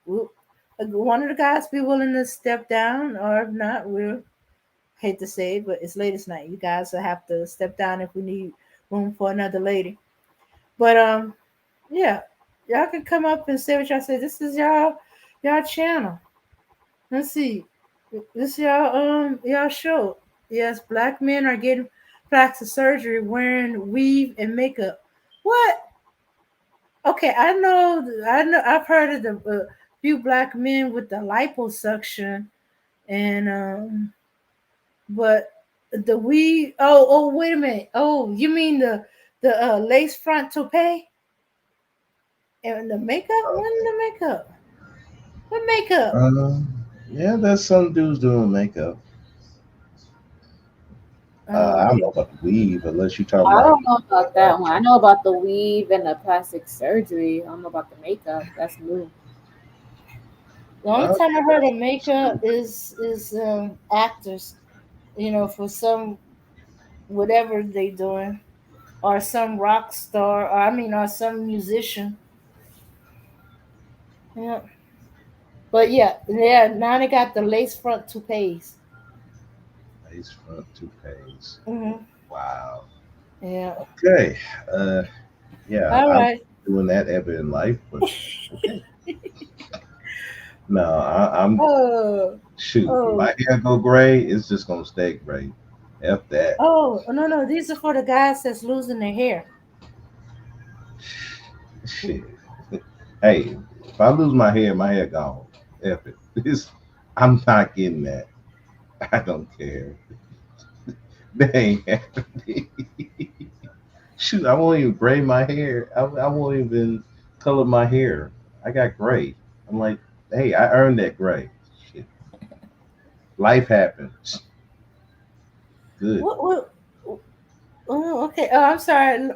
we'll, one of the guys be willing to step down, or if not, we'll hate to say it, but it's ladies' night. You guys will have to step down if we need room for another lady. But yeah, y'all can come up and say what y'all say. This is y'all channel. Let's see. This y'all show. Yes, black men are getting plastic surgery wearing weave and makeup. What? Okay, I've heard of the few black men with the liposuction, and but the weave. Oh, wait a minute. Oh, you mean the lace front toupee and the makeup? When the makeup? What makeup? Yeah, there's some dudes doing makeup. Oh, I don't okay. know about the weave, unless you're talking I about. don't know about that one. I know about the weave and the plastic surgery. I don't know about the makeup. That's new. The only Uh, time I heard of makeup is actors, for some whatever they doing, or some rock star, or some musician. Yeah, but yeah. Now they got the lace front toupees. lace front toupees. Hmm. Wow. Yeah. Okay. Uh, yeah, All I'm right. doing that ever in life, but okay. No, I'm Oh, shoot. oh, My hair go gray, it's just gonna stay gray. F that. oh! No! These are for the guys that's losing their hair. Shit. Hey, if I lose my hair gone. F it. This, I'm not getting that. I don't care. That ain't happening. Shoot, I won't even braid my hair. I won't even color my hair. I got gray. I'm like, hey, I earned that gray. Shit. Life happens. Good. What? Oh, okay. Oh, I'm sorry.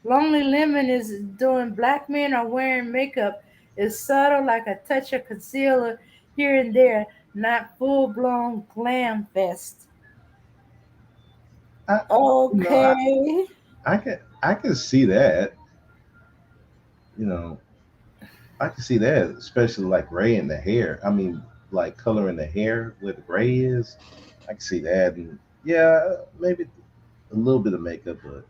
Lonely Lemon is doing black men are wearing makeup. It's subtle, like a touch of concealer here and there, not full blown glam fest. I, you know, Okay. I can see that. You know, I can see that, especially like gray in the hair. I mean, like coloring the hair where the gray is. I can see that, and yeah, maybe a little bit of makeup, but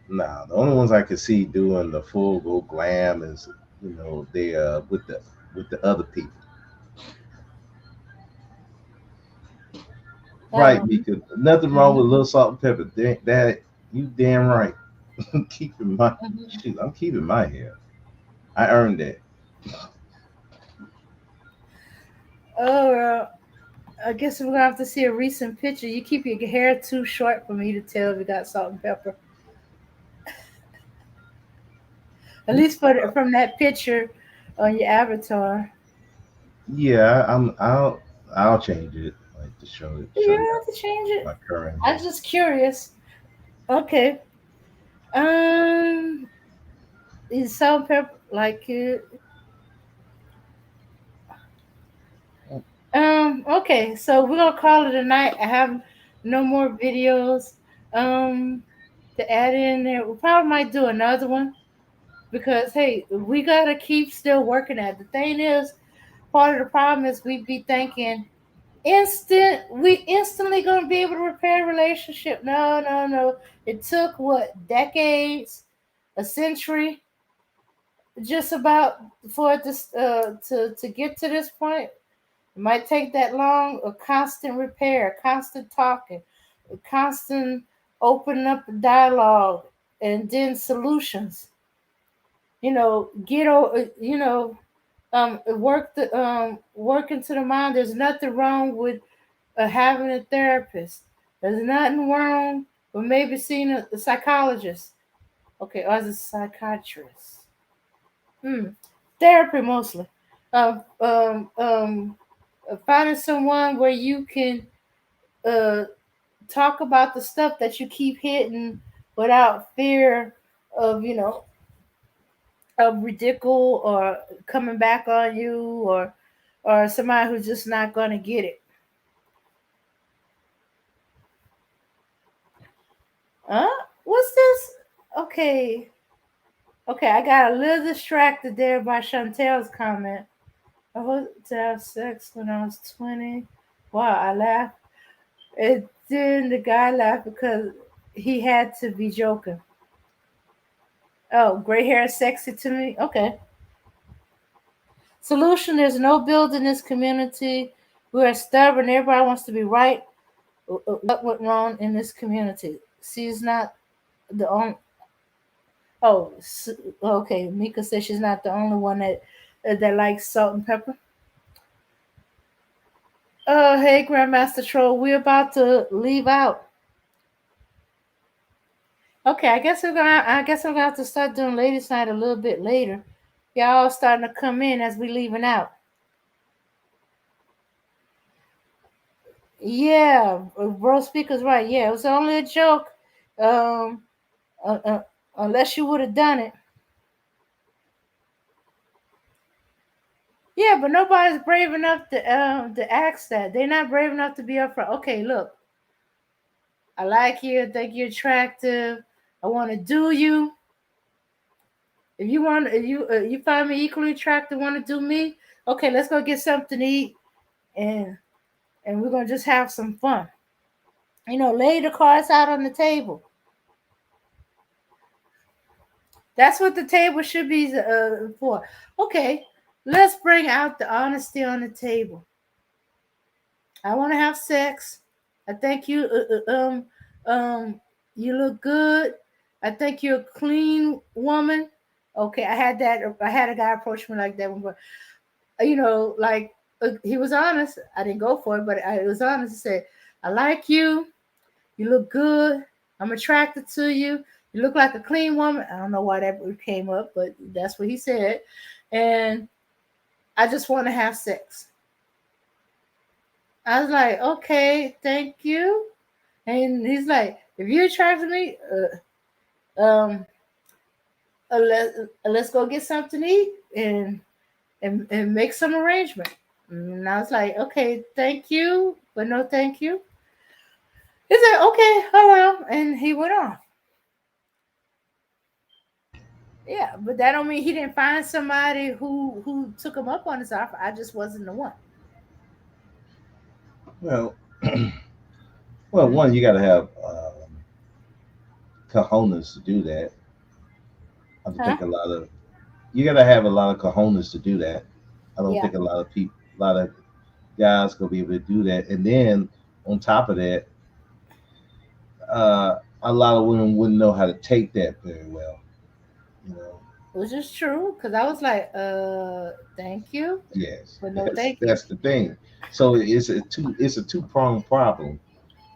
nah. The only ones I could see doing the full go glam is, they with the other people. Right, Oh. Mika. Nothing wrong with a little salt and pepper. That you damn right. keeping my Mhm. shoot. I'm keeping my hair. I earned that. Oh, I guess we're gonna have to see a recent picture. You keep your hair too short for me to tell if you got salt and pepper. At least from that picture on your avatar. Yeah, I'll change it like to You show don't you have to change it. my current I'm hair. just curious. Okay. Um, is salt and pepper like it? Okay, so we're gonna call it a night. I have no more videos to add in there. We probably might do another one because hey, we gotta keep still working at it. The thing is, part of the problem is we be thinking we instantly gonna be able to repair a relationship. No, no, no. It took what, decades, a century, just about for it to get to this point. It might take that long. A constant repair, constant talking, a constant opening up the dialogue, and then solutions. Get over. Work into the mind. There's nothing wrong with having a therapist. There's nothing wrong with maybe seeing a psychologist. Okay, or as a psychiatrist. Hmm. Therapy mostly. Um, um, um, Finding someone where you can uh, talk about the stuff that you keep hitting without fear of, of ridicule or coming back on you, or somebody who's just not going to get it. Huh? What's this? Okay. Okay, I got a little distracted there by Chantel's comment. I was to have sex when I was 20. Wow, I laughed. And then the guy laughed because he had to be joking. Oh, gray hair is sexy to me? Okay. Solution: there's no build in this community. We are stubborn. Everybody wants to be right. What went wrong in this community? She's not the only. Oh, okay. Mika says she's not the only one that likes salt and pepper. Oh, hey, Grandmaster Troll, we're about to leave out. Okay, I guess I'm gonna have to start doing ladies' night a little bit later. Y'all starting to come in as we leaving out. Yeah, bro, speaker's right. Yeah, it was only a joke. Um, uh, uh, unless you would have done it. Yeah, but nobody's brave enough to ask that. They're not brave enough to be upfront. Okay, look, I like you. I think you're attractive. I want to do you. If you find me equally attractive, want to do me. Okay, let's go get something to eat, and we're gonna just have some fun. Lay the cards out on the table. That's what the table should be for. Okay, let's bring out the honesty on the table. I want to have sex. I think you look good. I think you're a clean woman. Okay, I had that. I had a guy approach me like that one, but like he was honest. I didn't go for it, but I was honest. He said, "I like you. You look good. I'm attracted to you. You look like a clean woman." I don't know why that came up, but that's what he said. And I just want to have sex. I was like, okay, thank you. And he's like, if you're attracted to me, let's go get something to eat and make some arrangement. And I was like, okay, thank you, but no thank you. He said, okay, oh well, and he went off. Yeah, but that don't mean he didn't find somebody who took him up on his offer. I just wasn't the one. Well, well, one, you got to have cojones to do that. I don't Huh? think you got to have a lot of cojones to do that. I don't Yeah. think a lot of guys gonna be able to do that. And then on top of that, a lot of women wouldn't know how to take that very well. You know, Which is true, because I was like, thank you, yes, but no that's thank you. that's the thing. So it's a two-pronged problem.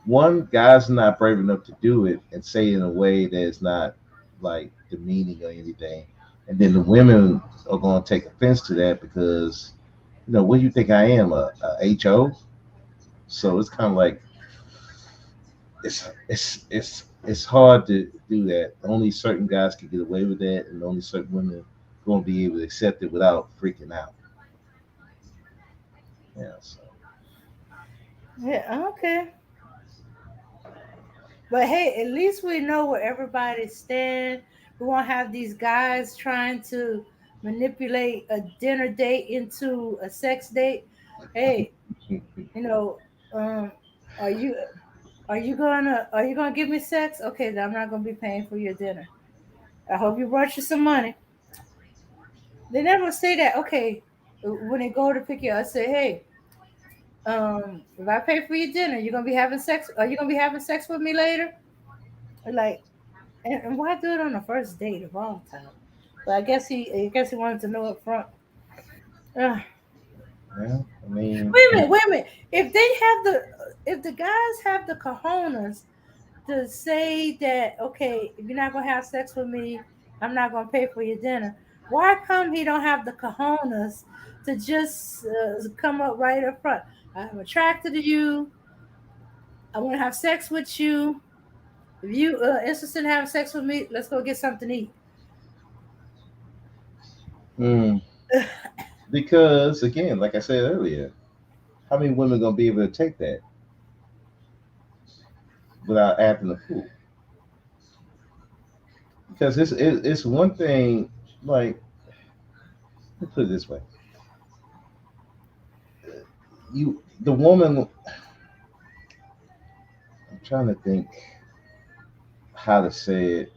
One, guys not brave enough to do it and say it in a way that's not like demeaning or anything. And then the women are gonna take offense to that because what do you think I am, a HO? So it's kind of like it's hard to do that. Only certain guys can get away with that, and only certain women gonna be able to accept it without freaking out. Yeah. So Yeah, okay. But hey, at least we know where everybody stand. We won't have these guys trying to manipulate a dinner date into a sex date. Hey, you know, um, are you are you gonna give me sex? Okay, then I'm not gonna be paying for your dinner. I hope you brought you some money. They never say that. Okay, when they go to pick you up, I say, hey, if I pay for your dinner, you're gonna be having sex. Are you gonna be having sex with me later? Like, and why do it on the first date of all time? But I guess he wanted to know up front. Ugh. yeah, I mean, Wait a minute, wait a minute. If the guys have the cojones to say that, okay, if you're not gonna have sex with me, I'm not gonna pay for your dinner. Why come he don't have the cojones to just come up right up front? I'm attracted to you. I want to have sex with you. If you interested in having sex with me, let's go get something to eat. mm, because again, like I said earlier, how many women gonna be able to take that without acting a fool? Because it's one thing, like, let's put it this way: the woman. I'm trying to think how to say it.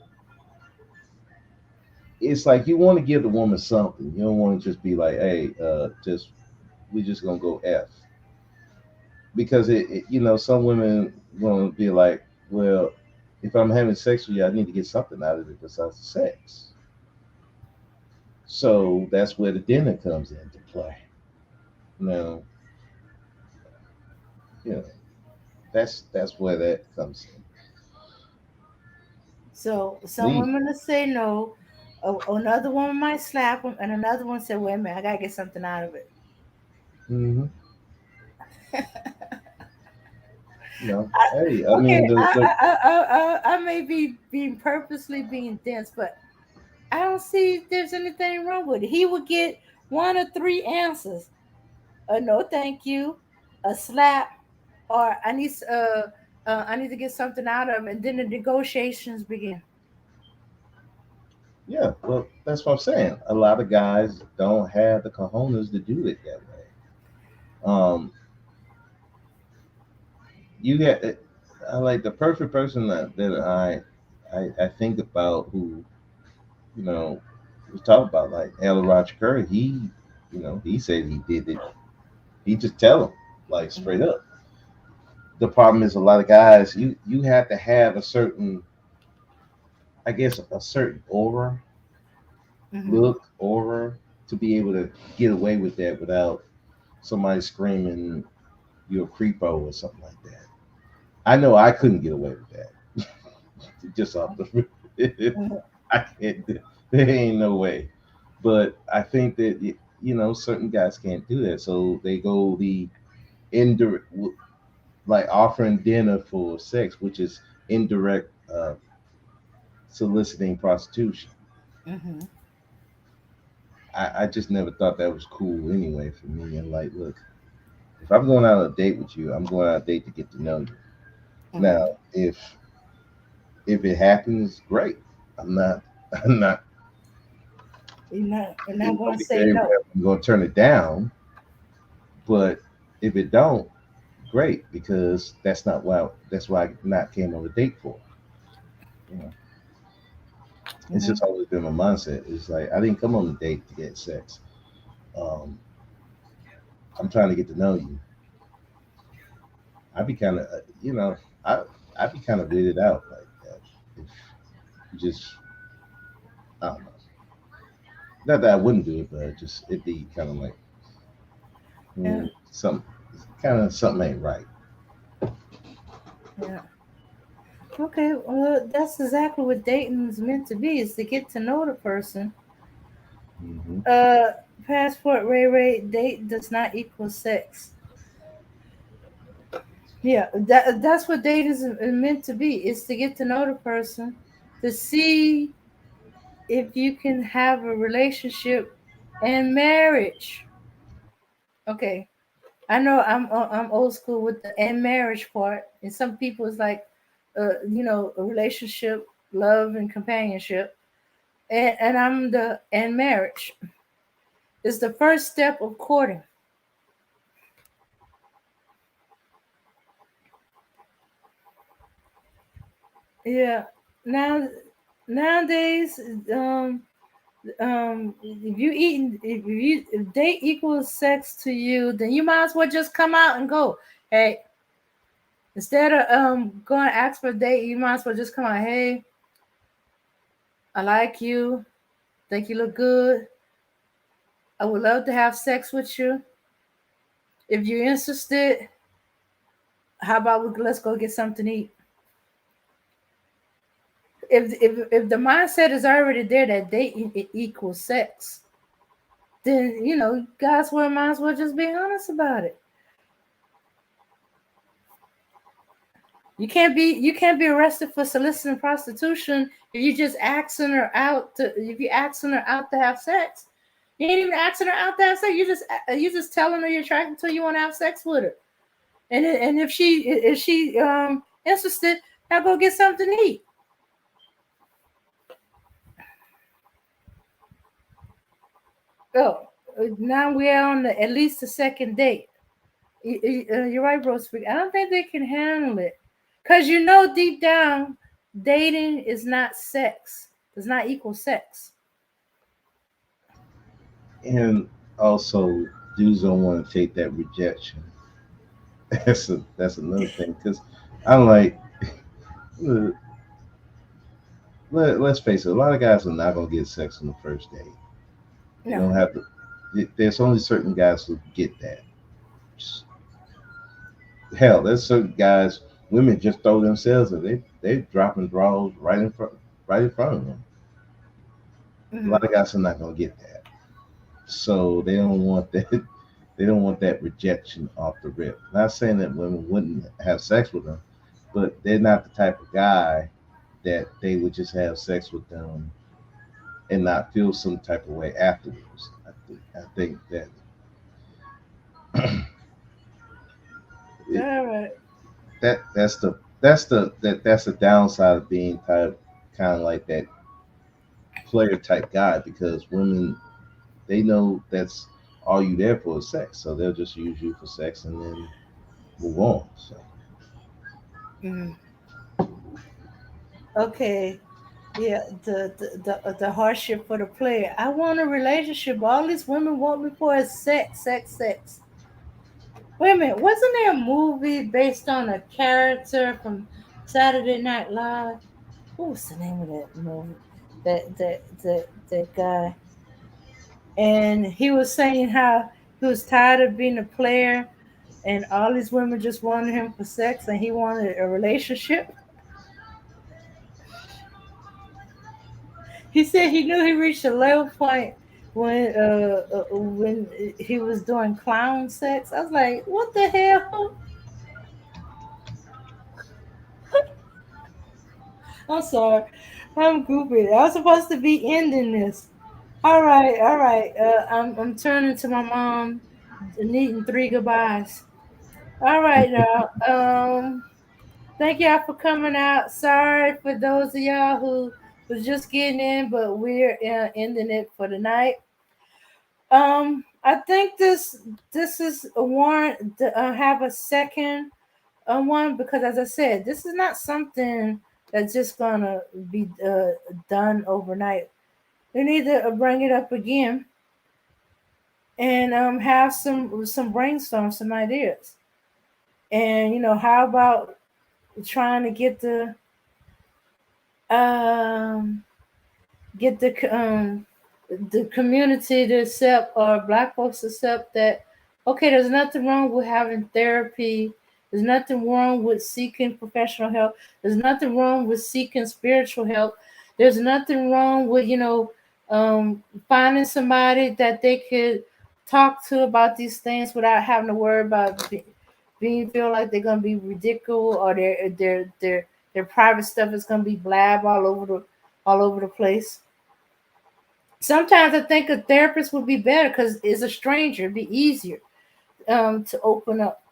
It's like you want to give the woman something. You don't want to just be like, hey, just we just gonna go F, because some women gonna be like, well, if I'm having sex with you, I need to get something out of it besides the sex. So that's where the dinner comes into play. Now, you know, that's where that comes in. So some Leave. women will say no. Another woman might slap him, and another one say, "Wait a minute, I gotta get something out of it." Mm-hmm. No, I, hey, I okay, mean I may be being purposely being dense, but I don't see if there's anything wrong with it. He would get one or three answers: a no, thank you, a slap, or I need to get something out of him, and then the negotiations begin. yeah, well, that's what I'm saying. A lot of guys don't have the cojones to do it that way. Um, you get, I like the perfect person that I think about who, you know, was talking about like Ella Roger Curry. He said he did it. He just tell him like straight Mhm, up. The problem is a lot of guys. You have to have a certain, I guess, a certain mhm, aura to be able to get away with that without somebody screaming you're a creepo or something like that. I know I couldn't get away with that. Just off the mhm, I can't. There ain't no way. But I think that certain guys can't do that, so they go the indirect, like offering dinner for sex, which is indirect soliciting prostitution. mhm. I just never thought that was cool anyway for me. And like, look, if I'm going out on a date with you, I'm going on a date to get to know you. Mhm. Now, if it happens, great. I'm not I'm not You're not going gonna to be say very no. I'm gonna turn it down. But if it don't, great, because that's why I not came on a date for. You know, it's Mhm. just always been my mindset. It's like I didn't come on a date to get sex. Um, I'm trying to get to know you. I'd be kind of, I I'd be kind of weirded out like that if you just, I don't know. Not that I wouldn't do it, but just it'd be kind of like Yeah, some kind of something ain't right. yeah. Okay, well, that's exactly what dating is meant to be: is to get to know the person. Hmm. Uh, passport Ray date does not equal sex. Yeah, that's what dating is meant to be: is to get to know the person, to see if you can have a relationship and marriage. Okay, I know I'm old school with the and marriage part, and some people is like, a relationship, love, and companionship, and I'm the and marriage is the first step of courting. Yeah, now nowadays, if date equals sex to you, then you might as well just come out and go. Hey, instead of going to ask for a date, you might as well just come out. Hey, I like you. Think you look good. I would love to have sex with you. If you're interested, how about let's go get something to eat? If the mindset is already there that dating equals sex, then guys, well, might as well just be honest about it. You can't be arrested for soliciting prostitution if you just asking her out to if you asking her out to have sex. You ain't even asking her out to have sex. You just telling her you're attracted to her, you want to have sex with her. And if she interested, now go get something to eat. Oh, now we're on at least the second date. You're right, bro. Speak. I don't think they can handle it, cause deep down, dating is not sex. Does not equal sex. And also, dudes don't want to take that rejection. That's another thing because I'm like, let's face it, a lot of guys are not gonna get sex on the first day. You don't No. have to. There's only certain guys who get that. Hell, there's certain guys. Women just throw themselves, and they dropping draws right in front of them. A lot Mhm. of guys are not gonna get that, so they don't want that. They don't want that rejection off the rip. Not saying that women wouldn't have sex with them, but they're not the type of guy that they would just have sex with them and not feel some type of way afterwards. I think that it, All right. that's the downside of being kind of like that player type guy, because women, they know that's all you there for is sex, so they'll just use you for sex and then move on. So Mhm. Okay. Yeah, the hardship for the player. I want a relationship. All these women want me for is sex, sex, sex. Wait a minute, wasn't there a movie based on a character from Saturday Night Live? What was the name of that movie? That guy, and he was saying how he was tired of being a player, and all these women just wanted him for sex, and he wanted a relationship. He said he knew he reached a low point when he was doing clown sex. I was like, what the hell? I'm sorry, I'm goofy. I was supposed to be ending this. All right, all right. I'm turning to my mom, needing three goodbyes. All right now. Thank y'all for coming out. Sorry for those of y'all who was just getting in, but we're ending it for the night. I think this is a warrant to have a second one, because, as I said, this is not something that's just gonna be done overnight. We need to bring it up again and have some brainstorm, some ideas, and how about trying to um get the community to accept, or black folks to accept, that okay, there's nothing wrong with having therapy, there's nothing wrong with seeking professional help, there's nothing wrong with seeking spiritual help, there's nothing wrong with finding somebody that they could talk to about these things without having to worry about being feel like they're gonna be ridiculed, or their private stuff is gonna be blab all over the place. Sometimes I think a therapist would be better because it's a stranger. It'd be easier to open up.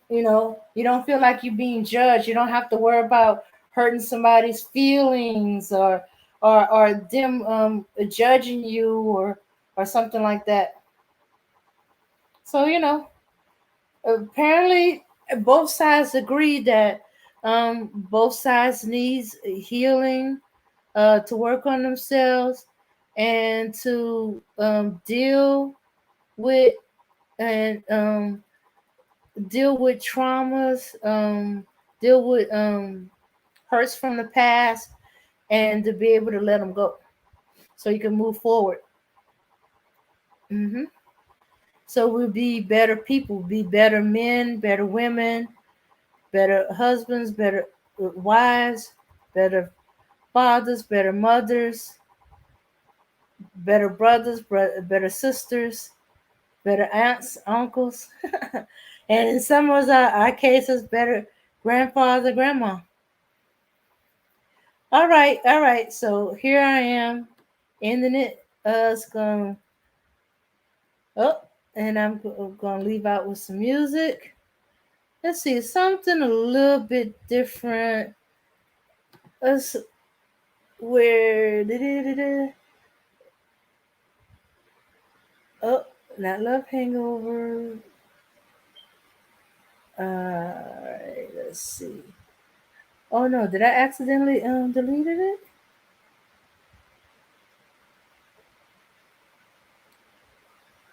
You don't feel like you're being judged. You don't have to worry about hurting somebody's feelings, or them judging you, or something like that. So apparently both sides agree that both sides needs healing, to work on themselves, and to with and deal with traumas, deal with hurts from the past, and to be able to let them go so you can move forward. hmm So we'll be better people, be better men, better women, better husbands, better wives, better fathers, better mothers, better brothers, better sisters, better aunts, uncles, and in some of our cases, better grandfather, grandma. All right. So here I am, ending it. It's going up, and I'm going to leave out with some music. Let's see, something a little bit different. Let's where oh, not love hangover. All right, let's see. Oh no, did I accidentally deleted it?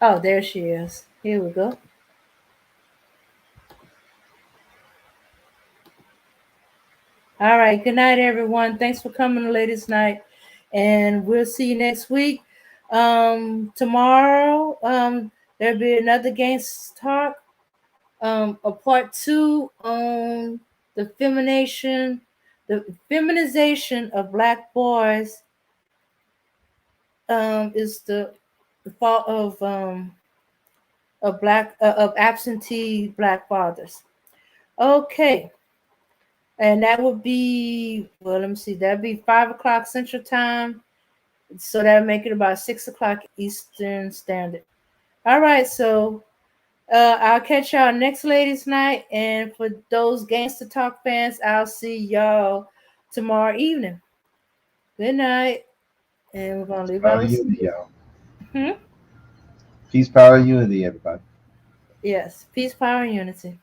Oh, there she is. Here we go. All right. Good night, everyone. Thanks for coming to Ladies Night, and we'll see you next week. Tomorrow, there'll be another Games Talk, a part 2 on the feminization of Black boys. Is the fault of absentee Black fathers. Okay. And that would be, well, let me see, that'd be 5 o'clock Central Time. So that'd make it about 6 o'clock Eastern Standard. All right, so I'll catch y'all next Ladies Night. And for those Gangster Talk fans, I'll see y'all tomorrow evening. Good night. And we're gonna leave Power out with unity, y'all. Hmm? Peace, power, unity, everybody. Yes, peace, power, and unity.